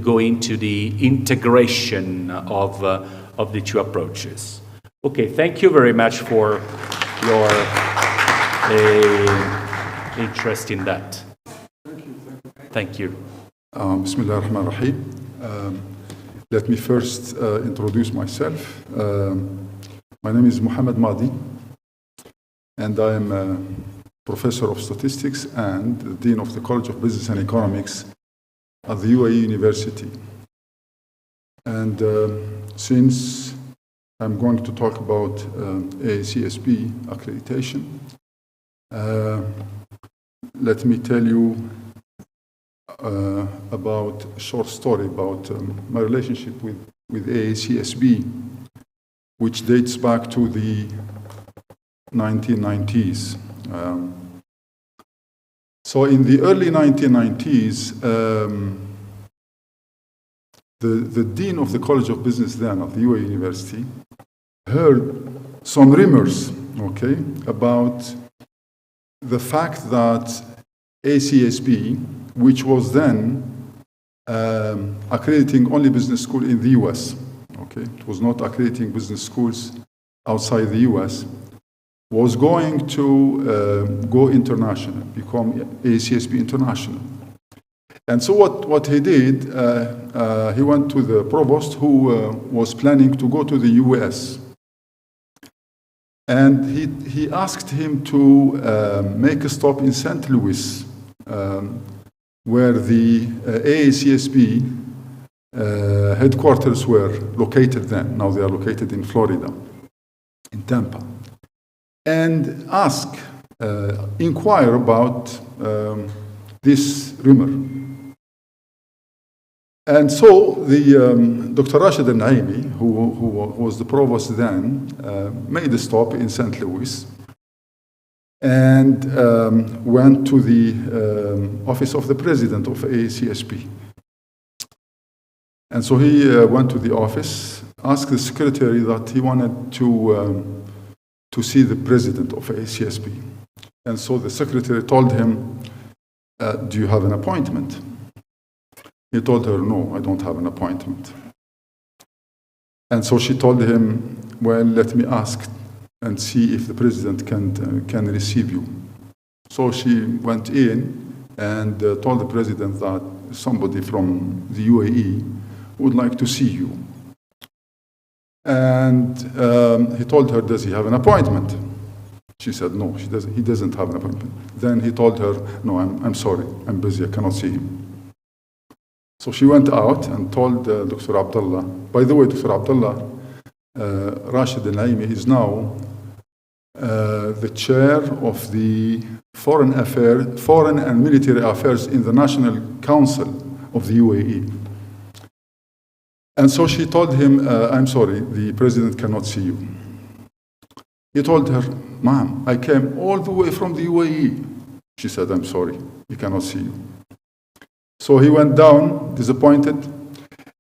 go into the integration of the 2 approaches. Okay, thank you very much for your interest in that. Thank you. Bismillah ar-Rahman ar-Rahim. Let me first introduce myself. My name is Muhammad Madi, and I am a professor of statistics and the Dean of the College of Business and Economics at the UAE University. And since I'm going to talk about SICB accreditation, let me tell you about a short story about my relationship with SICB, which dates back to the 1990s. So in the early 1990s, the Dean of the College of Business then at the UAE University heard some rumors, okay, about the fact that SICB, which was then accrediting only business school in the US, okay, it was not accrediting business schools outside the US, was going to go international, become SICB International. And so what he did, he went to the provost who was planning to go to the US. And he asked him to make a stop in St. Louis, where the SICB headquarters were located then. Now they are located in Florida, in Tampa. And inquire about this rumor. And so the Dr. Rashid al-Naimi, who was the provost then, made a stop in St. Louis and went to the office of the president of SICB. And so he went to the office, asked the secretary that he wanted to see the president of SICB. And so the secretary told him, do you have an appointment? He told her, no, I don't have an appointment. And so she told him, well, let me ask and see if the president can receive you. So she went in and told the president that somebody from the UAE would like to see you. And he told her, does he have an appointment? She said, no, he doesn't have an appointment. Then he told her, no, I'm sorry, I'm busy, I cannot see him. So she went out and told Dr. Abdullah. By the way, Dr. Abdullah, Rashid al-Naimi is now the chair of the Foreign and Military Affairs in the National Council of the UAE. And so she told him, I'm sorry, the president cannot see you. He told her, ma'am, I came all the way from the UAE. She said, I'm sorry, he cannot see you. So he went down, disappointed,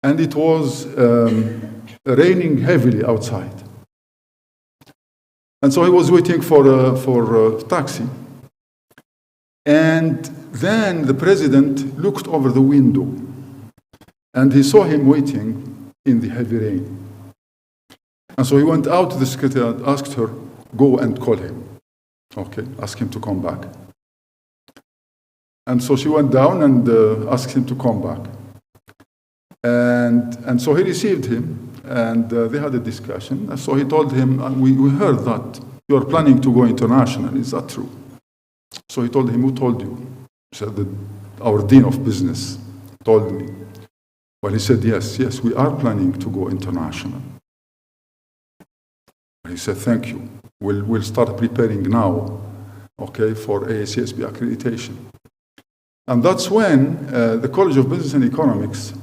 and it was raining heavily outside. And so he was waiting for a taxi. And then the president looked over the window and he saw him waiting in the heavy rain. And so he went out to the secretary and asked her, go and call him. Okay, ask him to come back. And so she went down and asked him to come back. And so he received him, and they had a discussion. And so he told him, we heard that you are planning to go international. Is that true? So he told him, who told you? He said, our dean of business told me. Well, he said, yes, we are planning to go international. He said, thank you. We'll start preparing now, okay, for AACSB accreditation. And that's when the College of Business and Economics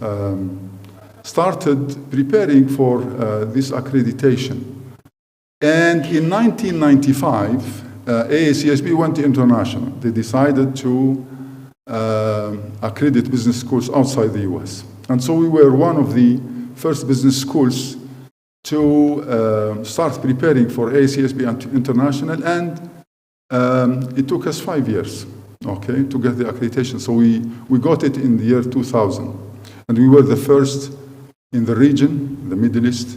started preparing for this accreditation. And in 1995, AACSB went international. They decided to accredit business schools outside the US. And so we were one of the first business schools to start preparing for AACSB International, and it took us 5 years, okay, to get the accreditation. So we got it in the year 2000, and we were the first in the region, the Middle East,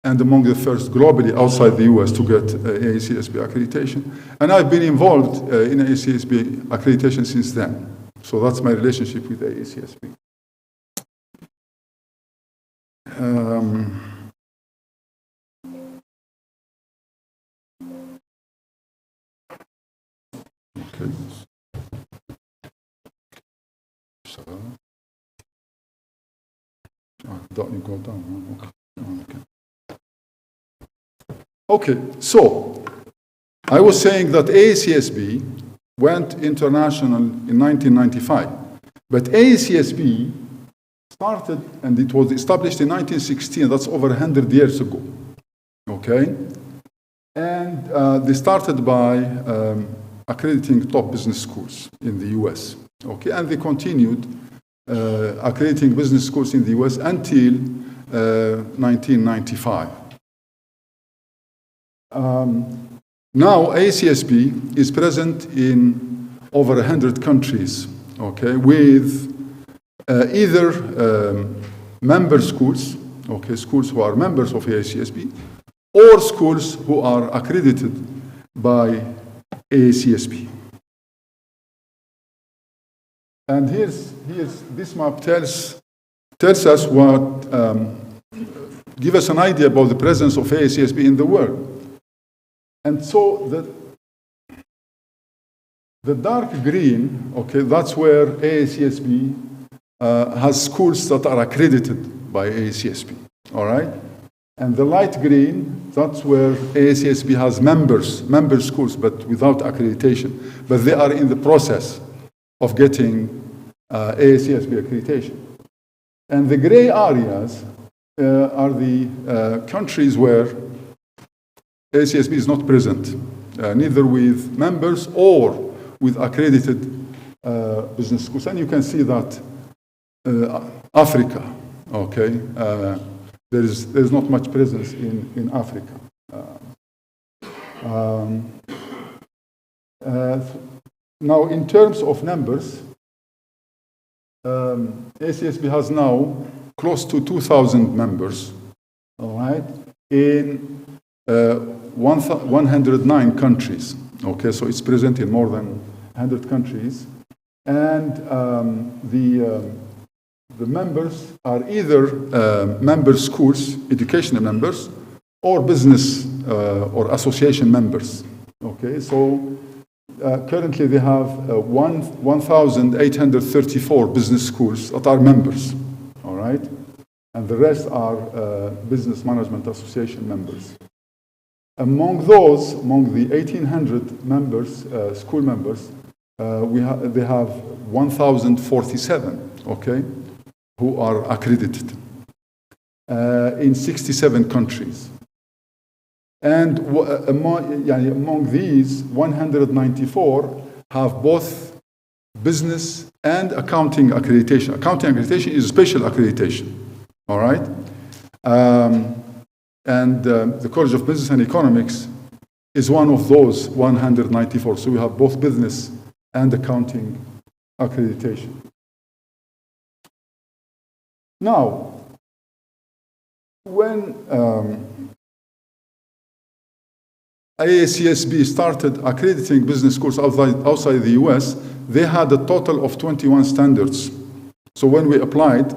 and among the first globally outside the US to get AACSB accreditation. And I've been involved in AACSB accreditation since then. So that's my relationship with AACSB. Okay. So, don't you go down? Okay, so I was saying that AACSB went international in 1995, but AACSB started, and it was established in 1916, that's over 100 years ago, okay? And they started by accrediting top business schools in the US, okay? And they continued accrediting business schools in the US until 1995. Now AACSB is present in over 100 countries, okay, with either member schools, okay, schools who are members of AACSB, or schools who are accredited by AACSB. And here's this map tells us what, give us an idea about the presence of AACSB in the world. And so the dark green, okay, that's where AACSB has schools that are accredited by AACSB, all right? And the light green, that's where AACSB has member schools, but without accreditation. But they are in the process of getting AACSB accreditation. And the gray areas are the countries where AACSB is not present, neither with members or with accredited business schools. And you can see that Africa, okay, there's not much presence in Africa. Now, in terms of numbers, AACSB has now close to 2,000 members, all right, in 109 countries. Okay, so it's present in more than 100 countries, and the members are either member schools, educational members, or business or association members. Okay, so currently they have 1,834 business schools that are members, all right? And the rest are business management association members. Among those, among the 1,800 members, school members, they have 1,047, okay, who are accredited in 67 countries. And among these, 194 have both business and accounting accreditation. Accounting accreditation is a special accreditation, all right? And the College of Business and Economics is one of those 194. So we have both business and accounting accreditation. Now, when SICB started accrediting business schools outside the US, they had a total of 21 standards. So when we applied,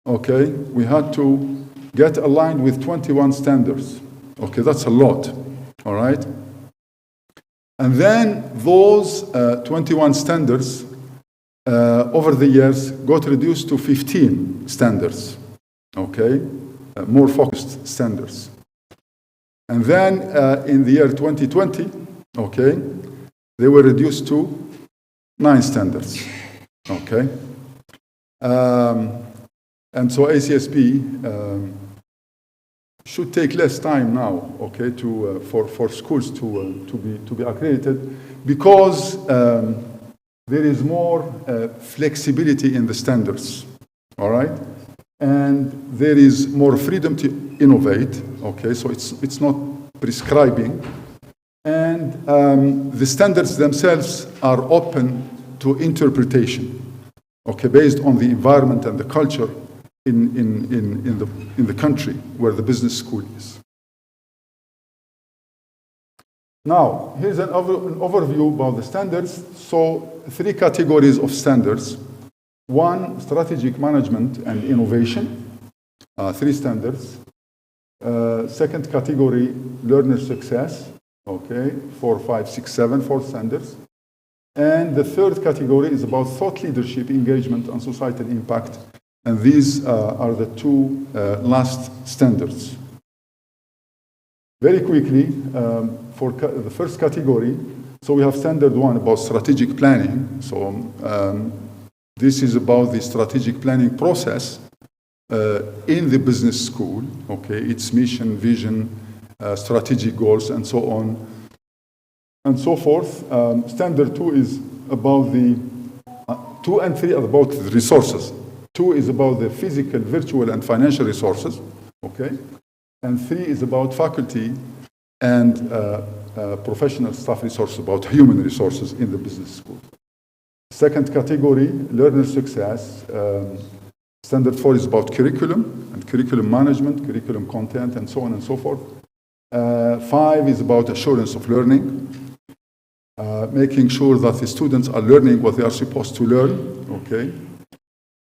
okay, we had to get aligned with 21 standards. Okay, that's a lot, all right? And then those 21 standards over the years got reduced to 15 standards, okay? More focused standards. And then in the year 2020, okay, they were reduced to 9 standards, okay? And so SICB should take less time now, okay, for schools to be accredited, because there is more flexibility in the standards, all right? And there is more freedom to innovate, okay? So it's not prescribing. And the standards themselves are open to interpretation, okay, based on the environment and the culture in the country where the business school is. Now, here's an overview about the standards. So 3 categories of standards. 1, strategic management and innovation, 3 standards. 2nd category, learner success, okay, 4, 5, 6, 7, 4 standards. And the 3rd category is about thought leadership, engagement, and societal impact. And these are the 2 last standards. Very quickly, for the first category, so we have standard 1 about strategic planning. So this is about the strategic planning process in the business school, okay, its mission, vision, strategic goals, and so on, and so forth. Standard 2 is about the, 2 and 3 are about the resources. 2 is about the physical, virtual, and financial resources, okay? And 3 is about faculty and professional staff resources, about human resources in the business school. 2nd category, learner success. Standard 4 is about curriculum and curriculum management, curriculum content, and so on and so forth. 5 is about assurance of learning, making sure that the students are learning what they are supposed to learn, okay?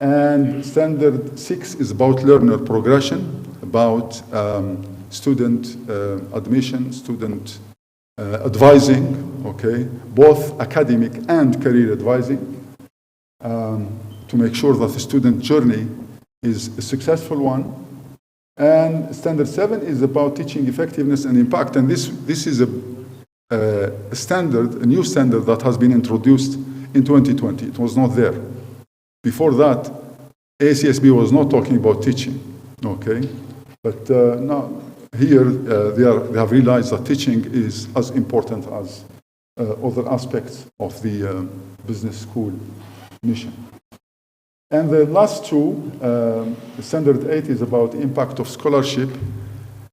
And standard 6 is about learner progression, about student admission, student advising, okay, both academic and career advising, to make sure that the student journey is a successful one. And standard 7 is about teaching effectiveness and impact. And this is a standard, a new standard that has been introduced in 2020. It was not there. Before that, SICB was not talking about teaching, okay? But now, here, they have realized that teaching is as important as other aspects of the business school mission. And the last 2, standard 8 is about impact of scholarship.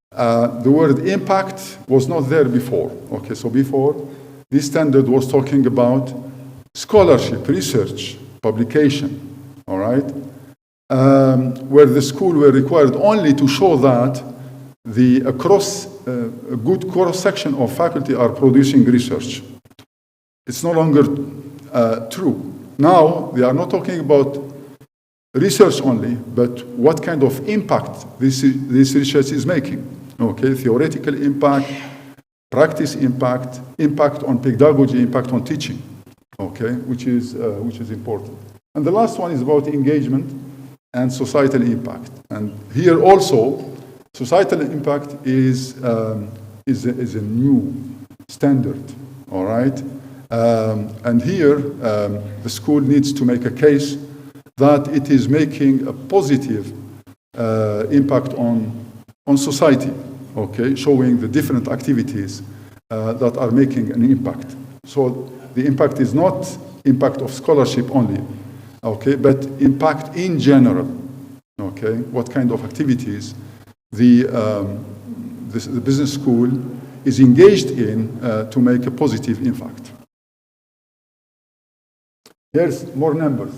The word impact was not there before, okay? So before, this standard was talking about scholarship, research, publication, all right? Where the school were required only to show that a good cross-section of faculty are producing research. It's no longer true. Now, they are not talking about research only, but what kind of impact this research is making. Okay, theoretical impact, practice impact, impact on pedagogy, impact on teaching. Okay, which is important. And the last one is about engagement and societal impact. And here also, societal impact is a new standard. All right, and here the school needs to make a case that it is making a positive impact on society, okay, showing the different activities that are making an impact. So the impact is not impact of scholarship only, okay, but impact in general, okay, what kind of activities the business school is engaged in to make a positive impact. Here's more numbers.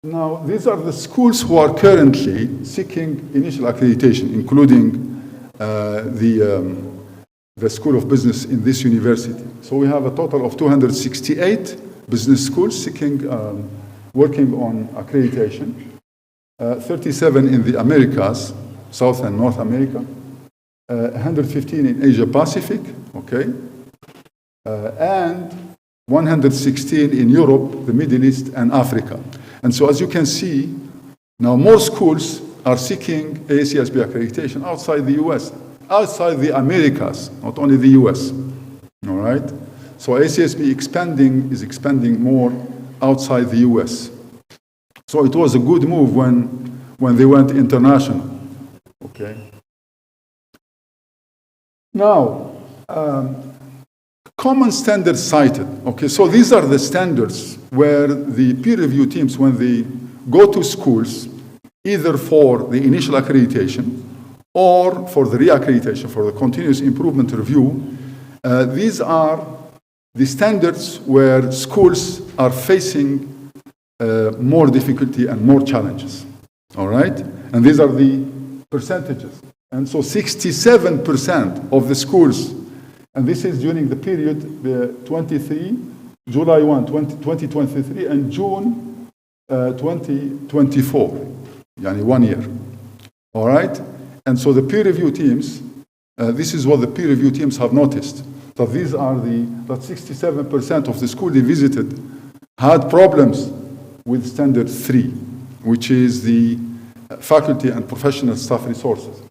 Now, these are the schools who are currently seeking initial accreditation, including the School of Business in this university. So we have a total of 268 business schools seeking, working on accreditation, 37 in the Americas, South and North America, 115 in Asia Pacific, okay, and 116 in Europe, the Middle East, and Africa. And so as you can see, now more schools are seeking ACSB accreditation outside the US, outside the Americas, not only the US, all right? So ACSB is expanding more outside the US. So it was a good move when they went international, okay? Now, common standards cited, okay? So these are the standards where the peer review teams, when they go to schools, either for the initial accreditation or for the reaccreditation, for the continuous improvement review, these are the standards where schools are facing more difficulty and more challenges, all right? And these are the percentages. And so 67% of the schools, and this is during the period July 1, 2023, and June 2024, yani 1 year, all right? And so the peer review teams, this is what the peer review teams have noticed, that these are that 67% of the school they visited had problems with standard 3, which is the faculty and professional staff resources.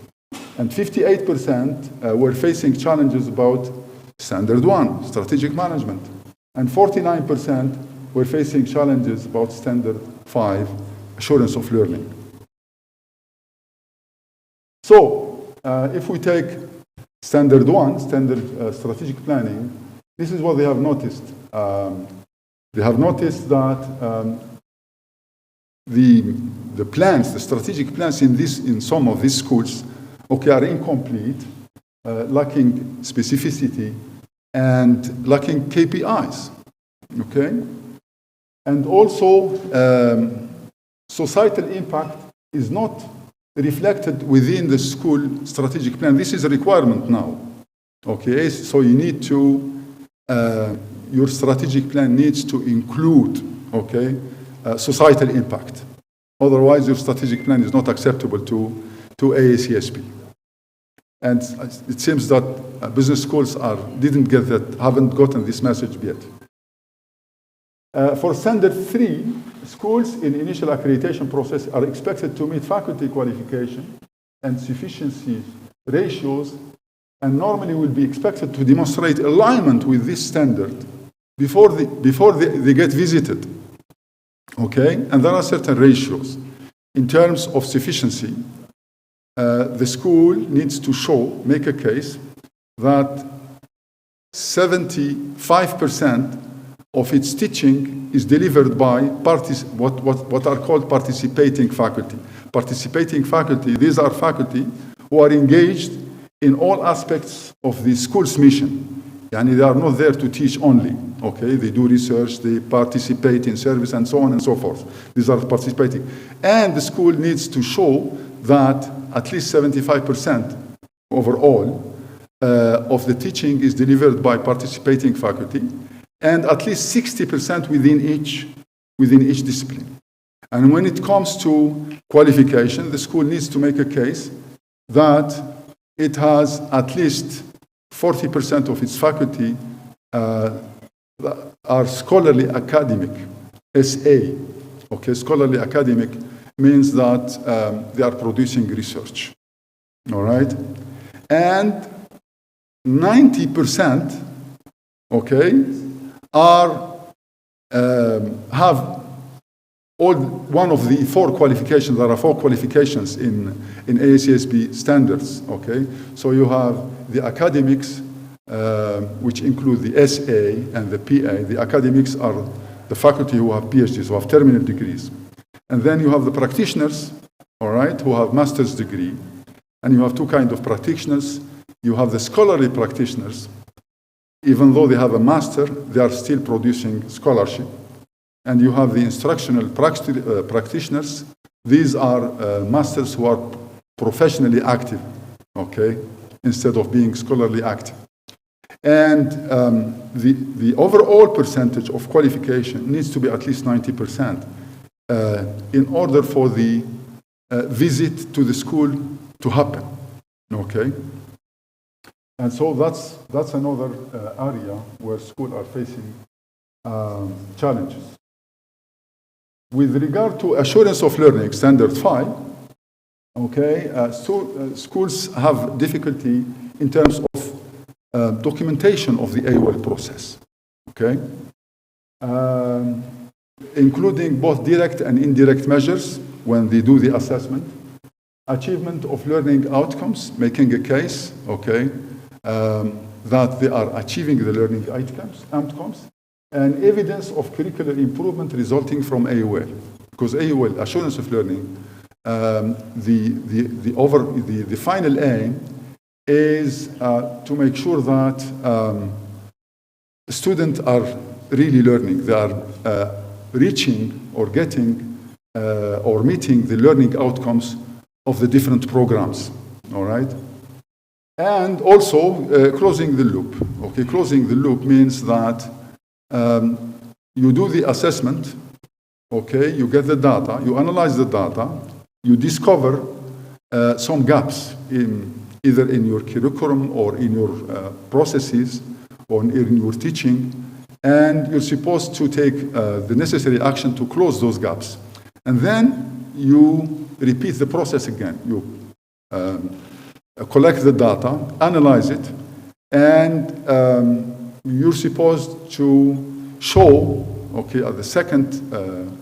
And 58% were facing challenges about standard 1, strategic management. And 49% were facing challenges about standard 5, assurance of learning. So, if we take standard 1, standard strategic planning, this is what they have noticed. They have noticed that the plans, the strategic plans in some of these schools, okay, are incomplete, lacking specificity, and lacking KPIs, okay? And also, societal impact is not reflected within the school strategic plan. This is a requirement now, okay? So you need to, your strategic plan needs to include, okay, societal impact. Otherwise, your strategic plan is not acceptable to AACSB. And it seems that business schools haven't gotten this message yet. For standard 3, schools in initial accreditation process are expected to meet faculty qualification and sufficiency ratios, and normally will be expected to demonstrate alignment with this standard before they get visited, okay? And there are certain ratios. In terms of sufficiency, the school needs to make a case that 75% of its teaching is delivered by what are called participating faculty. Participating faculty, these are faculty who are engaged in all aspects of the school's mission. Yani they are not there to teach only, okay? They do research, they participate in service, and so on and so forth. These are participating. And the school needs to show that at least 75% overall of the teaching is delivered by participating faculty, and at least 60% within each discipline. And when it comes to qualification, the school needs to make a case that it has at least 40% of its faculty are scholarly academic, SA. Okay, scholarly academic means that they are producing research, all right? And 90%, okay, have one of the 4 qualifications. There are 4 qualifications in AACSB standards, okay? So you have the academics, which include the SA and the PA. The academics are the faculty who have PhDs, who have terminal degrees. And then you have the practitioners, all right, who have master's degree. And you have 2 kinds of practitioners. you have the scholarly practitioners. Even though they have a master, they are still producing scholarship. And you have the instructional practitioners. These are masters who are professionally active, okay, instead of being scholarly active. And the overall percentage of qualification needs to be at least 90% in order for the visit to the school to happen, okay? And so that's another area where schools are facing challenges. With regard to assurance of learning, standard 5, okay, schools have difficulty in terms of documentation of the AOL process, okay? Including both direct and indirect measures when they do the assessment, achievement of learning outcomes, making a case, okay, that they are achieving the learning outcomes, and evidence of curricular improvement resulting from AOL. Because AOL, assurance of learning, the final aim is to make sure that students are really learning. They are reaching or getting or meeting the learning outcomes of the different programs, all right? And also closing the loop. Okay, closing the loop means that you do the assessment, okay, you get the data, you analyze the data, you discover some gaps either in your curriculum or in your processes or in your teaching, and you're supposed to take the necessary action to close those gaps. And then you repeat the process again. You collect the data, analyze it, and you're supposed to show, okay, at the second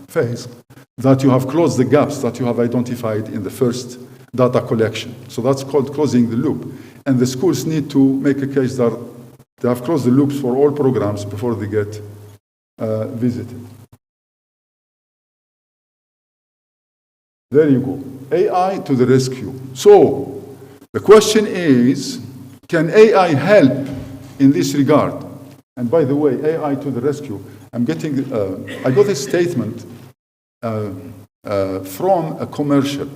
phase, that you have closed the gaps that you have identified in the first data collection. So that's called closing the loop. And the schools need to make a case that they have closed the loops for all programs before they get visited. There you go. AI to the rescue. So the question is, can AI help in this regard? And by the way, AI to the rescue, I got a statement from a commercial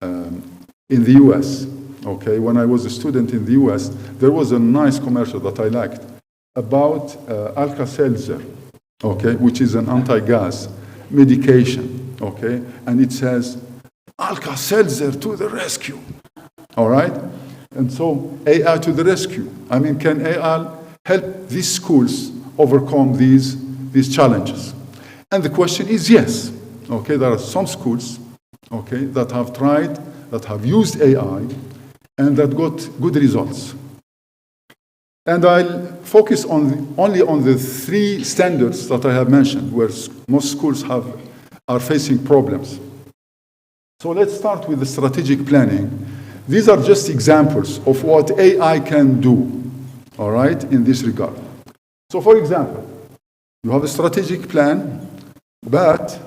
in the US. Okay, when I was a student in the US, there was a nice commercial that I liked about Alka-Seltzer, okay, which is an anti-gas medication, okay, and it says, Alka-Seltzer to the rescue, all right? And so AI to the rescue. I mean, can AI help these schools overcome these challenges? And the question is yes, okay, there are some schools, okay, that have tried, that have used AI, and that got good results. And I'll focus only on the 3 standards that I have mentioned, where most schools are facing problems. So let's start with the strategic planning. These are just examples of what AI can do, all right, in this regard. So for example, you have a strategic plan, but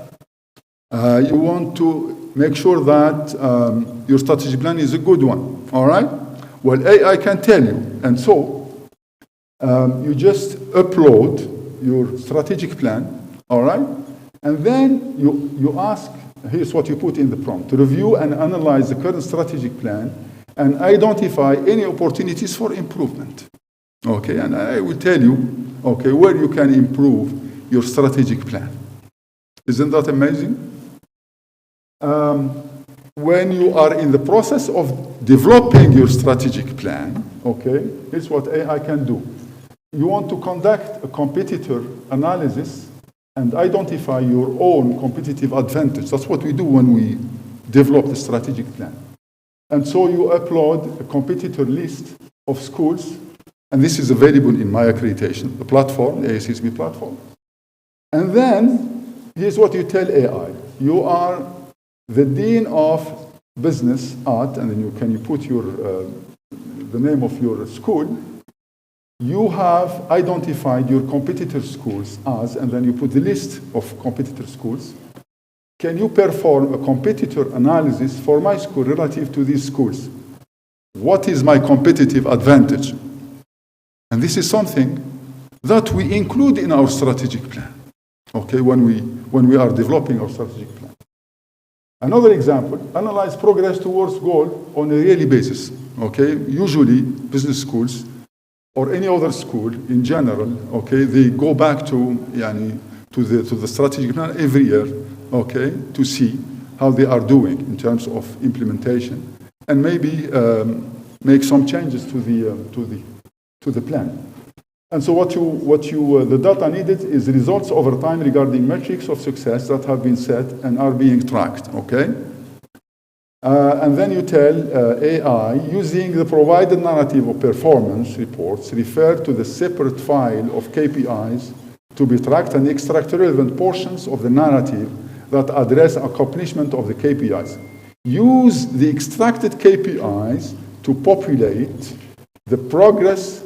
you want to make sure that your strategic plan is a good one, all right? Well, AI can tell you, and so you just upload your strategic plan, all right? And then you ask, here's what you put in the prompt, to review and analyze the current strategic plan and identify any opportunities for improvement, okay? And I will tell you, okay, where you can improve your strategic plan. Isn't that amazing? When you are in the process of developing your strategic plan, okay, here's what AI can do. You want to conduct a competitor analysis and identify your own competitive advantage. That's what we do when we develop the strategic plan. And so you upload a competitor list of schools, and this is available in my accreditation, the platform, the SICB platform. And then here's what you tell AI. You are the Dean of Business at, and then can you put the name of your school. You have identified your competitor schools as, and then you put the list of competitor schools. Can you perform a competitor analysis for my school relative to these schools? what is my competitive advantage? And this is something that we include in our strategic plan, okay, when we are developing our strategic plan. Another example, analyze progress towards goal on a yearly basis, okay? Usually, business schools or any other school in general, okay, they go back to the strategic plan every year, okay, to see how they are doing in terms of implementation, and maybe make some changes to the plan. And so the data needed is results over time regarding metrics of success that have been set and are being tracked, okay? And then you tell AI, using the provided narrative of performance reports, refer to the separate file of KPIs to be tracked and extract relevant portions of the narrative that address accomplishment of the KPIs. Use the extracted KPIs to populate the progress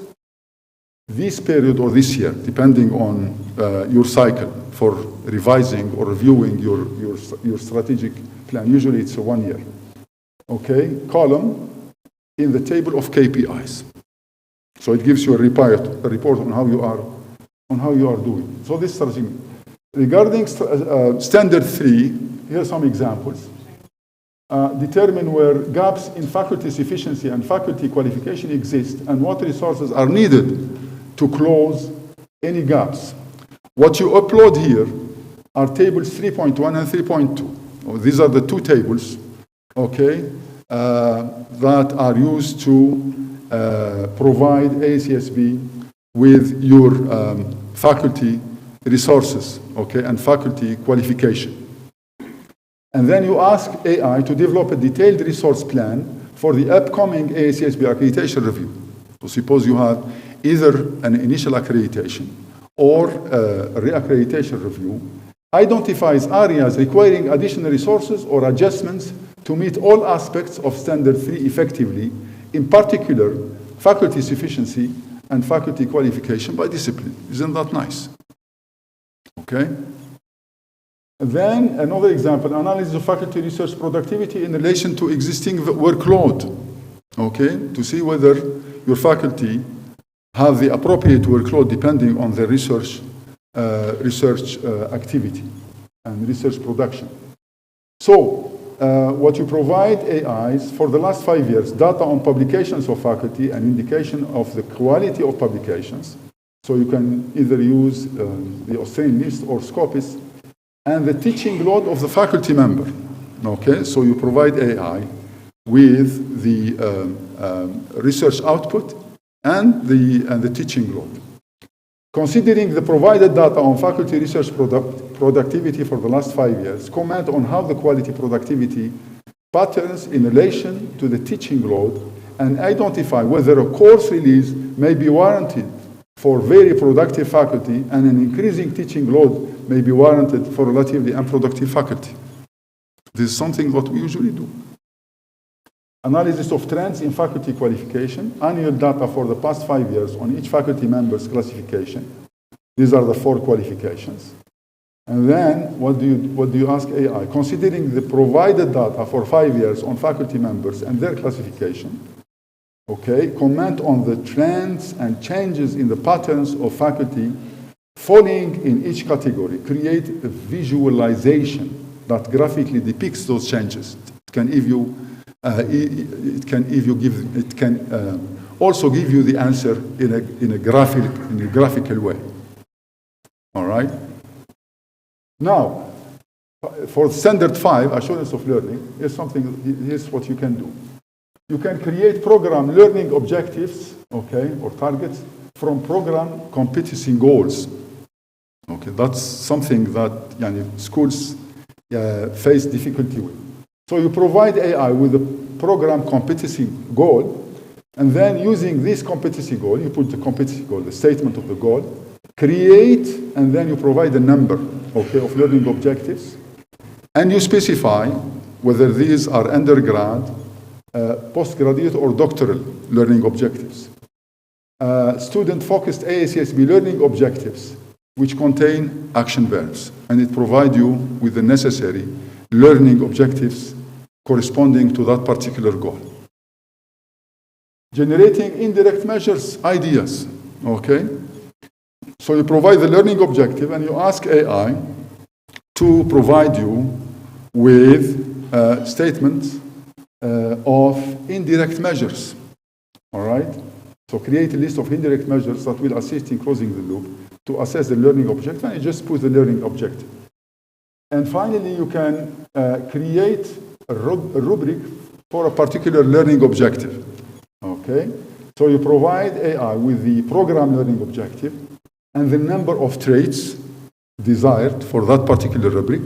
this period or this year, depending on your cycle for revising or reviewing your strategic plan. Usually it's a 1 year. Okay, column in the table of KPIs. So it gives you a report on how you are doing. So this strategy. Regarding standard 3, here are some examples. Determine where gaps in faculty sufficiency and faculty qualification exist and what resources are needed to close any gaps. What you upload here are tables 3.1 and 3.2. These are the two tables, okay, that are used to provide ACSB with your faculty resources, okay, and faculty qualification. And then you ask AI to develop a detailed resource plan for the upcoming ACSB accreditation review. So suppose you have either an initial accreditation or a re-accreditation review, identifies areas requiring additional resources or adjustments to meet all aspects of Standard 3 effectively, in particular, faculty sufficiency and faculty qualification by discipline. Isn't that nice? Okay? Then another example, analysis of faculty research productivity in relation to existing workload, okay, to see whether your faculty have the appropriate workload depending on the research activity and research production. So what you provide AIs for the last 5 years, data on publications of faculty and indication of the quality of publications. So you can either use the Australian list or Scopus, and the teaching load of the faculty member. Okay, so you provide AI with the research output and the teaching load. Considering the provided data on faculty research productivity for the last 5 years, comment on how the quality productivity patterns in relation to the teaching load, and identify whether a course release may be warranted for very productive faculty and an increasing teaching load may be warranted for relatively unproductive faculty. This is something that we usually do. Analysis of trends in faculty qualification, annual data for the past 5 years on each faculty member's classification. These are the 4 qualifications. And then what do you ask AI? Considering the provided data for 5 years on faculty members and their classification, okay, comment on the trends and changes in the patterns of faculty falling in each category. Create a visualization that graphically depicts those changes. It can also give you the answer in a graphical way. All right. Now, for standard 5, assurance of learning, here's what you can do. You can create program learning objectives, okay, or targets from program competency goals. Okay, that's something that schools face difficulty with. So you provide AI with a program competency goal, and then using this competency goal, you put the competency goal, the statement of the goal, create, and then you provide a number, okay, of learning objectives, and you specify whether these are undergrad, postgraduate, or doctoral learning objectives. Student-focused ACSB learning objectives, which contain action verbs, and it provides you with the necessary learning objectives corresponding to that particular goal. generating indirect measures ideas, okay? So you provide the learning objective and you ask AI to provide you with statements of indirect measures, all right? So create a list of indirect measures that will assist in closing the loop to assess the learning objective, and you just put the learning objective. And finally, you can create a rubric for a particular learning objective, okay? So you provide AI with the program learning objective and the number of traits desired for that particular rubric,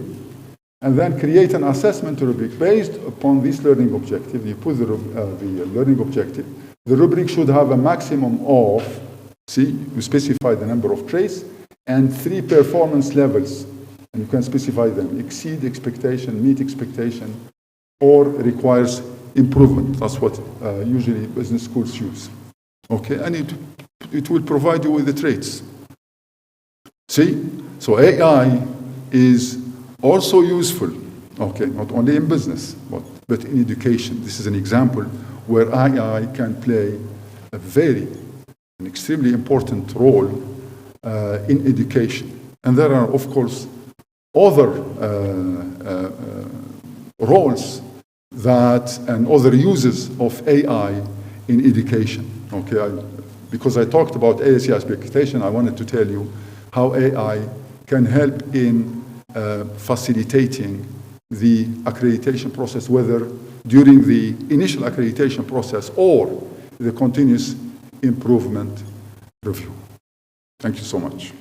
and then create an assessment rubric based upon this learning objective. You put the learning objective. The rubric should have a maximum of, you specify the number of traits and 3 performance levels, and you can specify them: exceed expectation, meet expectation, or requires improvement. That's what usually business schools use. Okay, and it will provide you with the traits. So AI is also useful, okay, not only in business, but in education. This is an example where AI can play an extremely important role in education. And there are, of course, other roles and other uses of AI in education. Okay, because I talked about ASC expectation, I wanted to tell you how AI can help in facilitating the accreditation process, whether during the initial accreditation process or the continuous improvement review. Thank you so much.